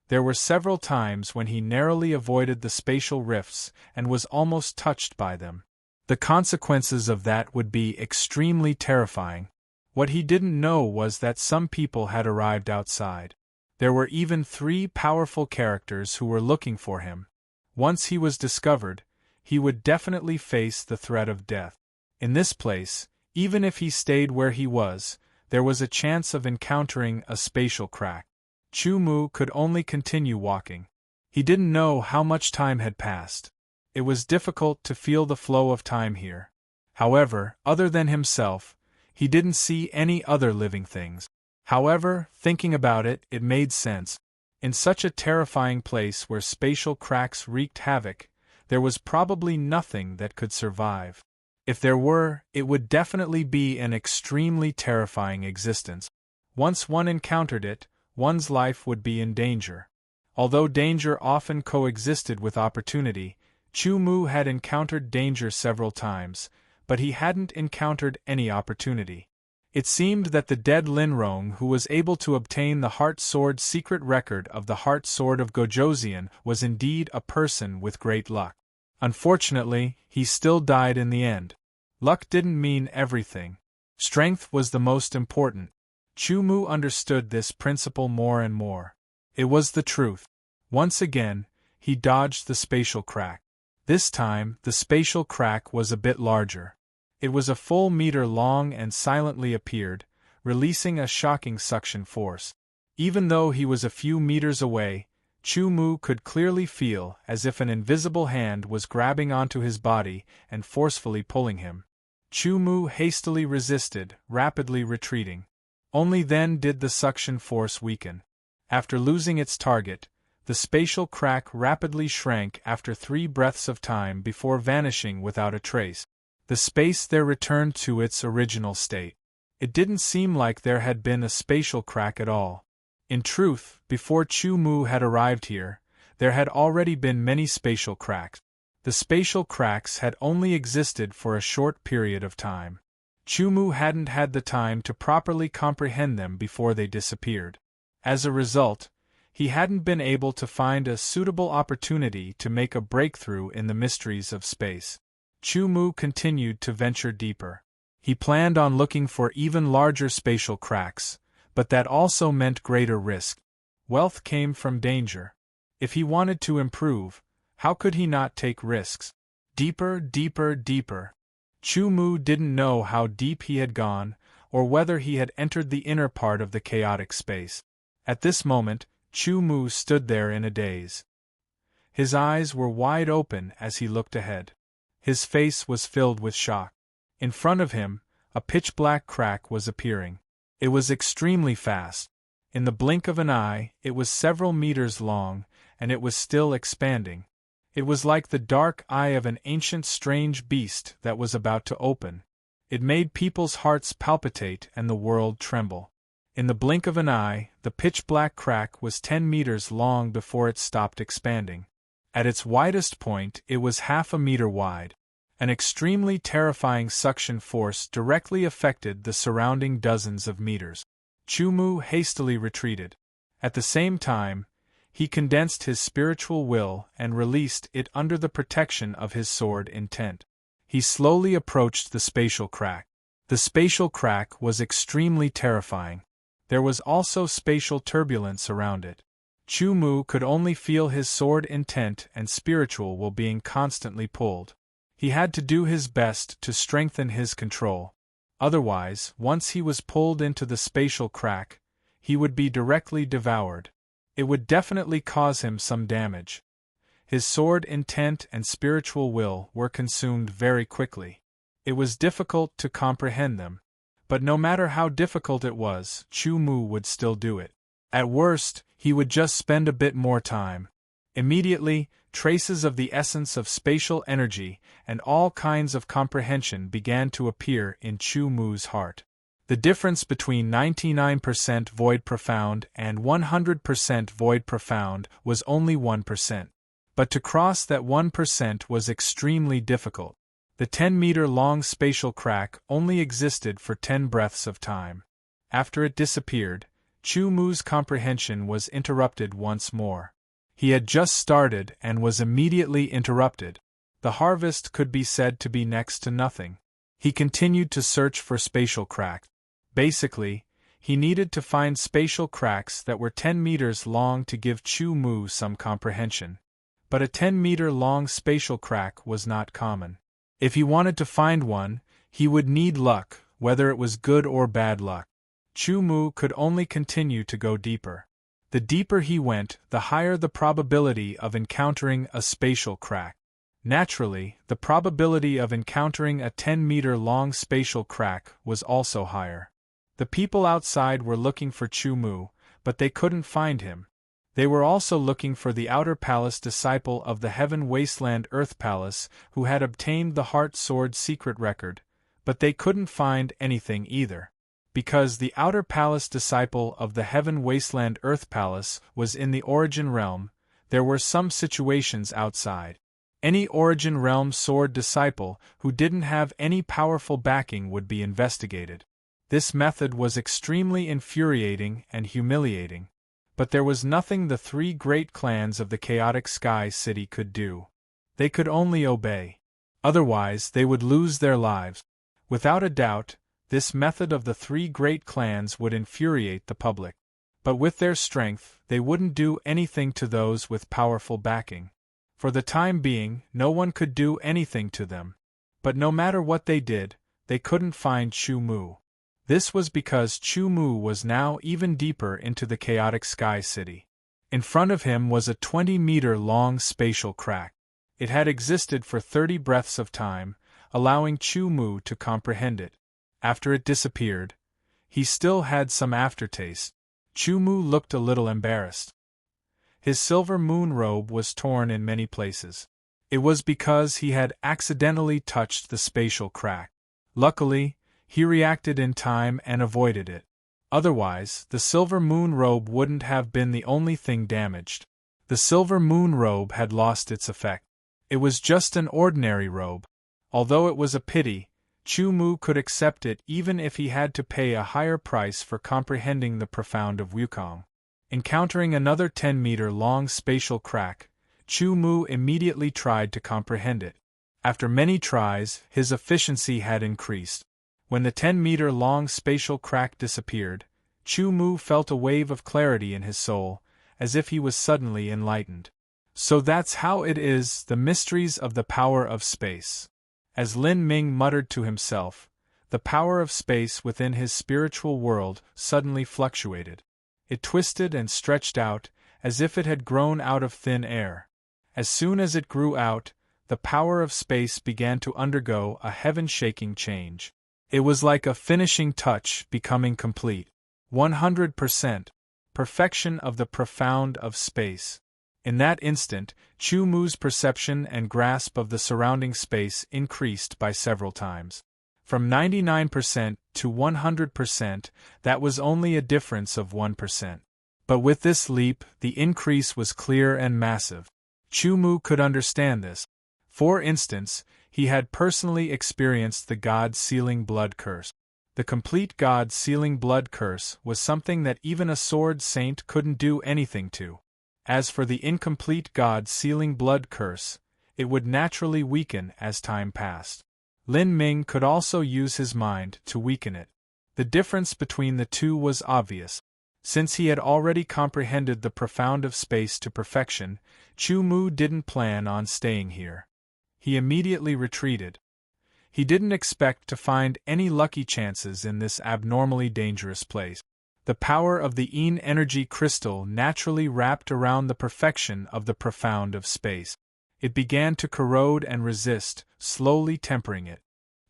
There were several times when he narrowly avoided the spatial rifts and was almost touched by them. The consequences of that would be extremely terrifying. What he didn't know was that some people had arrived outside. There were even 3 powerful characters who were looking for him. Once he was discovered, he would definitely face the threat of death. In this place, even if he stayed where he was, there was a chance of encountering a spatial crack. Chu Mu could only continue walking. He didn't know how much time had passed. It was difficult to feel the flow of time here. However, other than himself, he didn't see any other living things. However, thinking about it, it made sense. In such a terrifying place where spatial cracks wreaked havoc, there was probably nothing that could survive. If there were, it would definitely be an extremely terrifying existence. Once one encountered it, one's life would be in danger. Although danger often coexisted with opportunity, Chu Mu had encountered danger several times, but he hadn't encountered any opportunity. It seemed that the dead Lin Rong, who was able to obtain the Heart Sword secret record of the Heart Sword of Gojoseon, was indeed a person with great luck. Unfortunately, he still died in the end. Luck didn't mean everything. Strength was the most important. Chu Mu understood this principle more and more. It was the truth. Once again, he dodged the spatial crack. This time, the spatial crack was a bit larger. It was a full meter long and silently appeared, releasing a shocking suction force. Even though he was a few meters away, Chu Mu could clearly feel as if an invisible hand was grabbing onto his body and forcefully pulling him. Chu Mu hastily resisted, rapidly retreating. Only then did the suction force weaken. After losing its target, the spatial crack rapidly shrank after 3 breaths of time before vanishing without a trace. The space there returned to its original state. It didn't seem like there had been a spatial crack at all. In truth, before Chu Mu had arrived here, there had already been many spatial cracks. The spatial cracks had only existed for a short period of time. Chu Mu hadn't had the time to properly comprehend them before they disappeared. As a result, he hadn't been able to find a suitable opportunity to make a breakthrough in the mysteries of space. Chu Mu continued to venture deeper. He planned on looking for even larger spatial cracks, but that also meant greater risk. Wealth came from danger. If he wanted to improve, how could he not take risks? Deeper, deeper, deeper. Chu Mu didn't know how deep he had gone, or whether he had entered the inner part of the chaotic space. At this moment, Chu Mu stood there in a daze. His eyes were wide open as he looked ahead. His face was filled with shock. In front of him, a pitch-black crack was appearing. It was extremely fast. In the blink of an eye, it was several meters long, and it was still expanding. It was like the dark eye of an ancient strange beast that was about to open. It made people's hearts palpitate and the world tremble. In the blink of an eye, the pitch-black crack was 10 meters long before it stopped expanding. At its widest point, it was half a meter wide. An extremely terrifying suction force directly affected the surrounding dozens of meters. Chu Mu hastily retreated. At the same time, he condensed his spiritual will and released it under the protection of his sword intent. He slowly approached the spatial crack. The spatial crack was extremely terrifying. There was also spatial turbulence around it. Chu Mu could only feel his sword intent and spiritual will being constantly pulled. He had to do his best to strengthen his control. Otherwise, once he was pulled into the spatial crack, he would be directly devoured. It would definitely cause him some damage. His sword intent and spiritual will were consumed very quickly. It was difficult to comprehend them. But no matter how difficult it was, Chu Mu would still do it. At worst, he would just spend a bit more time. Immediately, traces of the essence of spatial energy and all kinds of comprehension began to appear in Chu Mu's heart. The difference between 99% void profound and 100% void profound was only 1%. But to cross that 1% was extremely difficult. The 10-meter-long spatial crack only existed for 10 breaths of time. After it disappeared, Chu Mu's comprehension was interrupted once more. He had just started and was immediately interrupted. The harvest could be said to be next to nothing. He continued to search for spatial cracks. Basically, he needed to find spatial cracks that were 10 meters long to give Chu Mu some comprehension. But a 10-meter long spatial crack was not common. If he wanted to find one, he would need luck, whether it was good or bad luck. Chu Mu could only continue to go deeper. The deeper he went, the higher the probability of encountering a spatial crack. Naturally, the probability of encountering a 10-meter long spatial crack was also higher. The people outside were looking for Chu Mu, but they couldn't find him. They were also looking for the Outer Palace disciple of the Heaven Wasteland Earth Palace who had obtained the Heart Sword secret record, but they couldn't find anything either. Because the Outer Palace disciple of the Heaven Wasteland Earth Palace was in the Origin Realm, there were some situations outside. Any Origin Realm Sword disciple who didn't have any powerful backing would be investigated. This method was extremely infuriating and humiliating. But there was nothing the three great clans of the Chaotic Sky City could do. They could only obey. Otherwise, they would lose their lives. Without a doubt, this method of the three great clans would infuriate the public. But with their strength, they wouldn't do anything to those with powerful backing. For the time being, no one could do anything to them. But no matter what they did, they couldn't find Chu Mu. This was because Chu Mu was now even deeper into the Chaotic Sky City. In front of him was a 20-meter-long spatial crack. It had existed for 30 breaths of time, allowing Chu Mu to comprehend it. After it disappeared, he still had some aftertaste. Chu Mu looked a little embarrassed. His silver moon robe was torn in many places. It was because he had accidentally touched the spatial crack. Luckily, he reacted in time and avoided it. Otherwise, the silver moon robe wouldn't have been the only thing damaged. The silver moon robe had lost its effect. It was just an ordinary robe. Although it was a pity, Chu Mu could accept it even if he had to pay a higher price for comprehending the profound of Wukong. Encountering another 10-meter-long spatial crack, Chu Mu immediately tried to comprehend it. After many tries, his efficiency had increased. When the 10-meter-long spatial crack disappeared, Chu Mu felt a wave of clarity in his soul, as if he was suddenly enlightened. So that's how it is, the mysteries of the power of space. As Lin Ming muttered to himself, the power of space within his spiritual world suddenly fluctuated. It twisted and stretched out, as if it had grown out of thin air. As soon as it grew out, the power of space began to undergo a heaven-shaking change. It was like a finishing touch becoming complete. 100%. Perfection of the profound of space. In that instant, Chu Mu's perception and grasp of the surrounding space increased by several times. From 99% to 100%, that was only a difference of 1%. But with this leap, the increase was clear and massive. Chu Mu could understand this. For instance, he had personally experienced the God-sealing blood curse. The complete God-sealing blood curse was something that even a sword saint couldn't do anything to. As for the incomplete God-sealing blood curse, it would naturally weaken as time passed. Lin Ming could also use his mind to weaken it. The difference between the two was obvious. Since he had already comprehended the profound of space to perfection, Chu Mu didn't plan on staying here. He immediately retreated. He didn't expect to find any lucky chances in this abnormally dangerous place. The power of the Yin energy crystal naturally wrapped around the perfection of the profound of space. It began to corrode and resist, slowly tempering it.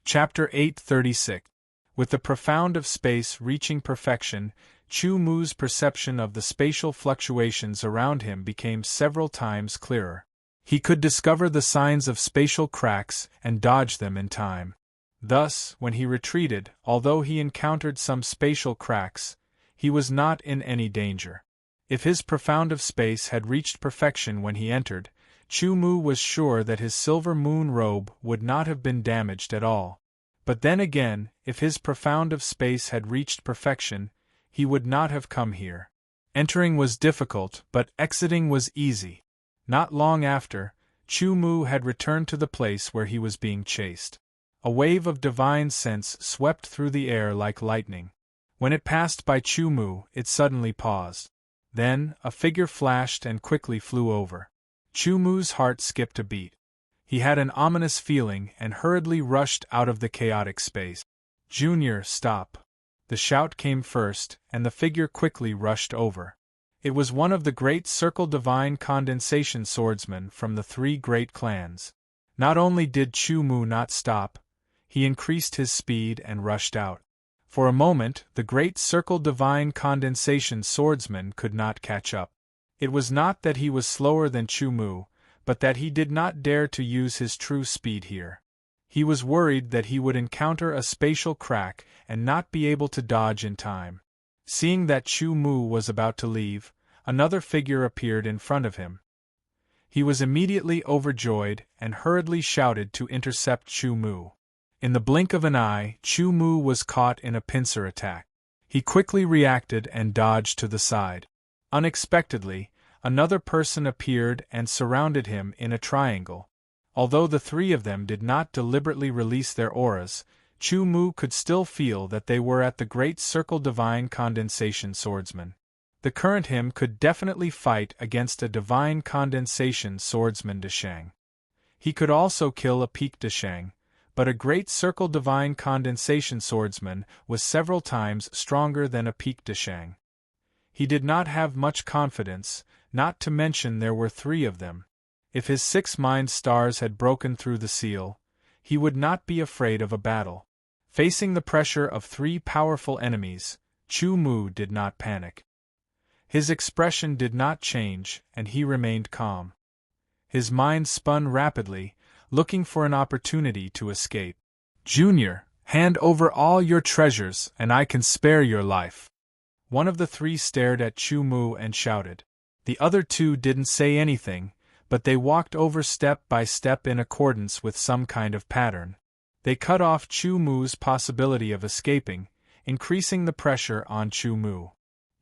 Chapter 836. With the profound of space reaching perfection, Chu Mu's perception of the spatial fluctuations around him became several times clearer. He could discover the signs of spatial cracks and dodge them in time. Thus, when he retreated, although he encountered some spatial cracks, he was not in any danger. If his profound of space had reached perfection when he entered, Chu Mu was sure that his silver moon robe would not have been damaged at all. But then again, if his profound of space had reached perfection, he would not have come here. Entering was difficult, but exiting was easy. Not long after, Chu Mu had returned to the place where he was being chased. A wave of divine sense swept through the air like lightning. When it passed by Chu Mu, it suddenly paused. Then, a figure flashed and quickly flew over. Chu Mu's heart skipped a beat. He had an ominous feeling and hurriedly rushed out of the chaotic space. "Junior, stop!" The shout came first, and the figure quickly rushed over. It was one of the great Circle Divine Condensation swordsmen from the three great clans. Not only did Chu Mu not stop, he increased his speed and rushed out. For a moment, the great Circle Divine Condensation swordsman could not catch up. It was not that he was slower than Chu Mu, but that he did not dare to use his true speed here. He was worried that he would encounter a spatial crack and not be able to dodge in time. Seeing that Chu Mu was about to leave, another figure appeared in front of him. He was immediately overjoyed and hurriedly shouted to intercept Chu Mu. In the blink of an eye, Chu Mu was caught in a pincer attack. He quickly reacted and dodged to the side. Unexpectedly, another person appeared and surrounded him in a triangle. Although the three of them did not deliberately release their auras, Chu Mu could still feel that they were at the Great Circle Divine Condensation swordsman. The current him could definitely fight against a Divine Condensation swordsman Deshang. He could also kill a Peak Deshang, but a Great Circle Divine Condensation swordsman was several times stronger than a Peak Deshang. He did not have much confidence, not to mention there were three of them. If his 6 mind stars had broken through the seal, he would not be afraid of a battle. Facing the pressure of 3 powerful enemies, Chu Mu did not panic. His expression did not change, and he remained calm. His mind spun rapidly, looking for an opportunity to escape. "Junior, hand over all your treasures, and I can spare your life." One of the 3 stared at Chu Mu and shouted. The other 2 didn't say anything, but they walked over step by step in accordance with some kind of pattern. They cut off Chu Mu's possibility of escaping, increasing the pressure on Chu Mu.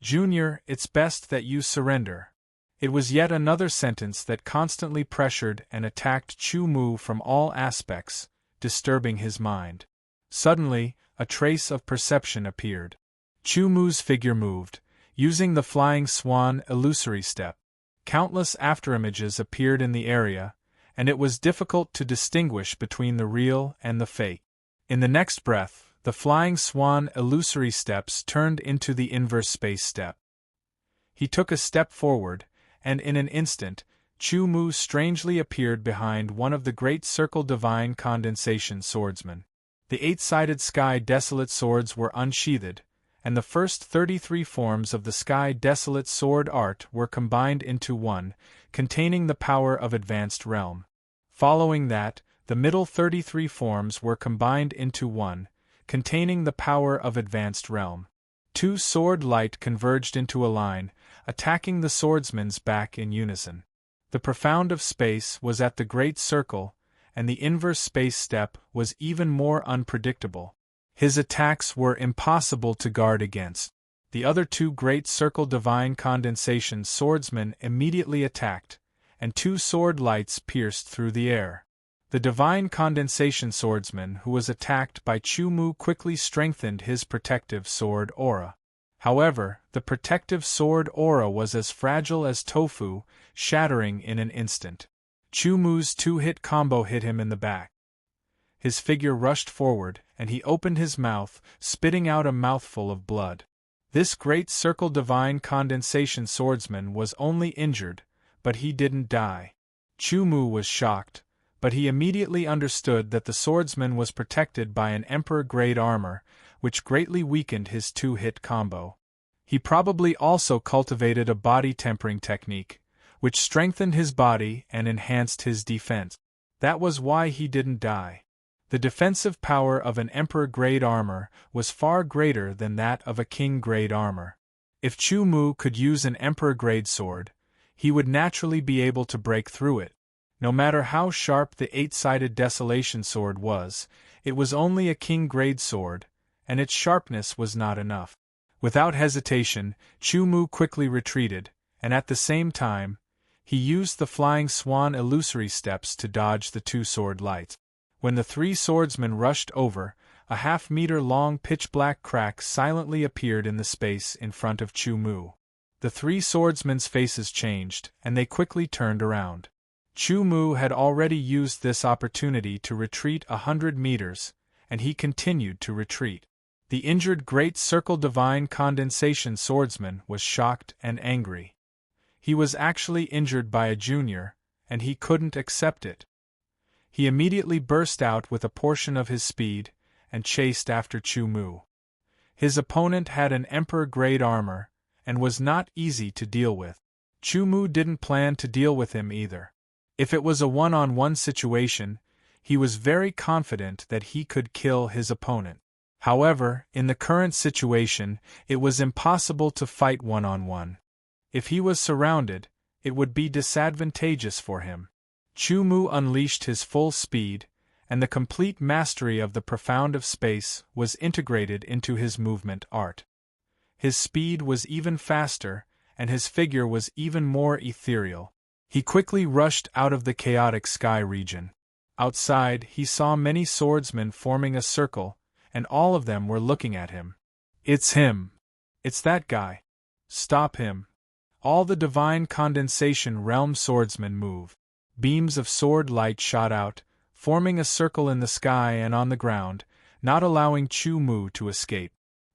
"Junior, it's best that you surrender." It was yet another sentence that constantly pressured and attacked Chu Mu from all aspects, disturbing his mind. Suddenly, a trace of perception appeared. Chu Mu's figure moved, using the flying swan illusory step. Countless afterimages appeared in the area, and it was difficult to distinguish between the real and the fake. In the next breath, the flying swan illusory steps turned into the inverse space step. He took a step forward, and in an instant, Chu Mu strangely appeared behind one of the Great Circle Divine Condensation swordsmen. The 8-sided Sky Desolate swords were unsheathed, and the first 33 forms of the Sky Desolate sword art were combined into one, containing the power of Advanced Realm. Following that, the middle 33 forms were combined into one, containing the power of Advanced Realm. 2 sword light converged into a line, attacking the swordsman's back in unison. The profound of space was at the Great Circle, and the inverse space step was even more unpredictable. His attacks were impossible to guard against. The other 2 Great Circle Divine Condensation swordsmen immediately attacked, and 2 sword lights pierced through the air. The Divine Condensation swordsman who was attacked by Chu Mu quickly strengthened his protective sword aura. However, the protective sword aura was as fragile as tofu, shattering in an instant. Chu Mu's 2-hit combo hit him in the back. His figure rushed forward, and he opened his mouth, spitting out a mouthful of blood. This Great Circle Divine Condensation swordsman was only injured, but he didn't die. Chu Mu was shocked, but he immediately understood that the swordsman was protected by an Emperor-grade armor, which greatly weakened his 2-hit combo. He probably also cultivated a body tempering technique, which strengthened his body and enhanced his defense. That was why he didn't die. The defensive power of an Emperor-grade armor was far greater than that of a King-grade armor. If Chu Mu could use an Emperor-grade sword, he would naturally be able to break through it. No matter how sharp the 8-sided Desolation sword was, it was only a King-grade sword, and its sharpness was not enough. Without hesitation, Chu Mu quickly retreated, and at the same time, he used the flying swan illusory steps to dodge the two sword lights. When the three swordsmen rushed over, a half-meter-long pitch-black crack silently appeared in the space in front of Chu Mu. The three swordsmen's faces changed, and they quickly turned around. Chu Mu had already used this opportunity to retreat 100 meters, and he continued to retreat. The injured Great Circle Divine Condensation swordsman was shocked and angry. He was actually injured by a junior, and he couldn't accept it. He immediately burst out with a portion of his speed, and chased after Chu Mu. His opponent had an Emperor-grade armor, and was not easy to deal with. Chu Mu didn't plan to deal with him either. If it was a one-on-one situation, he was very confident that he could kill his opponent. However, in the current situation, it was impossible to fight one-on-one. If he was surrounded, it would be disadvantageous for him. Chu Mu unleashed his full speed, and the complete mastery of the profound of space was integrated into his movement art. His speed was even faster, and his figure was even more ethereal. He quickly rushed out of the chaotic sky region. Outside, he saw many swordsmen forming a circle, and all of them were looking at him. "It's him! It's that guy! Stop him!" All the Divine Condensation Realm swordsmen moved. Beams of sword light shot out, forming a circle in the sky and on the ground, not allowing Chu Mu to escape.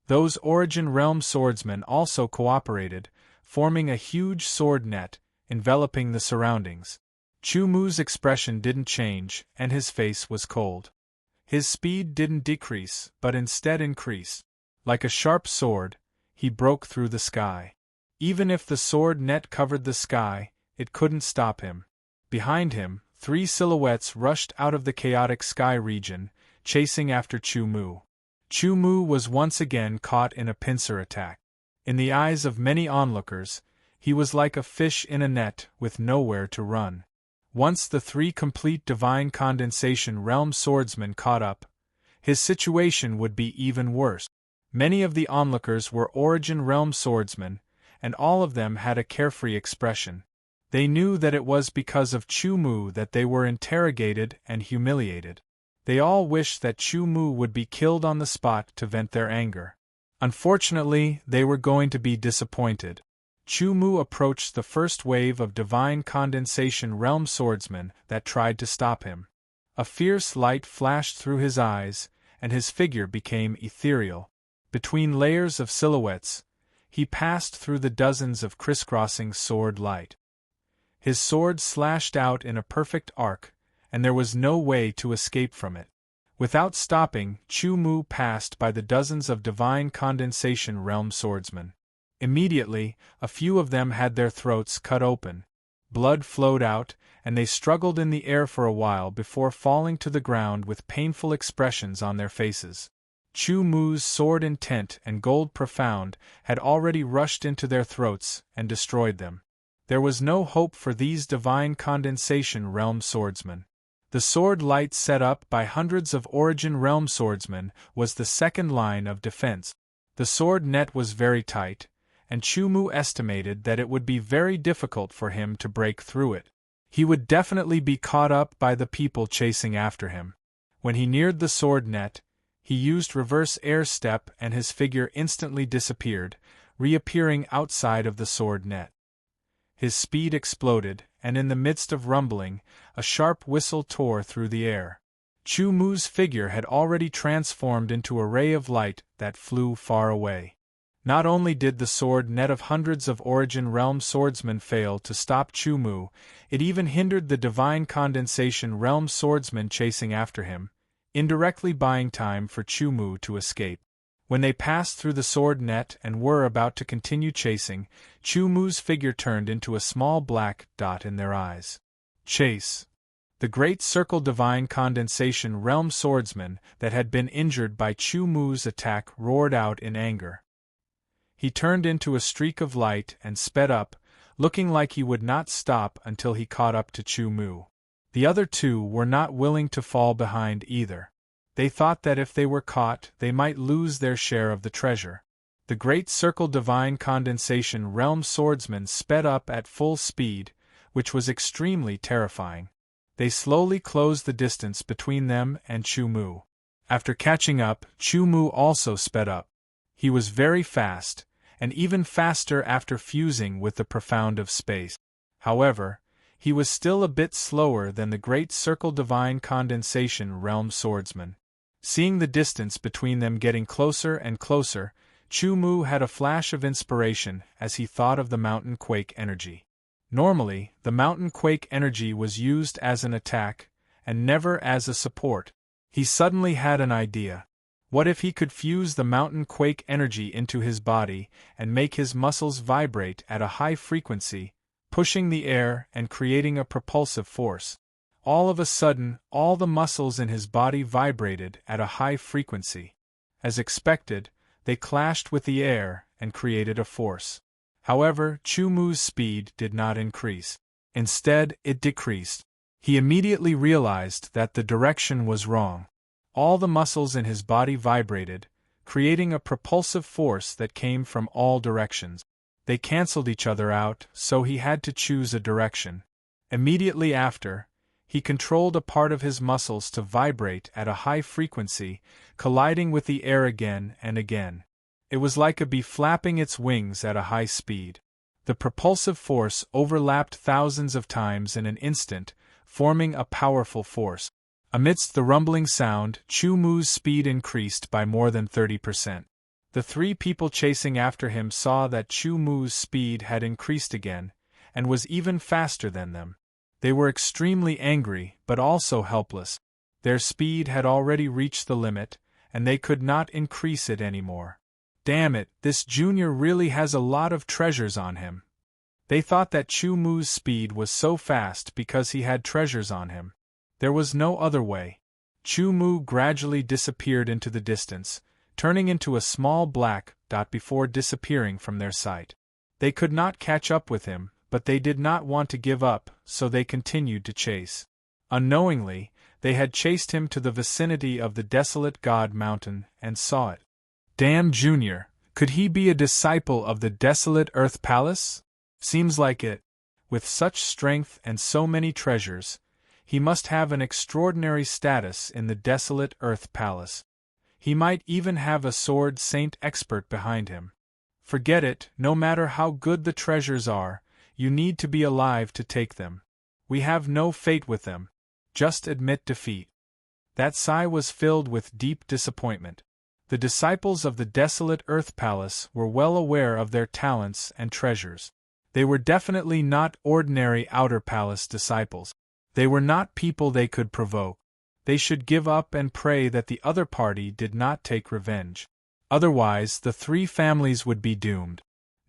Those Origin Realm swordsmen also cooperated, forming a huge sword net, enveloping the surroundings. Chu Mu's expression didn't change, and his face was cold. His speed didn't decrease, but instead increased. Like a sharp sword, he broke through the sky. Even if the sword net covered the sky, it couldn't stop him. Behind him, three silhouettes rushed out of the chaotic sky region, chasing after Chu Mu. Chu Mu was once again caught in a pincer attack. In the eyes of many onlookers, he was like a fish in a net with nowhere to run. Once the three complete Divine Condensation Realm swordsmen caught up, his situation would be even worse. Many of the onlookers were Origin Realm swordsmen, and all of them had a carefree expression. They knew that it was because of Chu Mu that they were interrogated and humiliated. They all wished that Chu Mu would be killed on the spot to vent their anger. Unfortunately, they were going to be disappointed. Chu Mu approached the first wave of Divine Condensation Realm swordsmen that tried to stop him. A fierce light flashed through his eyes, and his figure became ethereal. Between layers of silhouettes, he passed through the dozens of crisscrossing sword light. His sword slashed out in a perfect arc, and there was no way to escape from it. Without stopping, Chu Mu passed by the dozens of Divine Condensation Realm swordsmen. Immediately, a few of them had their throats cut open. Blood flowed out, and they struggled in the air for a while before falling to the ground with painful expressions on their faces. Chu Mu's sword intent and gold profound had already rushed into their throats and destroyed them. There was no hope for these Divine Condensation Realm swordsmen. The sword light set up by hundreds of Origin Realm swordsmen was the second line of defense. The sword net was very tight, and Chu Mu estimated that it would be very difficult for him to break through it. He would definitely be caught up by the people chasing after him. When he neared the sword net, he used reverse air step and his figure instantly disappeared, reappearing outside of the sword net. His speed exploded, and in the midst of rumbling, a sharp whistle tore through the air. Chu Mu's figure had already transformed into a ray of light that flew far away. Not only did the sword net of hundreds of Origin Realm swordsmen fail to stop Chu Mu, it even hindered the Divine Condensation Realm swordsmen chasing after him, indirectly buying time for Chu Mu to escape. When they passed through the sword net and were about to continue chasing, Chu Mu's figure turned into a small black dot in their eyes. Chase! The Great Circle Divine Condensation Realm swordsman that had been injured by Chu Mu's attack roared out in anger. He turned into a streak of light and sped up, looking like he would not stop until he caught up to Chu Mu. The other two were not willing to fall behind either. They thought that if they were caught, they might lose their share of the treasure. The Great Circle Divine Condensation Realm swordsmen sped up at full speed, which was extremely terrifying. They slowly closed the distance between them and Chu Mu. After catching up, Chu Mu also sped up. He was very fast, and even faster after fusing with the profound of space. However, he was still a bit slower than the Great Circle Divine Condensation Realm swordsman. Seeing the distance between them getting closer and closer, Chu Mu had a flash of inspiration as he thought of the mountain quake energy. Normally, the mountain quake energy was used as an attack, and never as a support. He suddenly had an idea. What if he could fuse the mountain quake energy into his body and make his muscles vibrate at a high frequency, pushing the air and creating a propulsive force? All of a sudden, all the muscles in his body vibrated at a high frequency. As expected, they clashed with the air and created a force. However, Chu Mu's speed did not increase. Instead, it decreased. He immediately realized that the direction was wrong. All the muscles in his body vibrated, creating a propulsive force that came from all directions. They canceled each other out, so he had to choose a direction. Immediately after, he controlled a part of his muscles to vibrate at a high frequency, colliding with the air again and again. It was like a bee flapping its wings at a high speed. The propulsive force overlapped thousands of times in an instant, forming a powerful force. Amidst the rumbling sound, Chu Mu's speed increased by more than 30%. The three people chasing after him saw that Chu Mu's speed had increased again, and was even faster than them. They were extremely angry, but also helpless. Their speed had already reached the limit, and they could not increase it anymore. Damn it, this junior really has a lot of treasures on him. They thought that Chu Mu's speed was so fast because he had treasures on him. There was no other way. Chu Mu gradually disappeared into the distance, turning into a small black dot before disappearing from their sight. They could not catch up with him, but they did not want to give up, so they continued to chase. Unknowingly, they had chased him to the vicinity of the desolate God Mountain and saw it. Damn Junior, could he be a disciple of the desolate Earth Palace? Seems like it. With such strength and so many treasures, he must have an extraordinary status in the desolate Earth Palace. He might even have a sword saint expert behind him. Forget it, no matter how good the treasures are, you need to be alive to take them. We have no fate with them. Just admit defeat. That sigh was filled with deep disappointment. The disciples of the desolate Earth Palace were well aware of their talents and treasures. They were definitely not ordinary Outer Palace disciples. They were not people they could provoke. They should give up and pray that the other party did not take revenge. Otherwise, the three families would be doomed.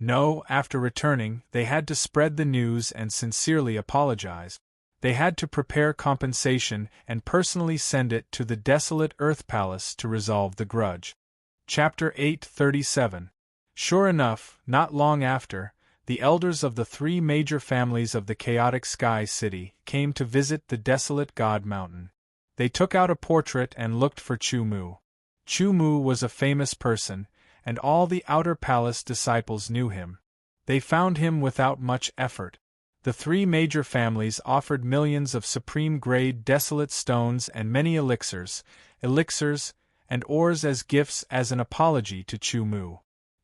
No, after returning, they had to spread the news and sincerely apologize. They had to prepare compensation and personally send it to the desolate Earth Palace to resolve the grudge. Chapter 837. Sure enough, not long after, the elders of the three major families of the chaotic Sky City came to visit the desolate God Mountain. They took out a portrait and looked for Chu Mu. Chu Mu was a famous person, and all the Outer Palace disciples knew him. They found him without much effort. The three major families offered millions of supreme-grade desolate stones and many elixirs, and ores as gifts as an apology to Chu Mu.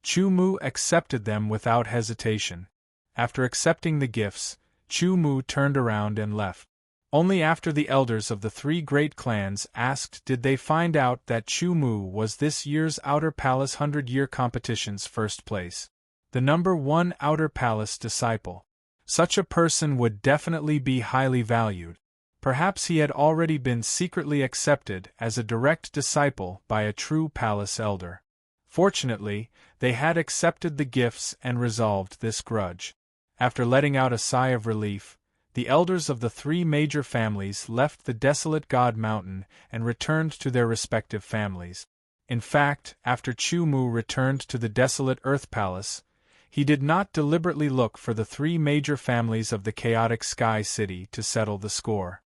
Chu Mu accepted them without hesitation. After accepting the gifts, Chu Mu turned around and left. Only after the elders of the three great clans asked did they find out that Chu Mu was this year's Outer Palace 100-year competition's first place. The number one Outer Palace disciple. Such a person would definitely be highly valued. Perhaps he had already been secretly accepted as a direct disciple by a true palace elder. Fortunately, they had accepted the gifts and resolved this grudge. After letting out a sigh of relief, the elders of the three major families left the desolate God Mountain and returned to their respective families. In fact, after Chu Mu returned to the desolate Earth Palace, he did not deliberately look for the three major families of the chaotic Sky City to settle the score.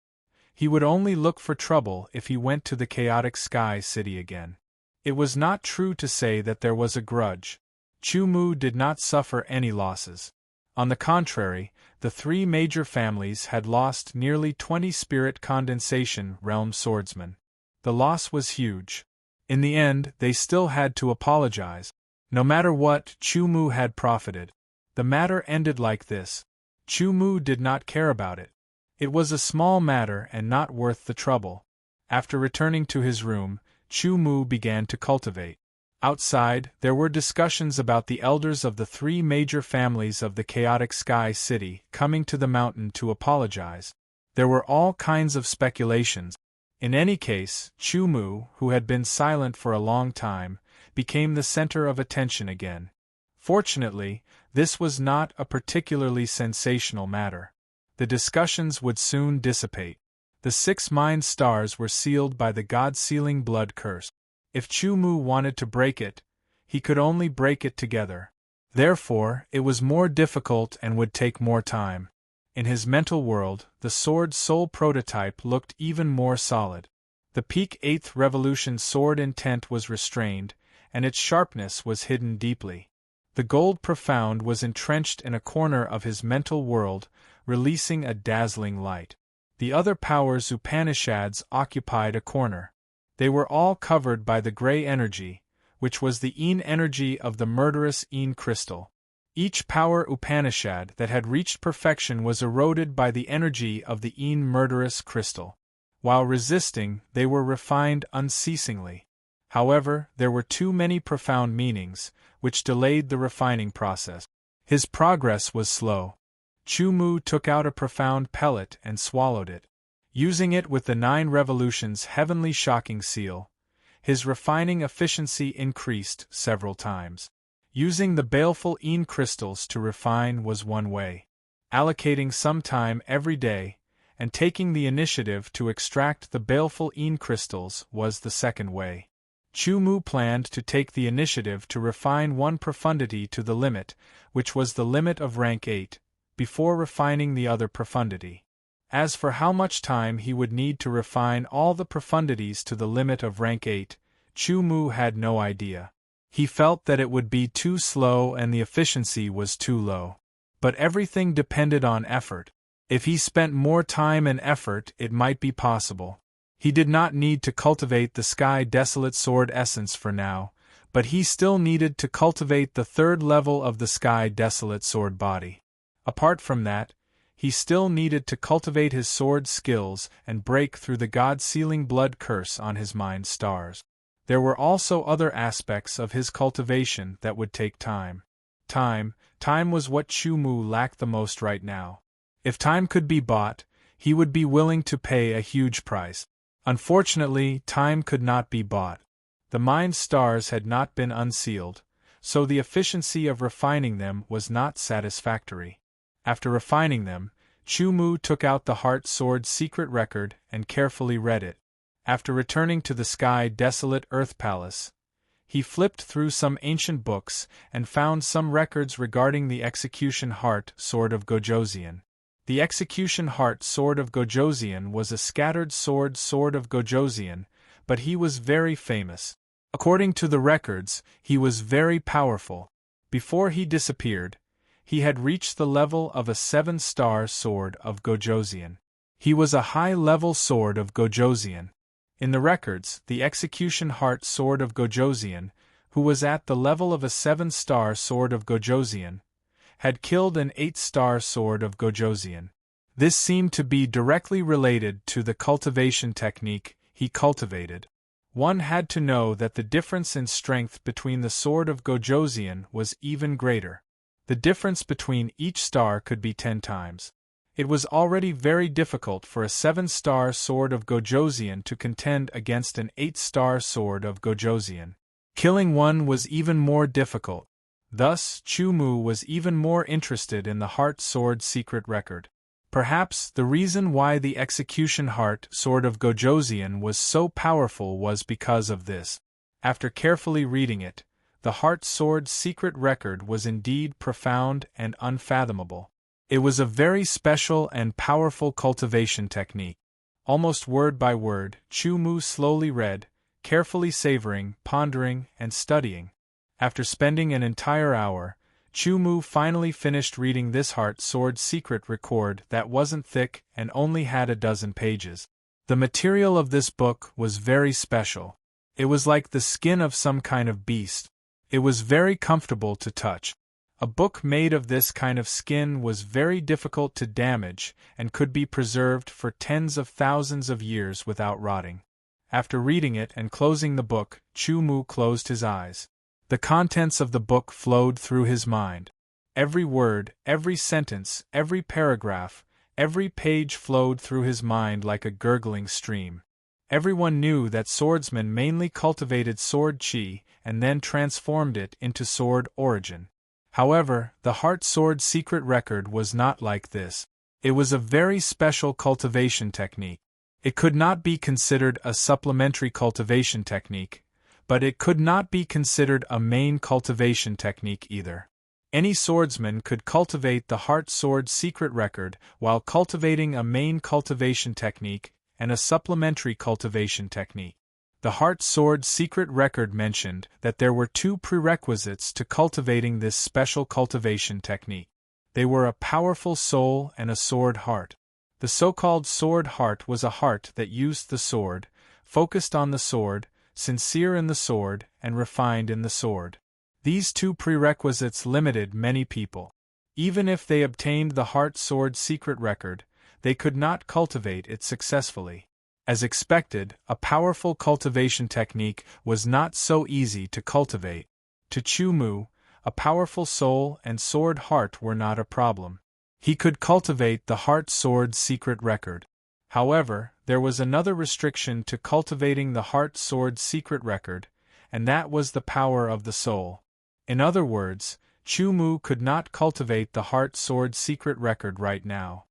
He would only look for trouble if he went to the chaotic Sky City again. It was not true to say that there was a grudge. Chu Mu did not suffer any losses. On the contrary, the three major families had lost nearly 20 spirit condensation realm swordsmen. The loss was huge. In the end, they still had to apologize. No matter what, Chu Mu had profited. The matter ended like this. Chu Mu did not care about it. It was a small matter and not worth the trouble. After returning to his room, Chu Mu began to cultivate. Outside, there were discussions about the elders of the three major families of the chaotic Sky City coming to the mountain to apologize. There were all kinds of speculations. In any case, Chu Mu, who had been silent for a long time, became the center of attention again. Fortunately, this was not a particularly sensational matter. The discussions would soon dissipate. The 6 mind stars were sealed by the God-sealing blood curse. If Chu Mu wanted to break it, he could only break it together. Therefore, it was more difficult and would take more time. In his mental world, the sword soul prototype looked even more solid. The peak 8th revolution sword intent was restrained, and its sharpness was hidden deeply. The gold profound was entrenched in a corner of his mental world, releasing a dazzling light. The other powers Upanishads occupied a corner. They were all covered by the gray energy, which was the Yin energy of the murderous Yin crystal. Each power Upanishad that had reached perfection was eroded by the energy of the Yin murderous crystal. While resisting, they were refined unceasingly. However, there were too many profound meanings, which delayed the refining process. His progress was slow. Chu Mu took out a profound pellet and swallowed it. Using it with the 9 revolutions heavenly shocking seal, his refining efficiency increased several times. Using the baleful Yin crystals to refine was one way. Allocating some time every day, and taking the initiative to extract the baleful Yin crystals was the second way. Chu Mu planned to take the initiative to refine one profundity to the limit, which was the limit of rank 8, before refining the other profundity. As for how much time he would need to refine all the profundities to the limit of rank 8, Chu Mu had no idea. He felt that it would be too slow and the efficiency was too low. But everything depended on effort. If he spent more time and effort, it might be possible. He did not need to cultivate the Sky Desolate Sword essence for now, but he still needed to cultivate the 3rd level of the Sky Desolate Sword body. Apart from that, he still needed to cultivate his sword skills and break through the God-sealing blood curse on his mind stars. There were also other aspects of his cultivation that would take time. Time was what Chu Mu lacked the most right now. If time could be bought, he would be willing to pay a huge price. Unfortunately, time could not be bought. The mind stars had not been unsealed, so the efficiency of refining them was not satisfactory. After refining them, Chu Mu took out the Heart Sword secret record and carefully read it. After returning to the Sky Desolate Earth Palace, he flipped through some ancient books and found some records regarding the Execution Heart Sword of Gojoseon. The Execution Heart Sword of Gojoseon was a scattered sword of Gojoseon, but he was very famous. According to the records, he was very powerful. Before he disappeared, he had reached the level of a 7-star sword of Gojoseon. He was a high-level sword of Gojoseon. In the records, the Execution Heart Sword of Gojoseon, who was at the level of a 7-star sword of Gojoseon, had killed an 8-star sword of Gojoseon. This seemed to be directly related to the cultivation technique he cultivated. One had to know that the difference in strength between the sword of Gojoseon was even greater. The difference between each star could be 10 times. It was already very difficult for a 7-star sword of Gojoseon to contend against an 8-star sword of Gojoseon. Killing one was even more difficult. Thus, Chu Mu was even more interested in the Heart Sword secret record. Perhaps the reason why the Execution Heart Sword of Gojoseon was so powerful was because of this. After carefully reading it, the Heart Sword secret record was indeed profound and unfathomable. It was a very special and powerful cultivation technique. Almost word by word, Chu Mu slowly read, carefully savoring, pondering, and studying. After spending an entire hour, Chu Mu finally finished reading this heart sword secret record that wasn't thick and only had a dozen pages. The material of this book was very special. It was like the skin of some kind of beast. It was very comfortable to touch. A book made of this kind of skin was very difficult to damage and could be preserved for tens of thousands of years without rotting. After reading it and closing the book, Chu Mu closed his eyes. The contents of the book flowed through his mind. Every word, every sentence, every paragraph, every page flowed through his mind like a gurgling stream. Everyone knew that swordsmen mainly cultivated sword chi and then transformed it into sword origin. However, the heart sword secret record was not like this. It was a very special cultivation technique. It could not be considered a supplementary cultivation technique, but it could not be considered a main cultivation technique either. Any swordsman could cultivate the heart sword secret record while cultivating a main cultivation technique and a supplementary cultivation technique. The heart sword secret record mentioned that there were two prerequisites to cultivating this special cultivation technique. They were a powerful soul and a sword heart. The so-called sword heart was a heart that used the sword, focused on the sword, sincere in the sword, and refined in the sword. These two prerequisites limited many people. Even if they obtained the heart sword secret record, they could not cultivate it successfully. As expected, a powerful cultivation technique was not so easy to cultivate. To Chu Mu, a powerful soul and sword heart were not a problem. He could cultivate the heart sword secret record. However, there was another restriction to cultivating the heart sword secret record, and that was the power of the soul. In other words, Chu Mu could not cultivate the heart sword secret record right now.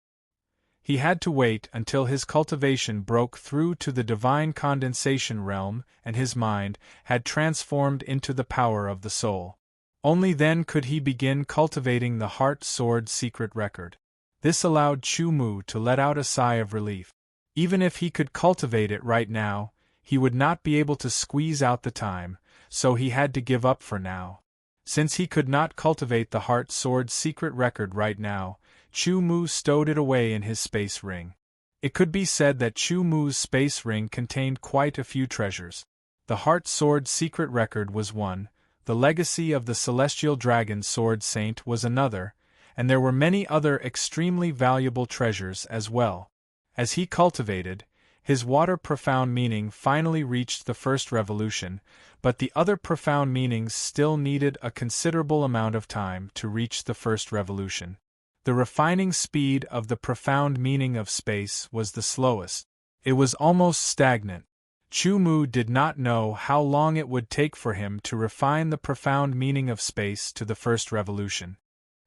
He had to wait until his cultivation broke through to the divine condensation realm and his mind had transformed into the power of the soul. Only then could he begin cultivating the heart sword secret record. This allowed Chu Mu to let out a sigh of relief. Even if he could cultivate it right now, he would not be able to squeeze out the time, so he had to give up for now. Since he could not cultivate the heart sword secret record right now, Chu Mu stowed it away in his space ring. It could be said that Chu Mu's space ring contained quite a few treasures. The heart sword secret record was one, the legacy of the celestial dragon sword saint was another, and there were many other extremely valuable treasures as well. As he cultivated, his water profound meaning finally reached the first revolution, but the other profound meanings still needed a considerable amount of time to reach the first revolution. The refining speed of the profound meaning of space was the slowest. It was almost stagnant. Chu Mu did not know how long it would take for him to refine the profound meaning of space to the first revolution.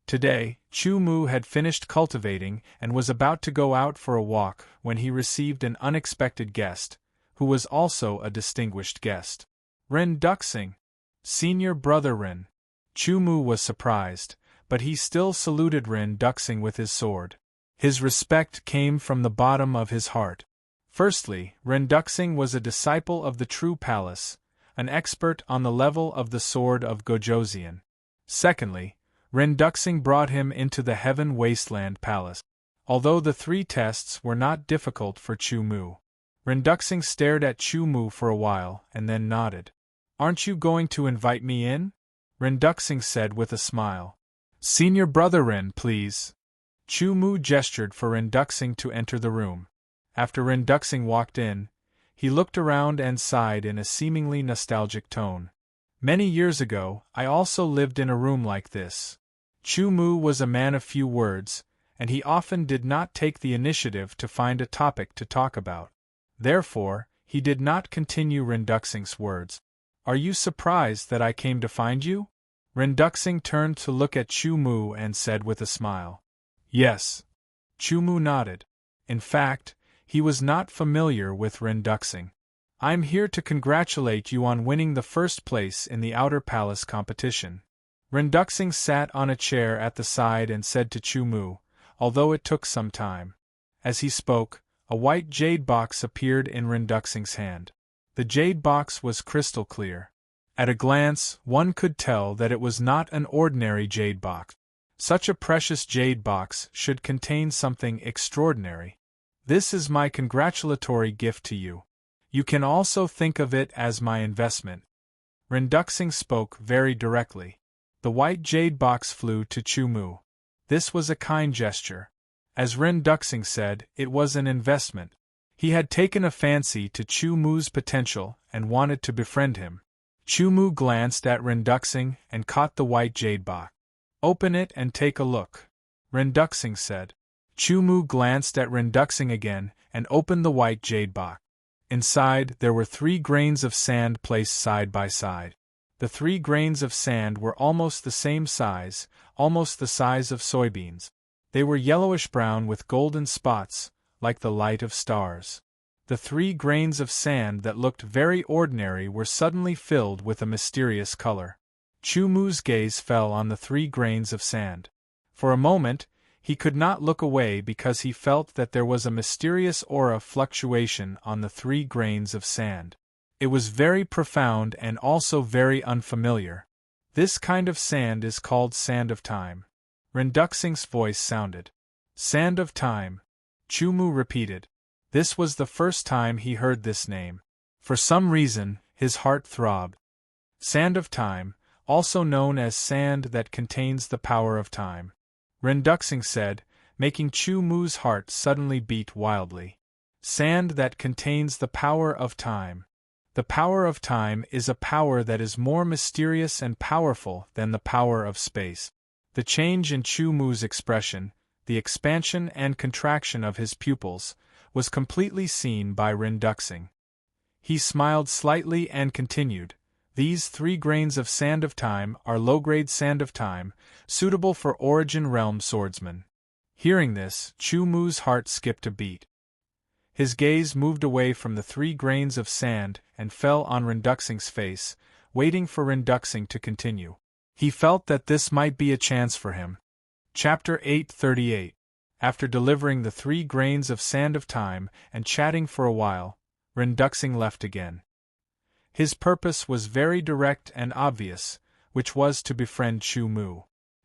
Today, Chu Mu had finished cultivating and was about to go out for a walk when he received an unexpected guest, who was also a distinguished guest. Ren Duxing, senior brother Ren. Chu Mu was surprised, but he still saluted Ren Duxing with his sword. His respect came from the bottom of his heart. Firstly, Ren Duxing was a disciple of the True Palace, an expert on the level of the sword of Gojoseon. Secondly, Ren Duxing brought him into the Heaven Wasteland Palace. Although the three tests were not difficult for Chu Mu, Ren Duxing stared at Chu Mu for a while and then nodded. "Aren't you going to invite me in?" Ren Duxing said with a smile. "Senior brother Ren, please." Chu Mu gestured for Ren Duxing to enter the room. After Ren Duxing walked in, he looked around and sighed in a seemingly nostalgic tone. "Many years ago, I also lived in a room like this." Chu Mu was a man of few words, and he often did not take the initiative to find a topic to talk about. Therefore, he did not continue Ren Duxing's words. "Are you surprised that I came to find you?" Ren Duxing turned to look at Chu Mu and said with a smile. "Yes." Chu Mu nodded. In fact, he was not familiar with Ren Duxing. "I'm here to congratulate you on winning the first place in the Outer Palace competition." Ren Duxing sat on a chair at the side and said to Chu Mu, although it took some time. As he spoke, a white jade box appeared in Ren Duxing's hand. The jade box was crystal clear. At a glance, one could tell that it was not an ordinary jade box. Such a precious jade box should contain something extraordinary. This is my congratulatory gift to you. You can also think of it as my investment. Renduxing spoke very directly. The white jade box flew to Chu-Mu. This was a kind gesture. As Renduxing said, it was an investment. He had taken a fancy to Chu-Mu's potential and wanted to befriend him. Chu-Mu glanced at Renduxing and caught the white jade box. Open it and take a look, Renduxing said. Chu-Mu glanced at Renduxing again and opened the white jade box. Inside, there were 3 grains of sand placed side by side. The 3 grains of sand were almost the same size, almost the size of soybeans. They were yellowish-brown with golden spots, like the light of stars. The 3 grains of sand that looked very ordinary were suddenly filled with a mysterious color. Chu-Mu's gaze fell on the 3 grains of sand. For a moment, he could not look away because he felt that there was a mysterious aura fluctuation on the 3 grains of sand. It was very profound and also very unfamiliar. This kind of sand is called sand of time. Renduxing's voice sounded. Sand of time, Chu-Mu repeated. This was the first time he heard this name. For some reason, his heart throbbed. Sand of time, also known as sand that contains the power of time, Renduxing said, making Chu-Mu's heart suddenly beat wildly. Sand that contains the power of time. The power of time is a power that is more mysterious and powerful than the power of space. The change in Chu-Mu's expression, the expansion and contraction of his pupils, was completely seen by Renduxing. He smiled slightly and continued. These 3 grains of sand of time are low-grade sand of time, suitable for Origin Realm swordsmen. Hearing this, Chu-Mu's heart skipped a beat. His gaze moved away from the 3 grains of sand and fell on Renduxing's face, waiting for Renduxing to continue. He felt that this might be a chance for him. Chapter 838. After delivering the 3 grains of sand of time and chatting for a while, Renduxing left again. His purpose was very direct and obvious, which was to befriend Chu-Mu.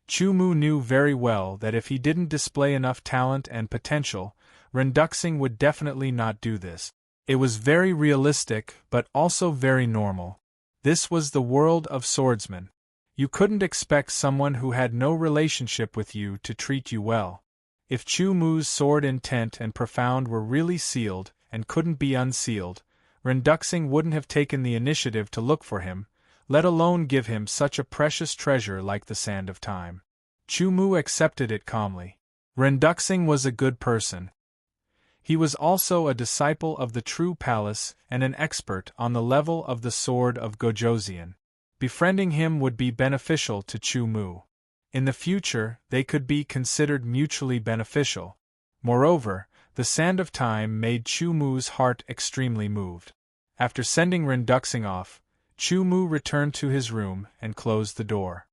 Chu-Mu knew very well that if he didn't display enough talent and potential, Renduxing would definitely not do this. It was very realistic, but also very normal. This was the world of swordsmen. You couldn't expect someone who had no relationship with you to treat you well. If Chu-Mu's sword intent and profound were really sealed and couldn't be unsealed, Renduxing wouldn't have taken the initiative to look for him, let alone give him such a precious treasure like the sand of time. Chu-Mu accepted it calmly. Renduxing was a good person. He was also a disciple of the true palace and an expert on the level of the sword of Gojoseon. Befriending him would be beneficial to Chu-Mu. In the future, they could be considered mutually beneficial. Moreover, the sand of time made Chu-Mu's heart extremely moved. After sending Renduxing off, Chu-Mu returned to his room and closed the door.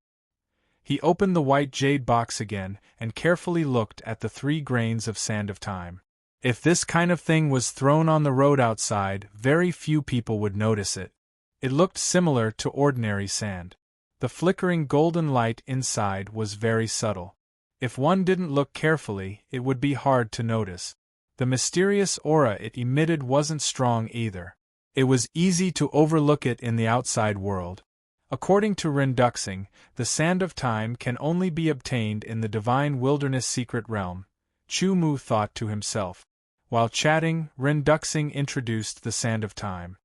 He opened the white jade box again and carefully looked at the 3 grains of sand of time. If this kind of thing was thrown on the road outside, very few people would notice it. It looked similar to ordinary sand. The flickering golden light inside was very subtle. If one didn't look carefully, it would be hard to notice. The mysterious aura it emitted wasn't strong either. It was easy to overlook it in the outside world. According to Renduxing, the sand of time can only be obtained in the divine wilderness secret realm, Chu-Mu thought to himself. While chatting, Renduxing introduced the sand of time.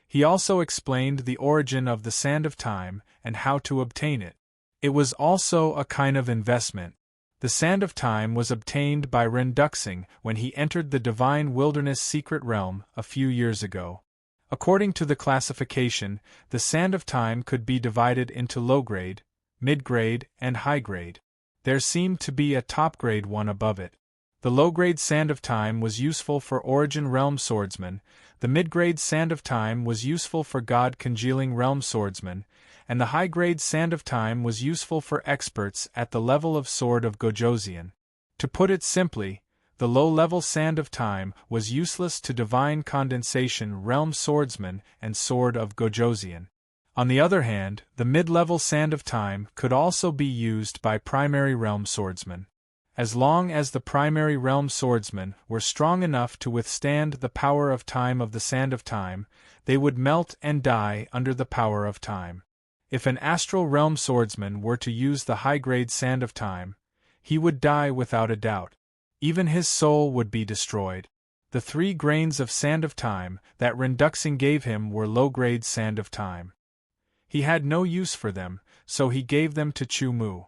He also explained the origin of the sand of time and how to obtain it. It was also a kind of investment. The sand of time was obtained by Renduxing when he entered the divine wilderness secret realm a few years ago. According to the classification, the sand of time could be divided into low-grade, mid-grade, and high-grade. There seemed to be a top-grade one above it. The low-grade sand of time was useful for Origin Realm swordsmen, the mid-grade sand of time was useful for God-congealing realm swordsmen, and the high-grade sand of time was useful for experts at the level of Sword of Gojoseon. To put it simply, the low-level sand of time was useless to divine condensation realm swordsmen and Sword of Gojoseon. On the other hand, the mid-level Sand of Time could also be used by primary realm swordsmen. As long as the primary realm swordsmen were strong enough to withstand the power of time of the Sand of Time, they would melt and die under the power of time. If an astral realm swordsman were to use the high-grade Sand of Time, he would die without a doubt. Even his soul would be destroyed. The 3 grains of Sand of Time that Renduxing gave him were low-grade Sand of Time. He had no use for them, so he gave them to Chu Mu.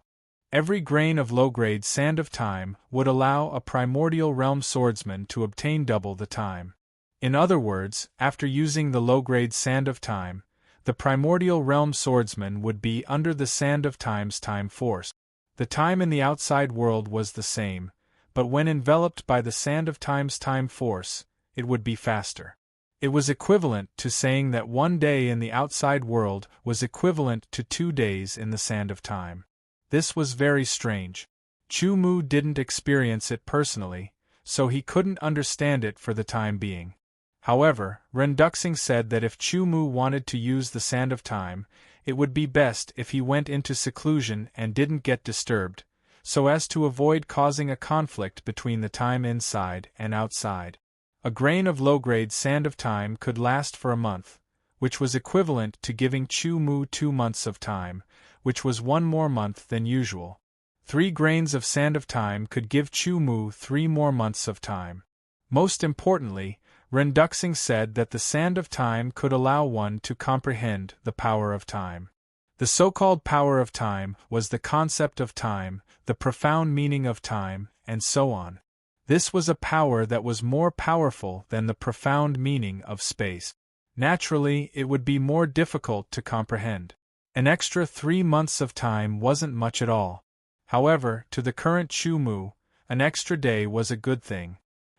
Every grain of low-grade Sand of Time would allow a primordial realm swordsman to obtain double the time. In other words, after using the low-grade Sand of Time, the primordial realm swordsman would be under the Sand of Time's time force. The time in the outside world was the same, but when enveloped by the Sand of Time's time force, it would be faster. It was equivalent to saying that 1 day in the outside world was equivalent to 2 days in the Sand of Time. This was very strange. Chu Mu didn't experience it personally, so he couldn't understand it for the time being. However, Renduxing said that if Chu Mu wanted to use the Sand of Time, it would be best if he went into seclusion and didn't get disturbed, so as to avoid causing a conflict between the time inside and outside. A grain of low-grade Sand of Time could last for a month, which was equivalent to giving Chu Mu 2 months of time, which was 1 more month than usual. 3 grains of Sand of Time could give Chu Mu 3 more months of time. Most importantly, Renduxing said that the Sand of Time could allow one to comprehend the power of time. The so-called power of time was the concept of time, the profound meaning of time, and so on. This was a power that was more powerful than the profound meaning of space. Naturally, it would be more difficult to comprehend. An extra 3 months of time wasn't much at all. However, to the current Chu Mu, an extra day was a good thing.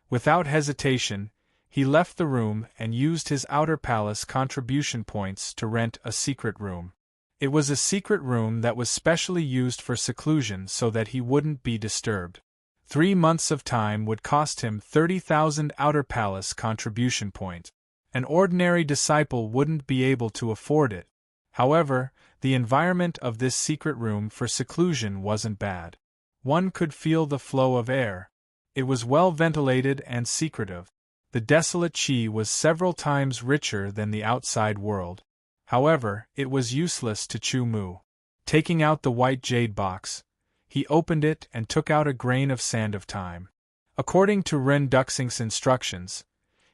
Without hesitation, he left the room and used his outer palace contribution points to rent a secret room. It was a secret room that was specially used for seclusion so that he wouldn't be disturbed. 3 months of time would cost him 30,000 outer palace contribution points. An ordinary disciple wouldn't be able to afford it. However, the environment of this secret room for seclusion wasn't bad. One could feel the flow of air. It was well ventilated and secretive. The desolate Qi was several times richer than the outside world. However, it was useless to Chu Mu. Taking out the white jade box, he opened it and took out a grain of Sand of Time. According to Renduxing's instructions,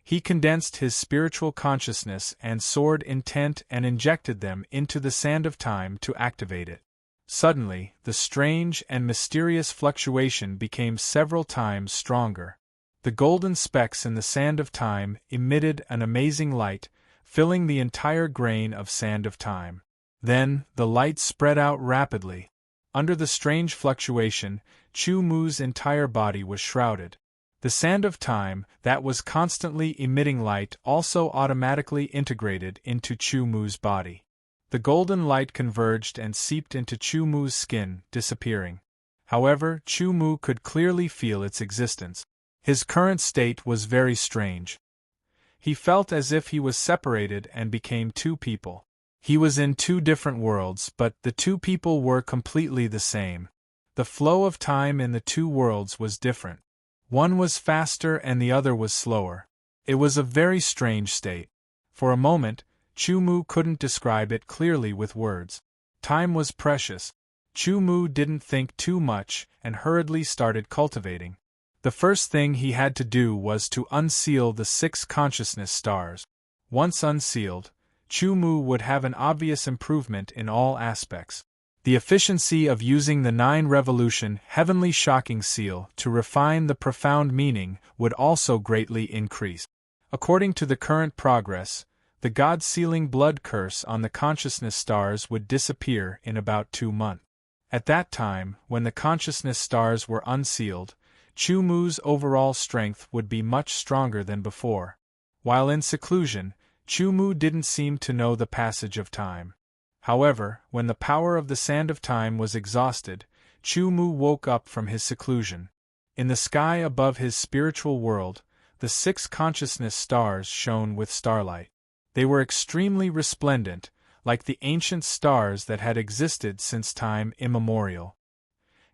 he condensed his spiritual consciousness and sword intent and injected them into the Sand of Time to activate it. Suddenly, the strange and mysterious fluctuation became several times stronger. The golden specks in the Sand of Time emitted an amazing light, filling the entire grain of Sand of Time. Then, the light spread out rapidly. Under the strange fluctuation, Chu Mu's entire body was shrouded. The Sand of Time, that was constantly emitting light, also automatically integrated into Chu Mu's body. The golden light converged and seeped into Chu Mu's skin, disappearing. However, Chu Mu could clearly feel its existence. His current state was very strange. He felt as if he was separated and became 2 people. He was in 2 different worlds, but the 2 people were completely the same. The flow of time in the 2 worlds was different. One was faster and the other was slower. It was a very strange state. For a moment, Chu Mu couldn't describe it clearly with words. Time was precious. Chu Mu didn't think too much and hurriedly started cultivating. The first thing he had to do was to unseal the 6 consciousness stars. Once unsealed, Chu Mu would have an obvious improvement in all aspects. The efficiency of using the 9 revolution heavenly shocking seal to refine the profound meaning would also greatly increase. According to the current progress, the God-sealing blood curse on the consciousness stars would disappear in about 2 months. At that time, when the consciousness stars were unsealed, Chu Mu's overall strength would be much stronger than before. While in seclusion, Chu Mu didn't seem to know the passage of time. However, when the power of the Sand of Time was exhausted, Chu Mu woke up from his seclusion. In the sky above his spiritual world, the 6 consciousness stars shone with starlight. They were extremely resplendent, like the ancient stars that had existed since time immemorial.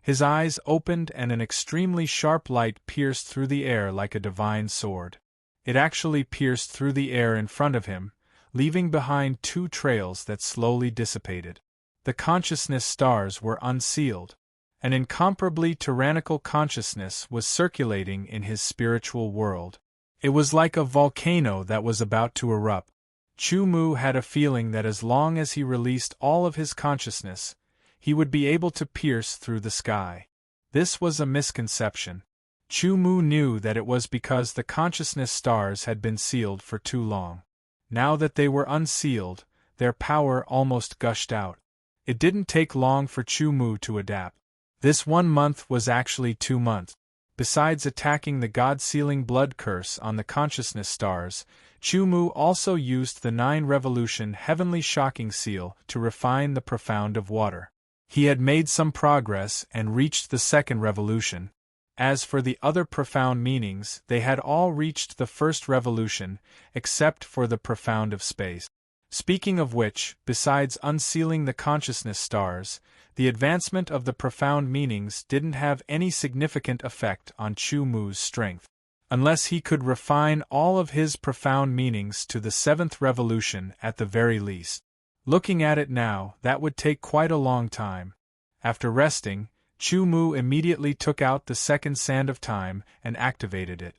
His eyes opened and an extremely sharp light pierced through the air like a divine sword. It actually pierced through the air in front of him, leaving behind 2 trails that slowly dissipated. The consciousness stars were unsealed. An incomparably tyrannical consciousness was circulating in his spiritual world. It was like a volcano that was about to erupt. Chu Mu had a feeling that as long as he released all of his consciousness, he would be able to pierce through the sky. This was a misconception. Chu Mu knew that it was because the consciousness stars had been sealed for too long. Now that they were unsealed, their power almost gushed out. It didn't take long for Chu Mu to adapt. This 1 month was actually 2 months. Besides attacking the God-sealing blood curse on the consciousness stars, Chu Mu also used the 9-revolution heavenly shocking seal to refine the profound of water. He had made some progress and reached the 2nd revolution. As for the other profound meanings, they had all reached the 1st revolution, except for the profound of space. Speaking of which, besides unsealing the consciousness stars, the advancement of the profound meanings didn't have any significant effect on Chu Mu's strength. Unless he could refine all of his profound meanings to the 7th revolution at the very least. Looking at it now, that would take quite a long time. After resting, Chu Mu immediately took out the 2nd sand of time and activated it.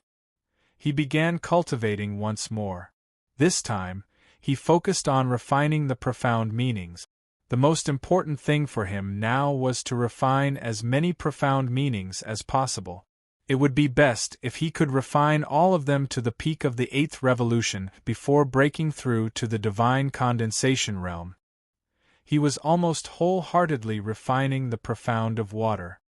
He began cultivating once more. This time, he focused on refining the profound meanings. The most important thing for him now was to refine as many profound meanings as possible. It would be best if he could refine all of them to the peak of the 8th revolution before breaking through to the divine condensation realm. He was almost wholeheartedly refining the profound of water.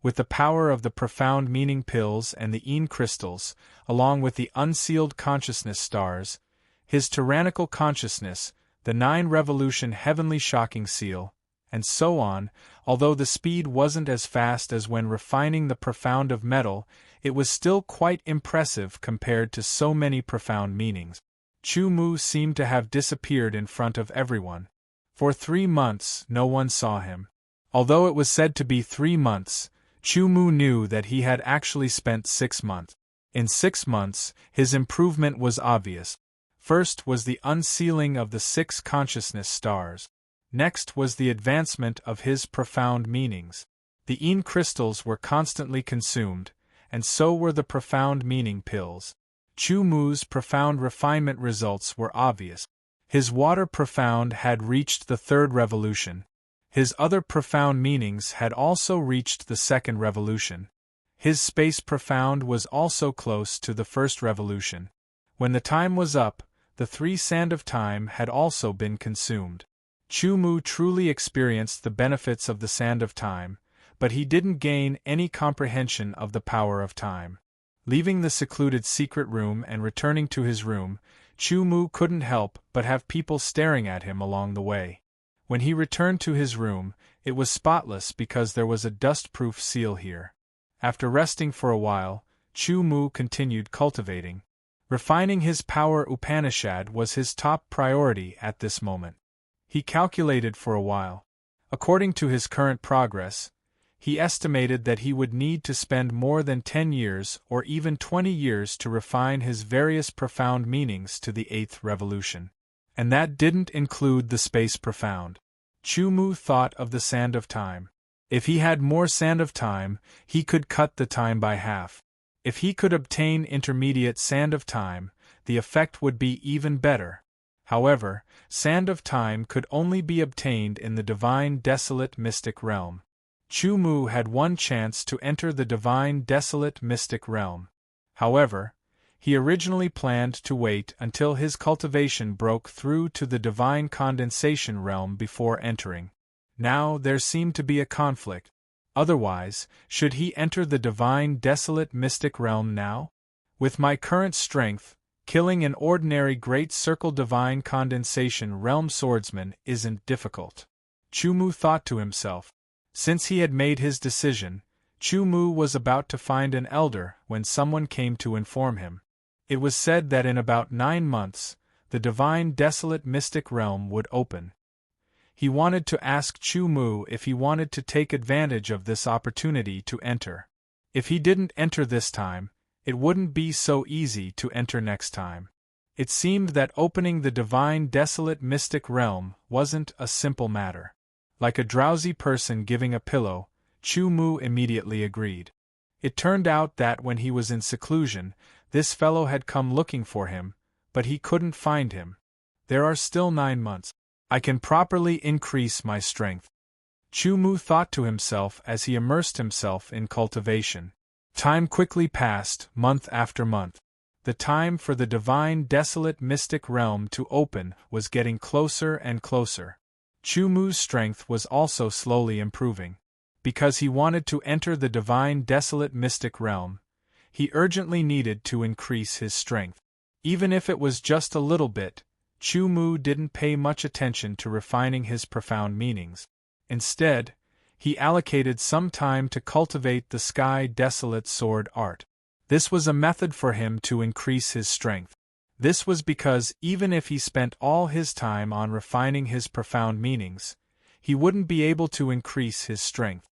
With the power of the profound meaning pills and the Een crystals, along with the unsealed consciousness stars, his tyrannical consciousness, the 9-revolution heavenly shocking seal, and so on, although the speed wasn't as fast as when refining the profound of metal, it was still quite impressive compared to so many profound meanings. Chu Mu seemed to have disappeared in front of everyone. For 3 months, no one saw him. Although it was said to be 3 months, Chu Mu knew that he had actually spent 6 months. In 6 months, his improvement was obvious. First was the unsealing of the 6 consciousness stars. Next was the advancement of his profound meanings. The Een crystals were constantly consumed, and so were the profound meaning pills. Chu Mu's profound refinement results were obvious. His water profound had reached the 3rd revolution. His other profound meanings had also reached the 2nd revolution. His space profound was also close to the 1st revolution. When the time was up, the 3 sand of time had also been consumed. Chu Mu truly experienced the benefits of the sand of time, but he didn't gain any comprehension of the power of time. Leaving the secluded secret room and returning to his room, Chu Mu couldn't help but have people staring at him along the way. When he returned to his room, it was spotless because there was a dust-proof seal here. After resting for a while, Chu Mu continued cultivating. Refining his power Upanishad was his top priority at this moment. He calculated for a while. According to his current progress, he estimated that he would need to spend more than 10 years or even 20 years to refine his various profound meanings to the 8th revolution. And that didn't include the space profound. Chu Mu thought of the sand of time. If he had more sand of time, he could cut the time by half. If he could obtain intermediate sand of time, the effect would be even better. However, sand of time could only be obtained in the divine desolate mystic realm. Chu Mu had one chance to enter the divine desolate mystic realm. However, he originally planned to wait until his cultivation broke through to the divine condensation realm before entering. Now there seemed to be a conflict. Otherwise, should he enter the divine desolate mystic realm now? With my current strength, killing an ordinary great circle divine condensation realm swordsman isn't difficult. Chu Mu thought to himself. Since he had made his decision, Chu Mu was about to find an elder when someone came to inform him. It was said that in about 9 months, the divine desolate mystic realm would open. He wanted to ask Chu Mu if he wanted to take advantage of this opportunity to enter. If he didn't enter this time, it wouldn't be so easy to enter next time. It seemed that opening the divine desolate mystic realm wasn't a simple matter. Like a drowsy person giving a pillow, Chu Mu immediately agreed. It turned out that when he was in seclusion, this fellow had come looking for him, but he couldn't find him. There are still 9 months. I can properly increase my strength. Chu Mu thought to himself as he immersed himself in cultivation. Time quickly passed, month after month. The time for the divine desolate mystic realm to open was getting closer and closer. Chu Mu's strength was also slowly improving. Because he wanted to enter the divine desolate mystic realm, he urgently needed to increase his strength. Even if it was just a little bit, Chu Mu didn't pay much attention to refining his profound meanings. Instead, he allocated some time to cultivate the sky desolate sword art. This was a method for him to increase his strength. This was because even if he spent all his time on refining his profound meanings, he wouldn't be able to increase his strength.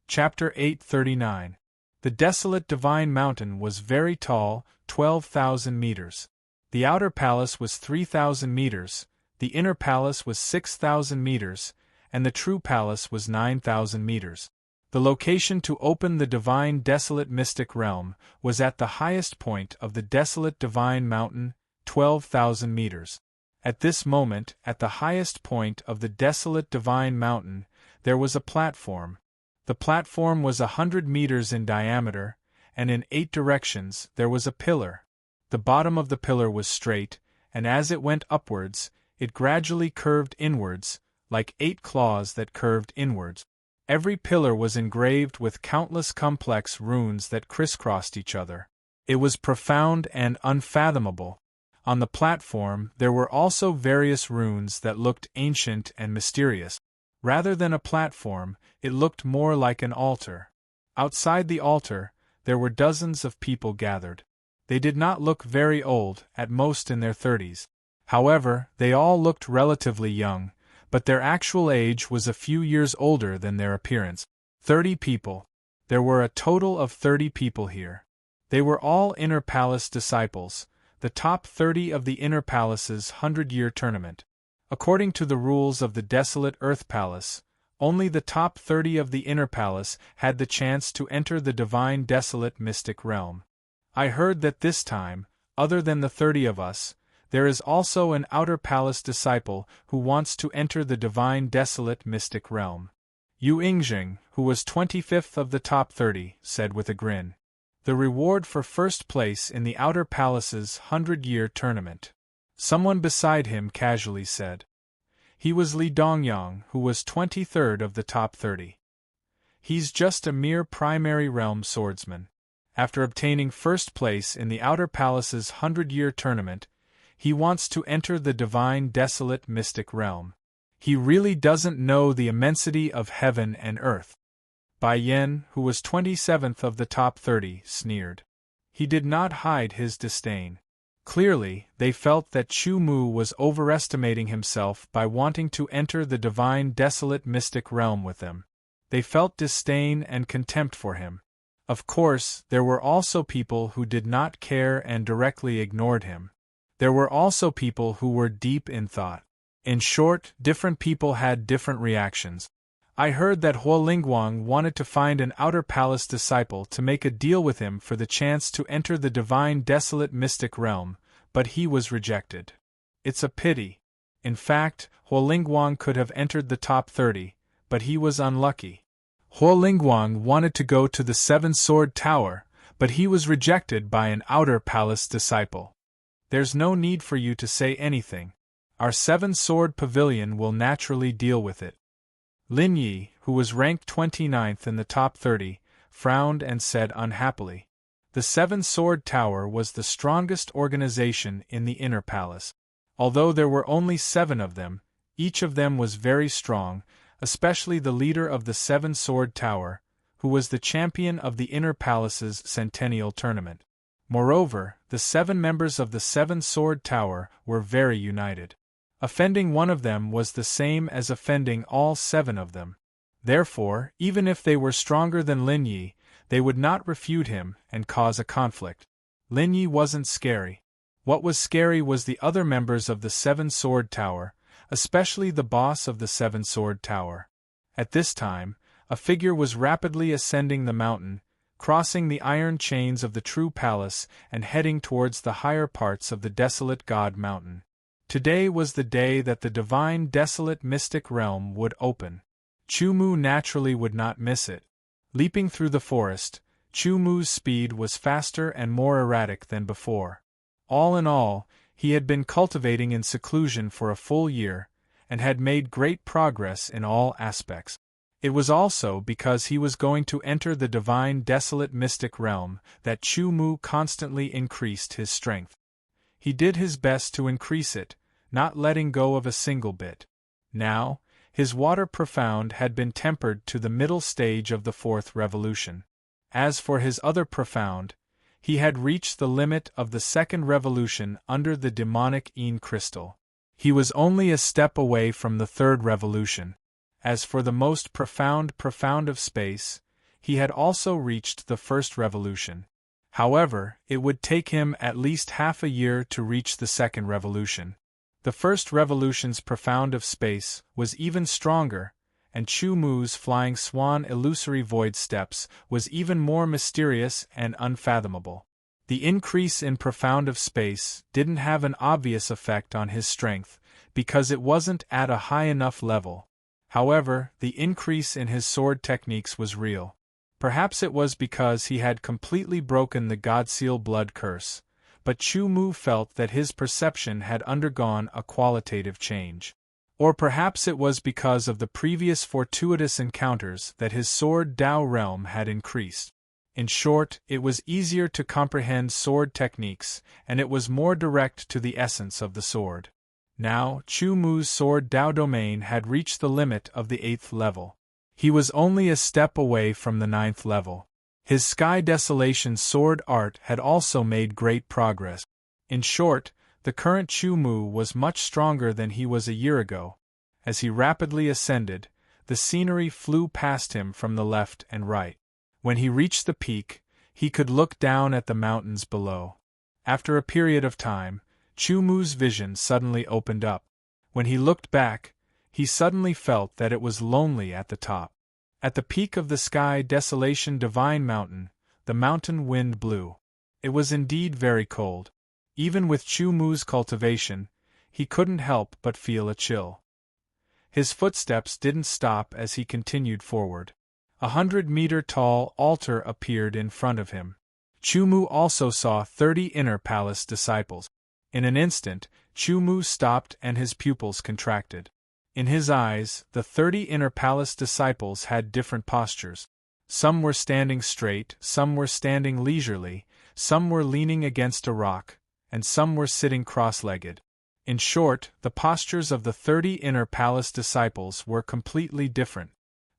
Chapter 839. The desolate divine mountain was very tall, 12,000 meters. The outer palace was 3,000 meters, the inner palace was 6,000 meters, and the true palace was 9,000 meters. The location to open the divine desolate mystic realm was at the highest point of the desolate divine mountain, 12,000 meters. At this moment, at the highest point of the desolate divine mountain, there was a platform. The platform was 100 meters in diameter, and in 8 directions there was a pillar. The bottom of the pillar was straight, and as it went upwards, it gradually curved inwards, like 8 claws that curved inwards. Every pillar was engraved with countless complex runes that crisscrossed each other. It was profound and unfathomable. On the platform there were also various runes that looked ancient and mysterious. Rather than a platform, it looked more like an altar. Outside the altar, there were dozens of people gathered. They did not look very old, at most in their 30s. However, they all looked relatively young, but their actual age was a few years older than their appearance. 30 people. There were a total of 30 people here. They were all Inner Palace disciples, the top 30 of the Inner Palace's 100-year tournament. According to the rules of the Desolate Earth Palace, only the top 30 of the Inner Palace had the chance to enter the divine desolate mystic realm. I heard that this time, other than the 30 of us, there is also an Outer Palace disciple who wants to enter the divine desolate mystic realm. Yu Yingjing, who was 25th of the top 30, said with a grin. The reward for first place in the Outer Palace's 100-year tournament. Someone beside him casually said. He was Li Dongyang, who was 23rd of the top 30. He's just a mere primary realm swordsman. After obtaining first place in the Outer Palace's 100-year tournament, he wants to enter the divine desolate mystic realm. He really doesn't know the immensity of heaven and earth. Bai Yan, who was 27th of the top 30, sneered. He did not hide his disdain. Clearly, they felt that Chu Mu was overestimating himself by wanting to enter the divine desolate mystic realm with them. They felt disdain and contempt for him. Of course, there were also people who did not care and directly ignored him. There were also people who were deep in thought. In short, different people had different reactions. I heard that Huolingguang wanted to find an Outer Palace disciple to make a deal with him for the chance to enter the divine desolate mystic realm, but he was rejected. It's a pity. In fact, Huolingguang could have entered the top 30, but he was unlucky. Huolingguang wanted to go to the Seven Sword Tower, but he was rejected by an Outer Palace disciple. There's no need for you to say anything. Our Seven Sword Pavilion will naturally deal with it. Lin Yi, who was ranked 29th in the top 30, frowned and said unhappily. The Seven Sword Tower was the strongest organization in the Inner Palace. Although there were only 7 of them, each of them was very strong, especially the leader of the Seven Sword Tower, who was the champion of the Inner Palace's centennial tournament. Moreover, the 7 members of the Seven Sword Tower were very united. Offending one of them was the same as offending all 7 of them. Therefore, even if they were stronger than Lin Yi, they would not refute him and cause a conflict. Lin Yi wasn't scary. What was scary was the other members of the 7-Sword Tower, especially the boss of the 7-Sword Tower. At this time, a figure was rapidly ascending the mountain, crossing the iron chains of the True Palace and heading towards the higher parts of the desolate God Mountain. Today was the day that the divine desolate mystic realm would open. Chu Mu naturally would not miss it. Leaping through the forest, Chu Mu's speed was faster and more erratic than before. All in all, he had been cultivating in seclusion for a full year, and had made great progress in all aspects. It was also because he was going to enter the divine desolate mystic realm that Chu Mu constantly increased his strength. He did his best to increase it, not letting go of a single bit. Now, his water profound had been tempered to the middle stage of the 4th revolution. As for his other profound, he had reached the limit of the 2nd revolution under the demonic Een crystal. He was only a step away from the 3rd revolution. As for the most profound of space, he had also reached the 1st revolution. However, it would take him at least half a year to reach the 2nd revolution. The 1st revolution's profound of space was even stronger, and Chu Mu's flying swan illusory void steps was even more mysterious and unfathomable. The increase in profound of space didn't have an obvious effect on his strength, because it wasn't at a high enough level. However, the increase in his sword techniques was real. Perhaps it was because he had completely broken the Godseal blood curse, but Chu Mu felt that his perception had undergone a qualitative change. Or perhaps it was because of the previous fortuitous encounters that his sword Dao realm had increased. In short, it was easier to comprehend sword techniques, and it was more direct to the essence of the sword. Now, Chu Mu's sword Dao domain had reached the limit of the 8th level. He was only a step away from the 9th level. His Sky Desolation sword art had also made great progress. In short, the current Chu Mu was much stronger than he was a year ago. As he rapidly ascended, the scenery flew past him from the left and right. When he reached the peak, he could look down at the mountains below. After a period of time, Chu Mu's vision suddenly opened up. When he looked back, he suddenly felt that it was lonely at the top. At the peak of the Sky Desolation Divine Mountain, the mountain wind blew. It was indeed very cold. Even with Chu Mu's cultivation, he couldn't help but feel a chill. His footsteps didn't stop as he continued forward. 100-meter-tall altar appeared in front of him. Chu Mu also saw 30 inner palace disciples. In an instant, Chu Mu stopped and his pupils contracted. In his eyes, the 30 inner palace disciples had different postures. Some were standing straight, some were standing leisurely, some were leaning against a rock, and some were sitting cross-legged. In short, the postures of the 30 inner palace disciples were completely different.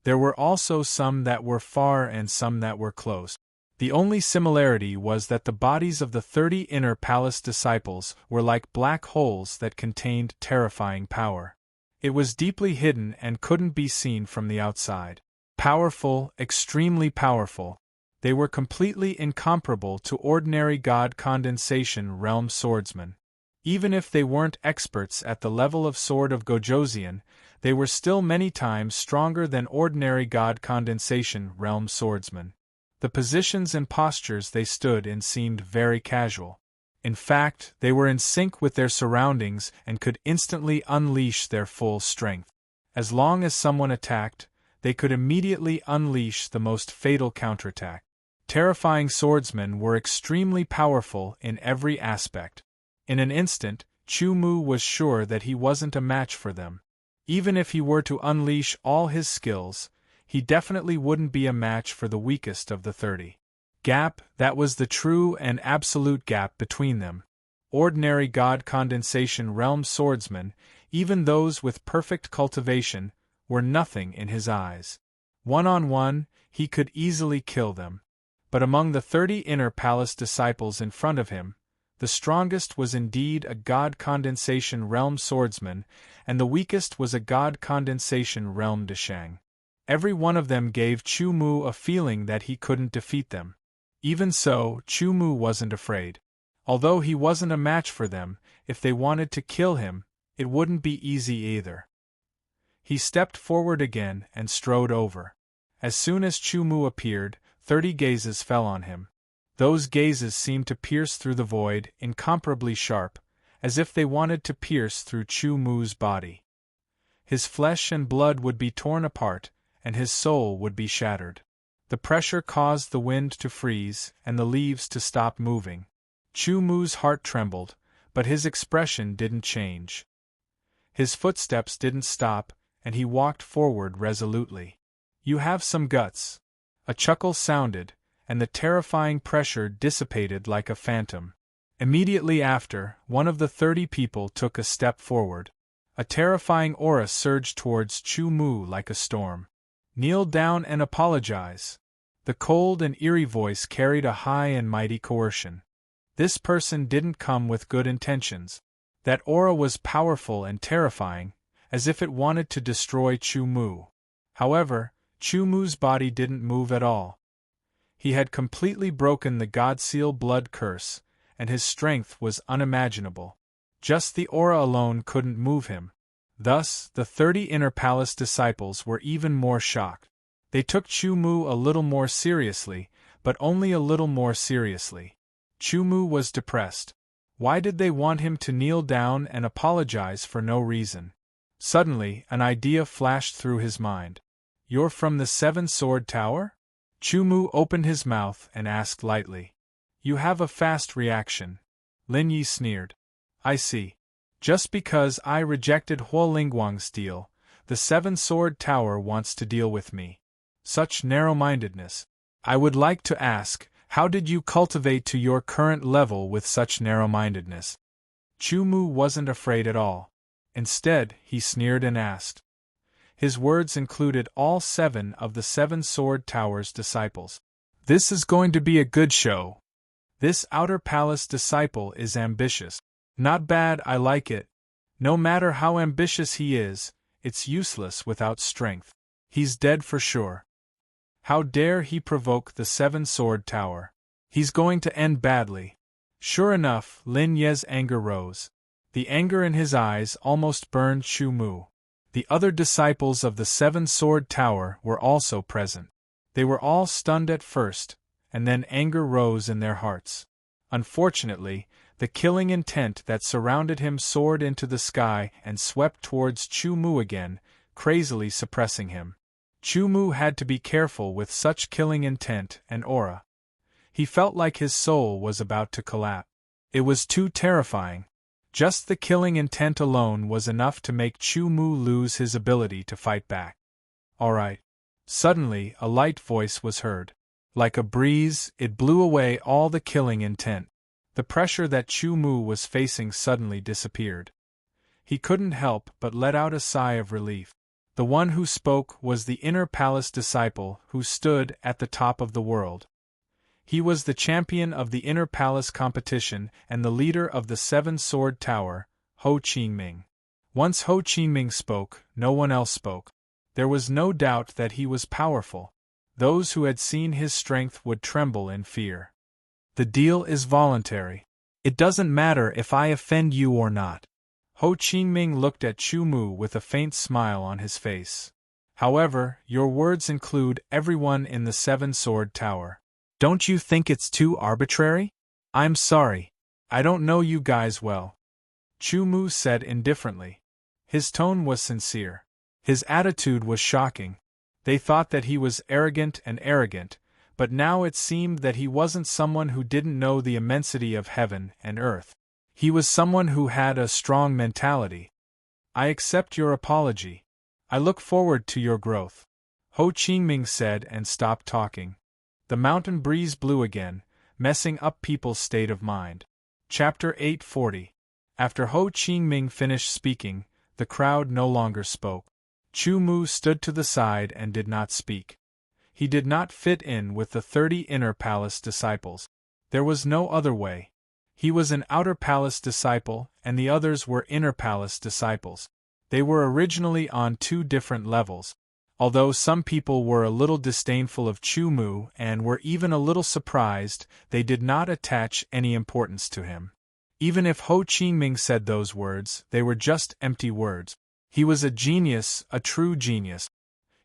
There were also some that were far and some that were close. The only similarity was that the bodies of the 30 inner palace disciples were like black holes that contained terrifying power. It was deeply hidden and couldn't be seen from the outside. Powerful, extremely powerful. They were completely incomparable to ordinary God Condensation Realm swordsmen. Even if they weren't experts at the level of Sword of Gojosian, they were still many times stronger than ordinary God Condensation Realm swordsmen. The positions and postures they stood in seemed very casual. In fact, they were in sync with their surroundings and could instantly unleash their full strength. As long as someone attacked, they could immediately unleash the most fatal counterattack. Terrifying swordsmen were extremely powerful in every aspect. In an instant, Chu Mu was sure that he wasn't a match for them. Even if he were to unleash all his skills, he definitely wouldn't be a match for the weakest of the 30. Gap, that was the true and absolute gap between them. Ordinary God Condensation Realm swordsmen, even those with perfect cultivation, were nothing in his eyes. One-on-one, he could easily kill them. But among the 30 inner palace disciples in front of him, The strongest was indeed a God Condensation Realm swordsman, and the weakest was a God Condensation Realm Deshang. Every one of them gave Chu Mu a feeling that he couldn't defeat them. Even so, Chu Mu wasn't afraid. Although he wasn't a match for them, if they wanted to kill him, it wouldn't be easy either. He stepped forward again and strode over. As soon as Chu Mu appeared, 30 gazes fell on him. Those gazes seemed to pierce through the void, incomparably sharp, as if they wanted to pierce through Chu Mu's body. His flesh and blood would be torn apart, and his soul would be shattered. The pressure caused the wind to freeze and the leaves to stop moving. Chu Mu's heart trembled, but his expression didn't change. His footsteps didn't stop, and he walked forward resolutely. "You have some guts." A chuckle sounded, and the terrifying pressure dissipated like a phantom. Immediately after, one of the 30 people took a step forward. A terrifying aura surged towards Chu Mu like a storm. "Kneel down and apologize." The cold and eerie voice carried a high and mighty coercion. This person didn't come with good intentions. That aura was powerful and terrifying, as if it wanted to destroy Chu Mu. However, Chu Mu's body didn't move at all. He had completely broken the God Seal blood curse, and his strength was unimaginable. Just the aura alone couldn't move him. Thus, the 30 Inner Palace disciples were even more shocked. They took Chu Mu a little more seriously, but only a little more seriously. Chu Mu was depressed. Why did they want him to kneel down and apologize for no reason? Suddenly, an idea flashed through his mind. "You're from the Seven Sword Tower?" Chu Mu opened his mouth and asked lightly. "You have a fast reaction." Lin Yi sneered. "I see. Just because I rejected Huo Lingguang's deal, the Seven Sword Tower wants to deal with me. Such narrow-mindedness. I would like to ask, how did you cultivate to your current level with such narrow-mindedness?" Chu Mu wasn't afraid at all. Instead, he sneered and asked. His words included all 7 of the Seven Sword Tower's disciples. "This is going to be a good show. This Outer Palace disciple is ambitious. Not bad, I like it. No matter how ambitious he is, it's useless without strength. He's dead for sure. How dare he provoke the Seven Sword Tower? He's going to end badly." Sure enough, Lin Ye's anger rose. The anger in his eyes almost burned Chu Mu. The other disciples of the Seven Sword Tower were also present. They were all stunned at first, and then anger rose in their hearts. Unfortunately, the killing intent that surrounded him soared into the sky and swept towards Chu Mu again, crazily suppressing him. Chu Mu had to be careful with such killing intent and aura. He felt like his soul was about to collapse. It was too terrifying. Just the killing intent alone was enough to make Chu Mu lose his ability to fight back. "All right." Suddenly, a light voice was heard. Like a breeze, it blew away all the killing intent. The pressure that Chu Mu was facing suddenly disappeared. He couldn't help but let out a sigh of relief. The one who spoke was the Inner Palace disciple who stood at the top of the world. He was the champion of the Inner Palace competition and the leader of the Seven Sword Tower, Ho Qingming. Once Ho Qingming spoke, no one else spoke. There was no doubt that he was powerful. Those who had seen his strength would tremble in fear. "The deal is voluntary. It doesn't matter if I offend you or not." Ho Qingming looked at Chu Mu with a faint smile on his face. "However, your words include everyone in the Seven Sword Tower. Don't you think it's too arbitrary?" "I'm sorry. I don't know you guys well," Chu Mu said indifferently. His tone was sincere. His attitude was shocking. They thought that he was arrogant, but now it seemed that he wasn't someone who didn't know the immensity of heaven and earth. He was someone who had a strong mentality. "I accept your apology. I look forward to your growth," Ho Qingming said and stopped talking. The mountain breeze blew again, messing up people's state of mind. Chapter 840. After Ho Qingming finished speaking, the crowd no longer spoke. Chu Mu stood to the side and did not speak. He did not fit in with the 30 Inner Palace disciples. There was no other way. He was an outer palace disciple, and the others were inner palace disciples. They were originally on two different levels. Although some people were a little disdainful of Chu Mu and were even a little surprised, they did not attach any importance to him. Even if Ho Chi Minh said those words, they were just empty words. He was a genius, a true genius.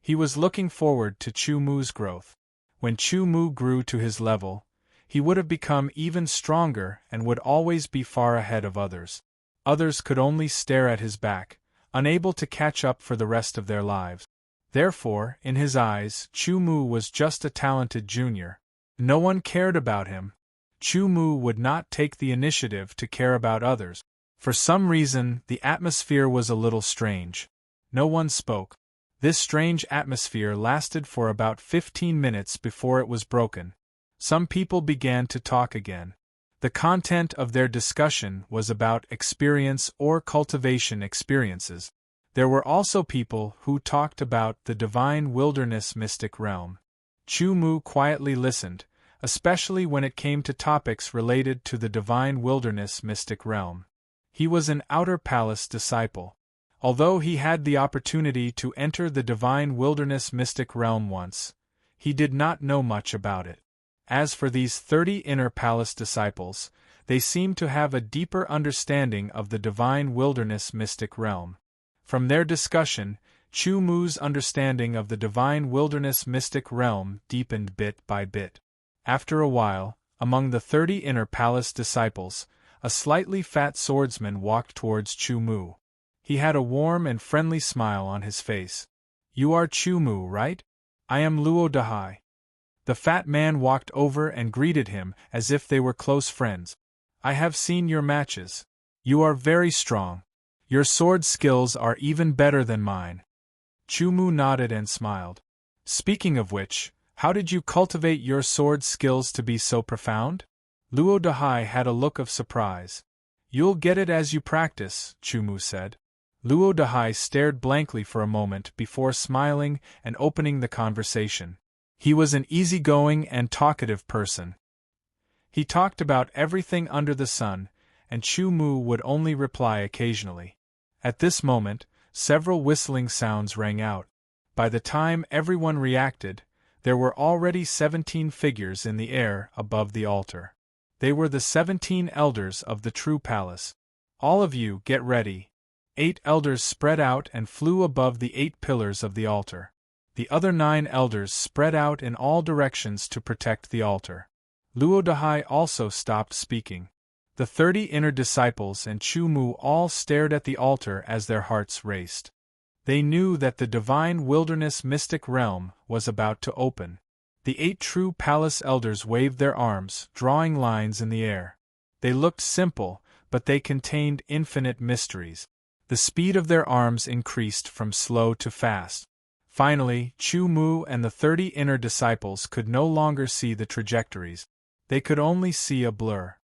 He was looking forward to Chu Mu's growth. When Chu Mu grew to his level, he would have become even stronger and would always be far ahead of others. Others could only stare at his back, unable to catch up for the rest of their lives. Therefore, in his eyes, Chu Mu was just a talented junior. No one cared about him. Chu Mu would not take the initiative to care about others. For some reason, the atmosphere was a little strange. No one spoke. This strange atmosphere lasted for about 15 minutes before it was broken. Some people began to talk again. The content of their discussion was about experience or cultivation experiences. There were also people who talked about the divine wilderness mystic realm. Chu Mu quietly listened, especially when it came to topics related to the divine wilderness mystic realm. He was an outer palace disciple. Although he had the opportunity to enter the divine wilderness mystic realm once, he did not know much about it. As for these 30 inner palace disciples, they seemed to have a deeper understanding of the divine wilderness mystic realm. From their discussion, Chu Mu's understanding of the divine wilderness mystic realm deepened bit by bit. After a while, among the 30 inner palace disciples, a slightly fat swordsman walked towards Chu Mu. He had a warm and friendly smile on his face. "You are Chu Mu, right? I am Luo Dahai." The fat man walked over and greeted him as if they were close friends. "I have seen your matches. You are very strong. Your sword skills are even better than mine." Chu Mu nodded and smiled. "Speaking of which, how did you cultivate your sword skills to be so profound?" Luo Dahai had a look of surprise. "You'll get it as you practice," Chu Mu said. Luo Dahai stared blankly for a moment before smiling and opening the conversation. He was an easygoing and talkative person. He talked about everything under the sun, and Chu Mu would only reply occasionally. At this moment, several whistling sounds rang out. By the time everyone reacted, there were already 17 figures in the air above the altar. They were the 17 elders of the true palace. "All of you, get ready." 8 elders spread out and flew above the 8 pillars of the altar. The other 9 elders spread out in all directions to protect the altar. Luo Dahai also stopped speaking. The 30 inner disciples and Chu Mu all stared at the altar as their hearts raced. They knew that the divine wilderness mystic realm was about to open. The 8 true palace elders waved their arms, drawing lines in the air. They looked simple, but they contained infinite mysteries. The speed of their arms increased from slow to fast. Finally, Chu Mu and the 30 inner disciples could no longer see the trajectories. They could only see a blur.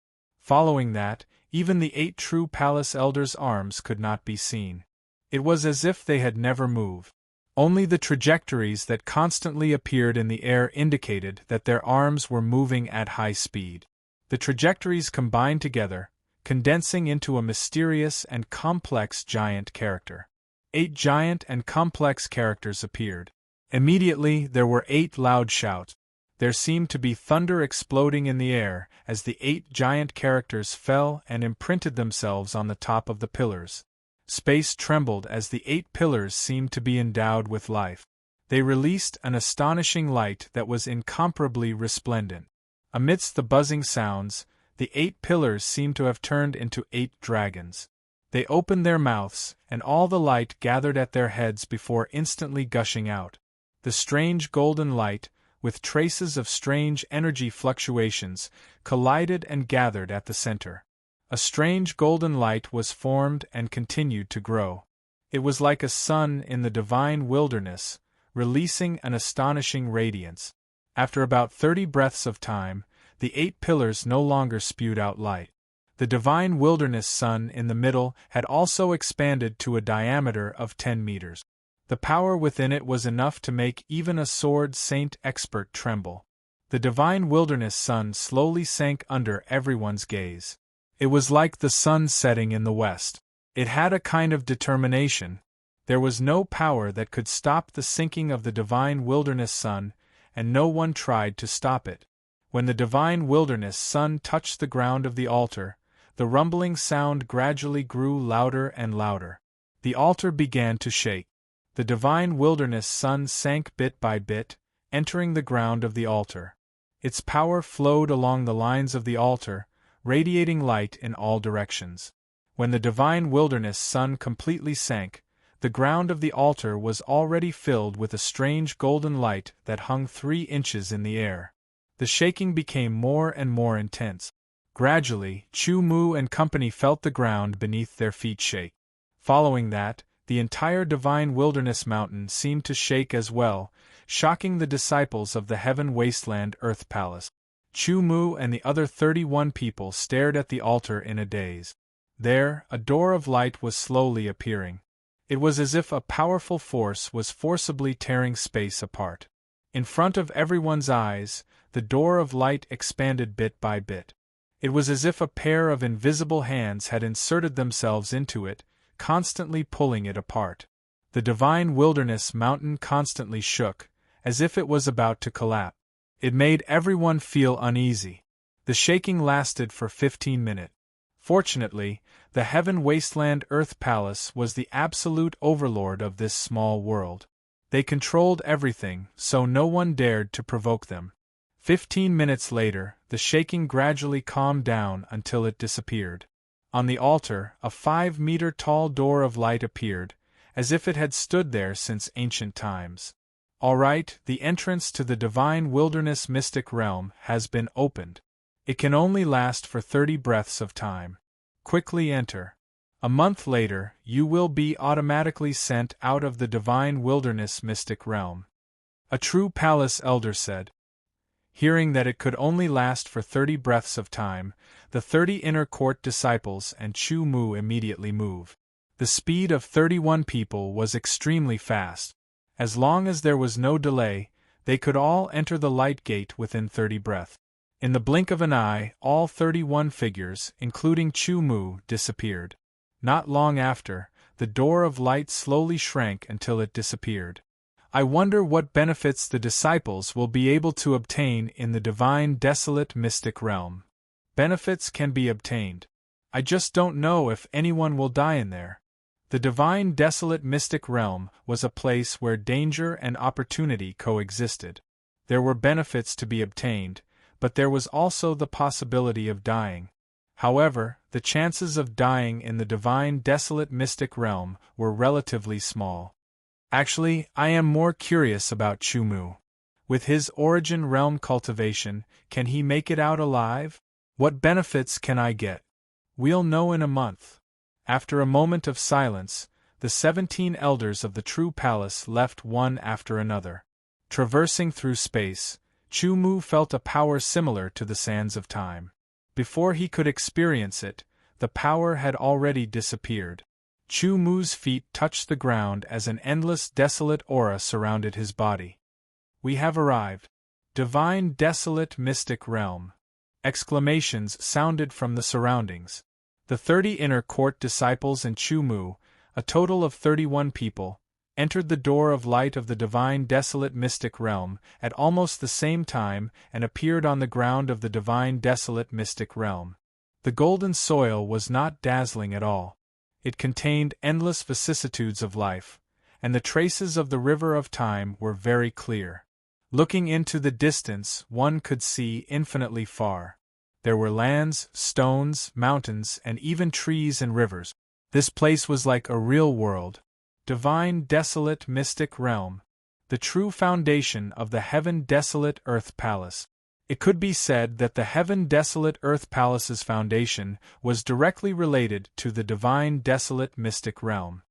Following that, even the 8 true palace elders' arms could not be seen. It was as if they had never moved. Only the trajectories that constantly appeared in the air indicated that their arms were moving at high speed. The trajectories combined together, condensing into a mysterious and complex giant character. 8 giant and complex characters appeared. Immediately there were 8 loud shouts. There seemed to be thunder exploding in the air as the 8 giant characters fell and imprinted themselves on the top of the pillars. Space trembled as the 8 pillars seemed to be endowed with life. They released an astonishing light that was incomparably resplendent. Amidst the buzzing sounds, the 8 pillars seemed to have turned into 8 dragons. They opened their mouths, and all the light gathered at their heads before instantly gushing out. The strange golden light, with traces of strange energy fluctuations, collided and gathered at the center. A strange golden light was formed and continued to grow. It was like a sun in the divine wilderness, releasing an astonishing radiance. After about 30 breaths of time, the 8 pillars no longer spewed out light. The divine wilderness sun in the middle had also expanded to a diameter of 10 meters. The power within it was enough to make even a sword saint expert tremble. The divine wilderness sun slowly sank under everyone's gaze. It was like the sun setting in the west. It had a kind of determination. There was no power that could stop the sinking of the divine wilderness sun, and no one tried to stop it. When the divine wilderness sun touched the ground of the altar, the rumbling sound gradually grew louder and louder. The altar began to shake. The divine wilderness sun sank bit by bit, entering the ground of the altar. Its power flowed along the lines of the altar, radiating light in all directions. When the divine wilderness sun completely sank, the ground of the altar was already filled with a strange golden light that hung 3 inches in the air. The shaking became more and more intense. Gradually, Chu Mu and company felt the ground beneath their feet shake. Following that, the entire divine wilderness mountain seemed to shake as well, shocking the disciples of the heaven wasteland earth palace. Chu Mu and the other 31 people stared at the altar in a daze. There, a door of light was slowly appearing. It was as if a powerful force was forcibly tearing space apart. In front of everyone's eyes, the door of light expanded bit by bit. It was as if a pair of invisible hands had inserted themselves into it, constantly pulling it apart. The divine wilderness mountain constantly shook, as if it was about to collapse. It made everyone feel uneasy. The shaking lasted for 15 minutes. Fortunately, the heaven wasteland earth palace was the absolute overlord of this small world. They controlled everything, so no one dared to provoke them. 15 minutes later, the shaking gradually calmed down until it disappeared. On the altar, a 5-meter-tall door of light appeared, as if it had stood there since ancient times. All right, the entrance to the divine wilderness mystic realm has been opened. It can only last for 30 breaths of time. Quickly enter. A month later, you will be automatically sent out of the divine wilderness mystic realm. A true palace elder said. Hearing that it could only last for 30 breaths of time, the 30 inner court disciples and Chu Mu immediately moved. The speed of 31 people was extremely fast. As long as there was no delay, they could all enter the light gate within 30 breaths. In the blink of an eye, all 31 figures, including Chu Mu, disappeared. Not long after, the door of light slowly shrank until it disappeared. I wonder what benefits the disciples will be able to obtain in the divine desolate mystic realm. Benefits can be obtained. I just don't know if anyone will die in there. The divine desolate mystic realm was a place where danger and opportunity coexisted. There were benefits to be obtained, but there was also the possibility of dying. However, the chances of dying in the divine desolate mystic realm were relatively small. Actually, I am more curious about Chu Mu. With his origin realm cultivation, can he make it out alive? What benefits can I get? We'll know in a month. After a moment of silence, the 17 elders of the true palace left one after another. Traversing through space, Chu Mu felt a power similar to the sands of time. Before he could experience it, the power had already disappeared. Chu Mu's feet touched the ground as an endless desolate aura surrounded his body. We have arrived. Divine desolate mystic realm. Exclamations sounded from the surroundings. The 30 inner court disciples and Chu Mu, a total of 31 people, entered the door of light of the divine desolate mystic realm at almost the same time and appeared on the ground of the divine desolate mystic realm. The golden soil was not dazzling at all. It contained endless vicissitudes of life, and the traces of the river of time were very clear. Looking into the distance, one could see infinitely far. There were lands, stones, mountains, and even trees and rivers. This place was like a real world. Divine desolate mystic realm. The true foundation of the heaven desolate earth palace. It could be said that the heaven desolate earth palace's foundation was directly related to the divine desolate mystic realm.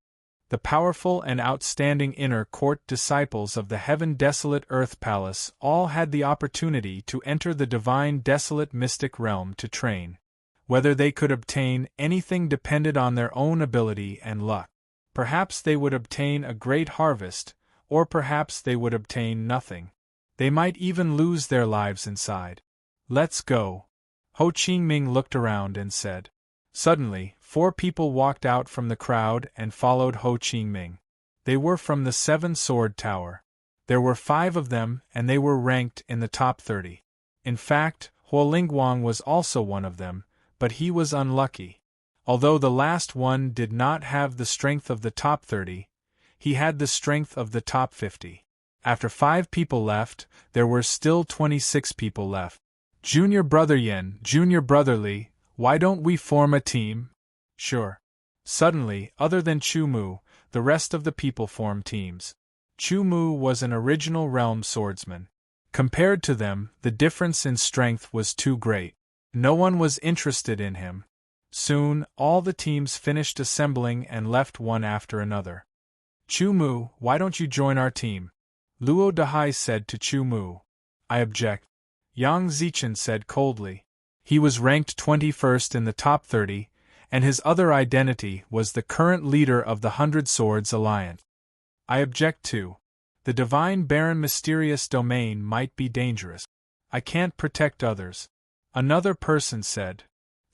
The powerful and outstanding inner court disciples of the heaven desolate earth palace all had the opportunity to enter the divine desolate mystic realm to train. Whether they could obtain anything depended on their own ability and luck. Perhaps they would obtain a great harvest, or perhaps they would obtain nothing. They might even lose their lives inside. Let's go. Ho Chi Minh looked around and said. Suddenly, 4 people walked out from the crowd and followed Ho Qingming. They were from the 7-Sword Tower. There were 5 of them, and they were ranked in the top 30. In fact, Huolingguang was also one of them, but he was unlucky. Although the last one did not have the strength of the top 30, he had the strength of the top 50. After 5 people left, there were still 26 people left. Junior Brother Yin, Junior Brother Li, why don't we form a team? Sure. Suddenly, other than Chu Mu, the rest of the people formed teams. Chu Mu was an original realm swordsman. Compared to them, the difference in strength was too great. No one was interested in him. Soon, all the teams finished assembling and left one after another. Chu Mu, why don't you join our team? Luo Dahai said to Chu Mu. I object. Yang Zichen said coldly. He was ranked 21st in the top 30, and his other identity was the current leader of the 100 Swords Alliance. I object too. The Divine Barren Mysterious Domain might be dangerous. I can't protect others. Another person said.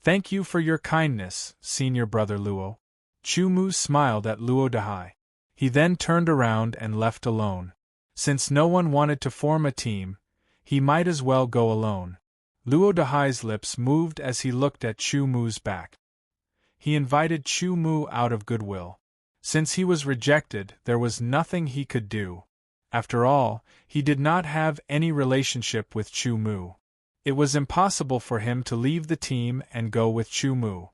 Thank you for your kindness, Senior Brother Luo. Chu Mu smiled at Luo Dahai. He then turned around and left alone. Since no one wanted to form a team, he might as well go alone. Luo Dahai's lips moved as he looked at Chu Mu's back. He invited Chu Mu out of goodwill. Since he was rejected, there was nothing he could do. After all, he did not have any relationship with Chu Mu. It was impossible for him to leave the team and go with Chu Mu.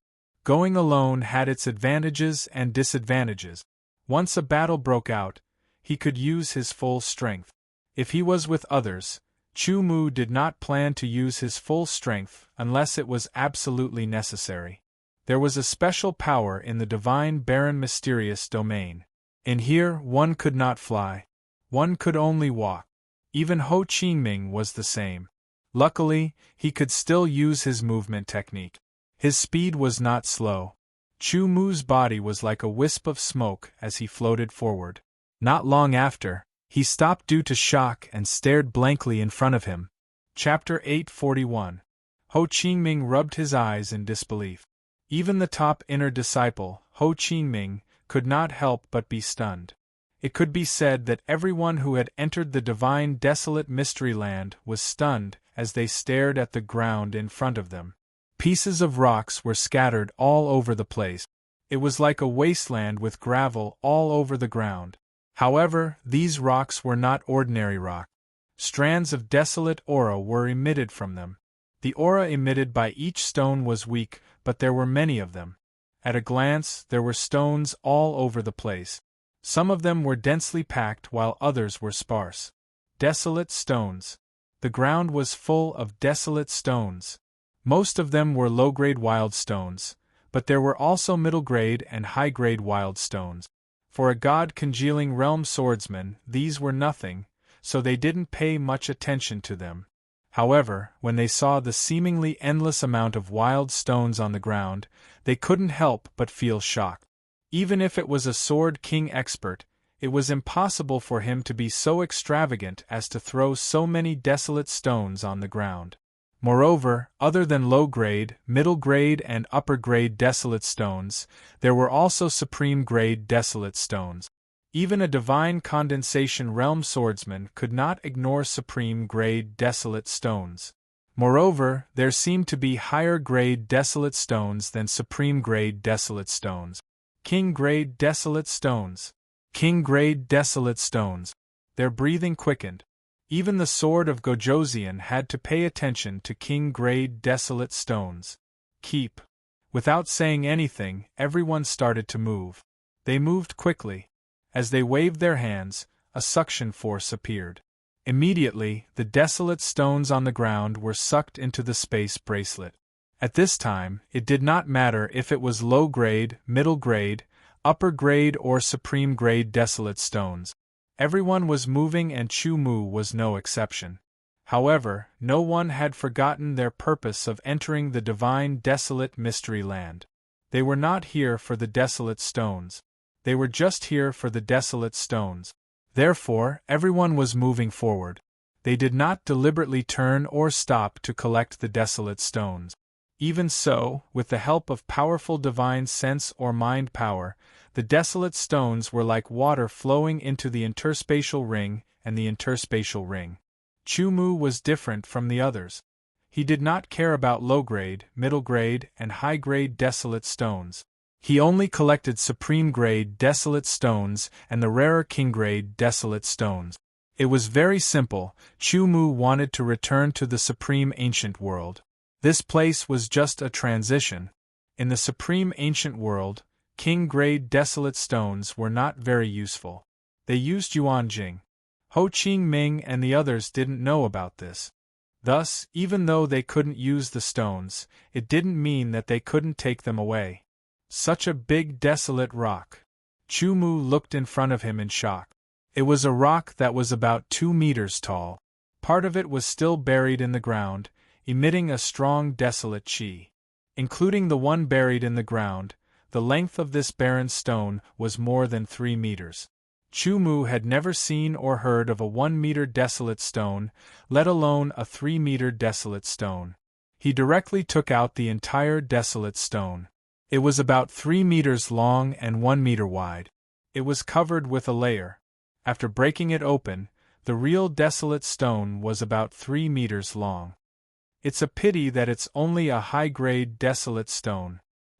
Going alone had its advantages and disadvantages. Once a battle broke out, he could use his full strength. If he was with others, Chu Mu did not plan to use his full strength unless it was absolutely necessary. There was a special power in the Divine Barren Mysterious Domain. In here, one could not fly. One could only walk. Even Ho Qingming was the same. Luckily, he could still use his movement technique. His speed was not slow. Chu Mu's body was like a wisp of smoke as he floated forward. Not long after, he stopped due to shock and stared blankly in front of him. Chapter 841. Ho Qingming rubbed his eyes in disbelief. Even the top inner disciple, Ho Qingming, could not help but be stunned. It could be said that everyone who had entered the divine desolate mystery land was stunned as they stared at the ground in front of them. Pieces of rocks were scattered all over the place. It was like a wasteland with gravel all over the ground. However, these rocks were not ordinary rock. Strands of desolate aura were emitted from them. The aura emitted by each stone was weak, but there were many of them. At a glance, there were stones all over the place. Some of them were densely packed while others were sparse. Desolate stones. The ground was full of desolate stones. Most of them were low-grade wild stones, but there were also middle-grade and high-grade wild stones. For a god-congealing realm swordsman, these were nothing, so they didn't pay much attention to them. However, when they saw the seemingly endless amount of wild stones on the ground, they couldn't help but feel shocked. Even if it was a Sword King expert, it was impossible for him to be so extravagant as to throw so many desolate stones on the ground. Moreover, other than low-grade, middle-grade and upper-grade desolate stones, there were also supreme-grade desolate stones. Even a divine condensation realm swordsman could not ignore supreme-grade desolate stones. Moreover, there seemed to be higher-grade desolate stones than supreme-grade desolate stones. King-grade desolate stones. King-grade desolate stones. Their breathing quickened. Even the sword of Gojoseon had to pay attention to king-grade desolate stones. Keep. Without saying anything, everyone started to move. They moved quickly. As they waved their hands, a suction force appeared. Immediately, the desolate stones on the ground were sucked into the space bracelet. At this time, it did not matter if it was low-grade, middle-grade, upper-grade or supreme-grade desolate stones. Everyone was moving and Chu Mu was no exception. However, no one had forgotten their purpose of entering the divine desolate mystery land. They were not here for the desolate stones. They were just here for the desolate stones. Therefore, everyone was moving forward. They did not deliberately turn or stop to collect the desolate stones. Even so, with the help of powerful divine sense or mind power, the desolate stones were like water flowing into the interspatial ring and the interspatial ring. Chumu was different from the others. He did not care about low-grade, middle-grade, and high-grade desolate stones. He only collected supreme-grade desolate stones and the rarer king-grade desolate stones. It was very simple. Chumu wanted to return to the supreme ancient world. This place was just a transition. In the supreme ancient world, king-grade desolate stones were not very useful. They used Yuanjing. Ho Qing-ming and the others didn't know about this. Thus, even though they couldn't use the stones, it didn't mean that they couldn't take them away. Such a big desolate rock. Chumu looked in front of him in shock. It was a rock that was about 2 meters tall. Part of it was still buried in the ground, emitting a strong desolate qi. Including the one buried in the ground, the length of this barren stone was more than 3 meters. Chumu had never seen or heard of a 1-meter desolate stone, let alone a 3-meter desolate stone. He directly took out the entire desolate stone. It was about 3 meters long and 1 meter wide. It was covered with a layer. After breaking it open, the real desolate stone was about 3 meters long. It's a pity that it's only a high-grade desolate stone.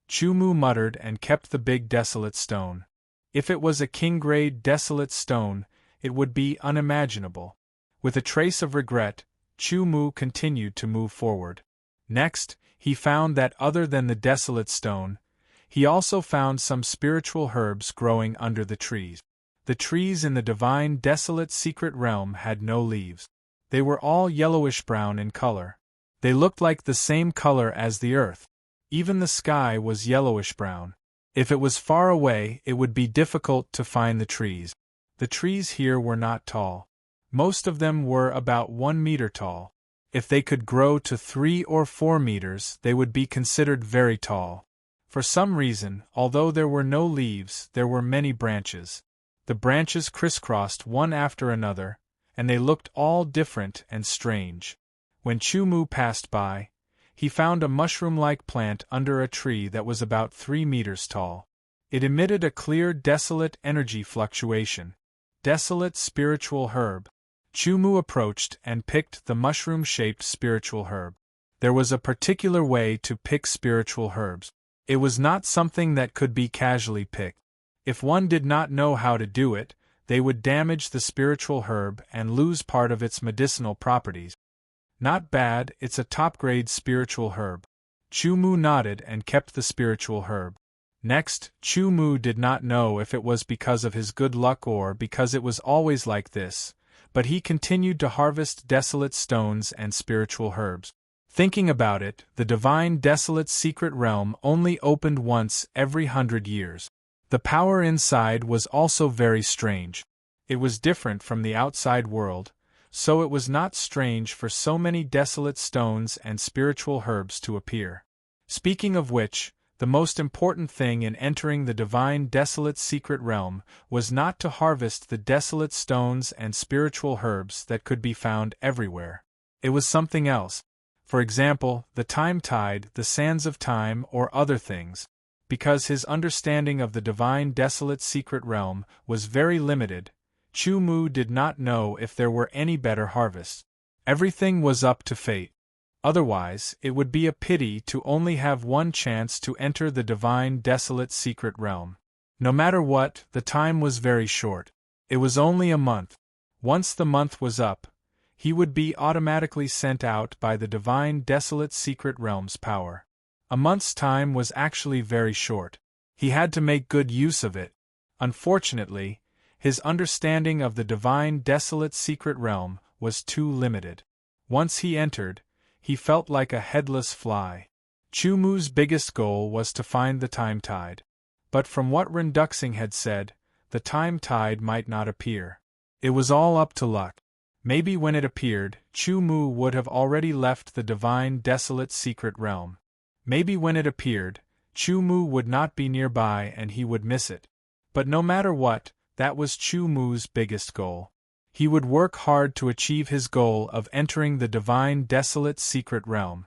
Chumu muttered and kept the big desolate stone. If it was a king-grade desolate stone, it would be unimaginable. With a trace of regret, Chumu continued to move forward. Next, he found that other than the desolate stone, he also found some spiritual herbs growing under the trees. The trees in the divine desolate secret realm had no leaves. They were all yellowish-brown in color. They looked like the same color as the earth. Even the sky was yellowish-brown. If it was far away, it would be difficult to find the trees. The trees here were not tall. Most of them were about 1 meter tall. If they could grow to 3 or 4 meters, they would be considered very tall. For some reason, although there were no leaves, there were many branches. The branches crisscrossed one after another, and they looked all different and strange. When Chumu passed by, he found a mushroom-like plant under a tree that was about 3 meters tall. It emitted a clear desolate energy fluctuation. Desolate spiritual herb. Chumu approached and picked the mushroom-shaped spiritual herb. There was a particular way to pick spiritual herbs. It was not something that could be casually picked. If one did not know how to do it, they would damage the spiritual herb and lose part of its medicinal properties. Not bad, it's a top-grade spiritual herb. Chumu nodded and kept the spiritual herb. Next, Chumu did not know if it was because of his good luck or because it was always like this, but he continued to harvest desolate stones and spiritual herbs. Thinking about it, the divine desolate secret realm only opened once every 100 years. The power inside was also very strange. It was different from the outside world, so it was not strange for so many desolate stones and spiritual herbs to appear. Speaking of which, the most important thing in entering the divine desolate secret realm was not to harvest the desolate stones and spiritual herbs that could be found everywhere. It was something else. For example, the time tide, the sands of time, or other things. Because his understanding of the divine desolate secret realm was very limited, Chumu did not know if there were any better harvests. Everything was up to fate. Otherwise, it would be a pity to only have one chance to enter the divine desolate secret realm. No matter what, the time was very short. It was only a month. Once the month was up, he would be automatically sent out by the divine desolate secret realm's power. A month's time was actually very short. He had to make good use of it. Unfortunately, his understanding of the divine desolate secret realm was too limited. Once he entered, he felt like a headless fly. Chumu's biggest goal was to find the time tide. But from what Renduxing had said, the time tide might not appear. It was all up to luck. Maybe when it appeared, Chumu would have already left the divine desolate secret realm. Maybe when it appeared, Chumu would not be nearby and he would miss it. But no matter what, that was Chumu's biggest goal. He would work hard to achieve his goal of entering the divine desolate secret realm.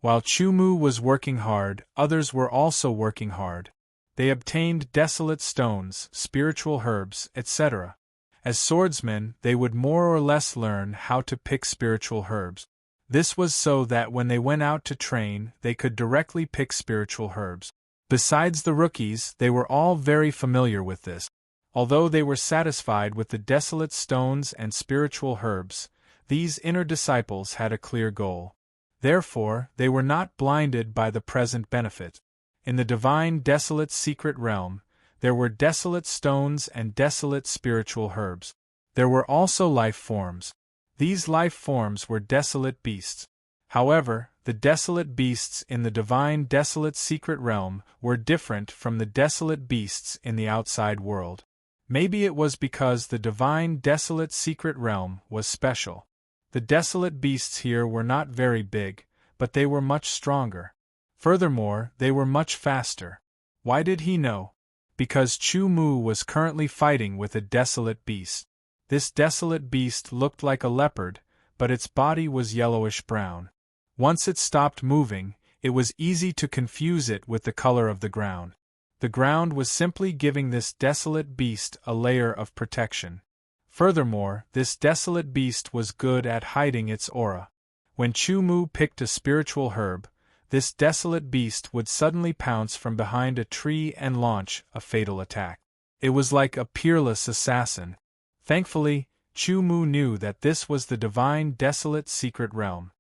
While Chu-Mu was working hard, others were also working hard. They obtained desolate stones, spiritual herbs, etc. As swordsmen, they would more or less learn how to pick spiritual herbs. This was so that when they went out to train, they could directly pick spiritual herbs. Besides the rookies, they were all very familiar with this. Although they were satisfied with the desolate stones and spiritual herbs, these inner disciples had a clear goal. Therefore, they were not blinded by the present benefit. In the divine desolate secret realm, there were desolate stones and desolate spiritual herbs. There were also life forms. These life forms were desolate beasts. However, the desolate beasts in the divine desolate secret realm were different from the desolate beasts in the outside world. Maybe it was because the divine desolate secret realm was special. The desolate beasts here were not very big, but they were much stronger. Furthermore, they were much faster. Why did he know? Because Chu-Mu was currently fighting with a desolate beast. This desolate beast looked like a leopard, but its body was yellowish-brown. Once it stopped moving, it was easy to confuse it with the color of the ground. The ground was simply giving this desolate beast a layer of protection. Furthermore, this desolate beast was good at hiding its aura. When Chu-Mu picked a spiritual herb, this desolate beast would suddenly pounce from behind a tree and launch a fatal attack. It was like a peerless assassin. Thankfully, Chu-Mu knew that this was the divine desolate secret realm.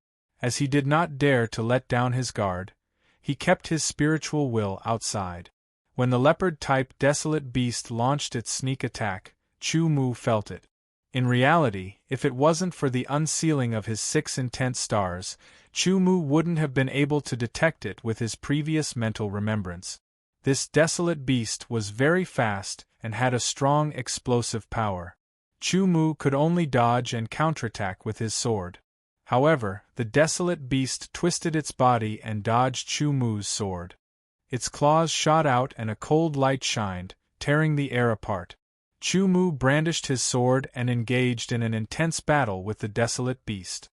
As he did not dare to let down his guard, he kept his spiritual will outside. When the leopard-type desolate beast launched its sneak attack, Chu-Mu felt it. In reality, if it wasn't for the unsealing of his 6 intense stars, Chu-Mu wouldn't have been able to detect it with his previous mental remembrance. This desolate beast was very fast and had a strong explosive power. Chu-Mu could only dodge and counterattack with his sword. However, the desolate beast twisted its body and dodged Chu-Mu's sword. Its claws shot out and a cold light shined, tearing the air apart. Chu-Mu brandished his sword and engaged in an intense battle with the desolate beast.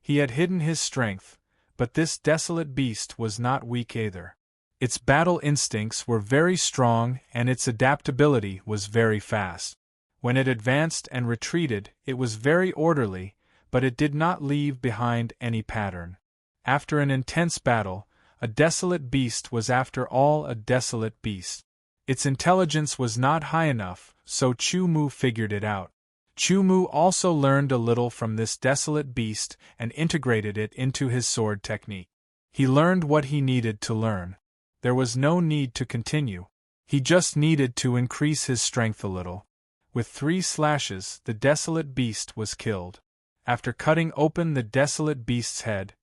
He had hidden his strength, but this desolate beast was not weak either. Its battle instincts were very strong and its adaptability was very fast. When it advanced and retreated, it was very orderly, but it did not leave behind any pattern. After an intense battle, a desolate beast was after all a desolate beast. Its intelligence was not high enough, so Chu-Mu figured it out. Chu-Mu also learned a little from this desolate beast and integrated it into his sword technique. He learned what he needed to learn. There was no need to continue. He just needed to increase his strength a little. With 3 slashes, the desolate beast was killed. After cutting open the desolate beast's head,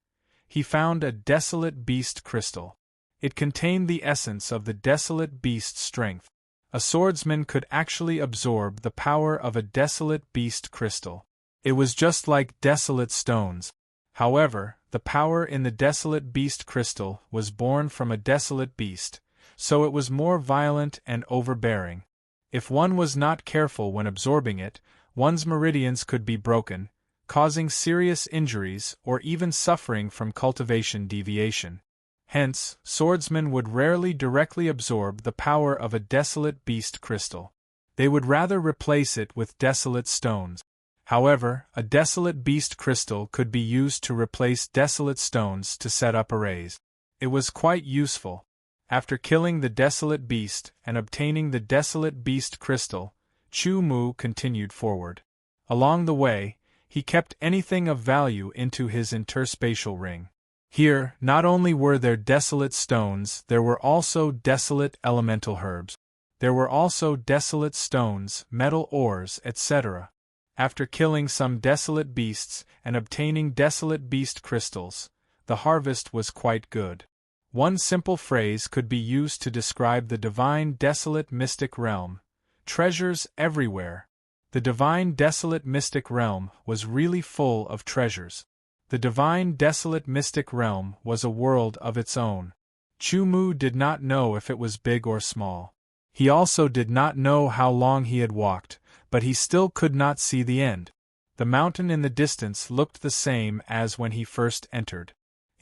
he found a desolate beast crystal. It contained the essence of the desolate beast's strength. A swordsman could actually absorb the power of a desolate beast crystal. It was just like desolate stones. However, the power in the desolate beast crystal was born from a desolate beast, so it was more violent and overbearing. If one was not careful when absorbing it, one's meridians could be broken, causing serious injuries or even suffering from cultivation deviation. Hence, swordsmen would rarely directly absorb the power of a desolate beast crystal. They would rather replace it with desolate stones. However, a desolate beast crystal could be used to replace desolate stones to set up arrays. It was quite useful. After killing the desolate beast and obtaining the desolate beast crystal, Chu-Mu continued forward. Along the way, he kept anything of value into his interspatial ring. Here, not only were there desolate stones, there were also desolate elemental herbs. There were also desolate stones, metal ores, etc. After killing some desolate beasts and obtaining desolate beast crystals, the harvest was quite good. One simple phrase could be used to describe the divine desolate mystic realm: treasures everywhere. The divine desolate mystic realm was really full of treasures. The divine desolate mystic realm was a world of its own. Chu-Mu did not know if it was big or small. He also did not know how long he had walked, but he still could not see the end. The mountain in the distance looked the same as when he first entered.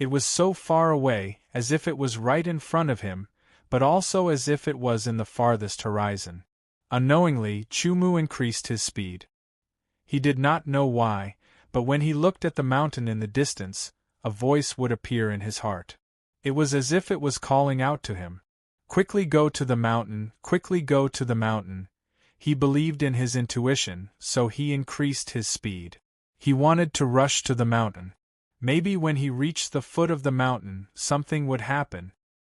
It was so far away, as if it was right in front of him, but also as if it was in the farthest horizon. Unknowingly, Chumu increased his speed. He did not know why, but when he looked at the mountain in the distance, a voice would appear in his heart. It was as if it was calling out to him. Quickly go to the mountain, quickly go to the mountain. He believed in his intuition, so he increased his speed. He wanted to rush to the mountain. Maybe when he reached the foot of the mountain, something would happen,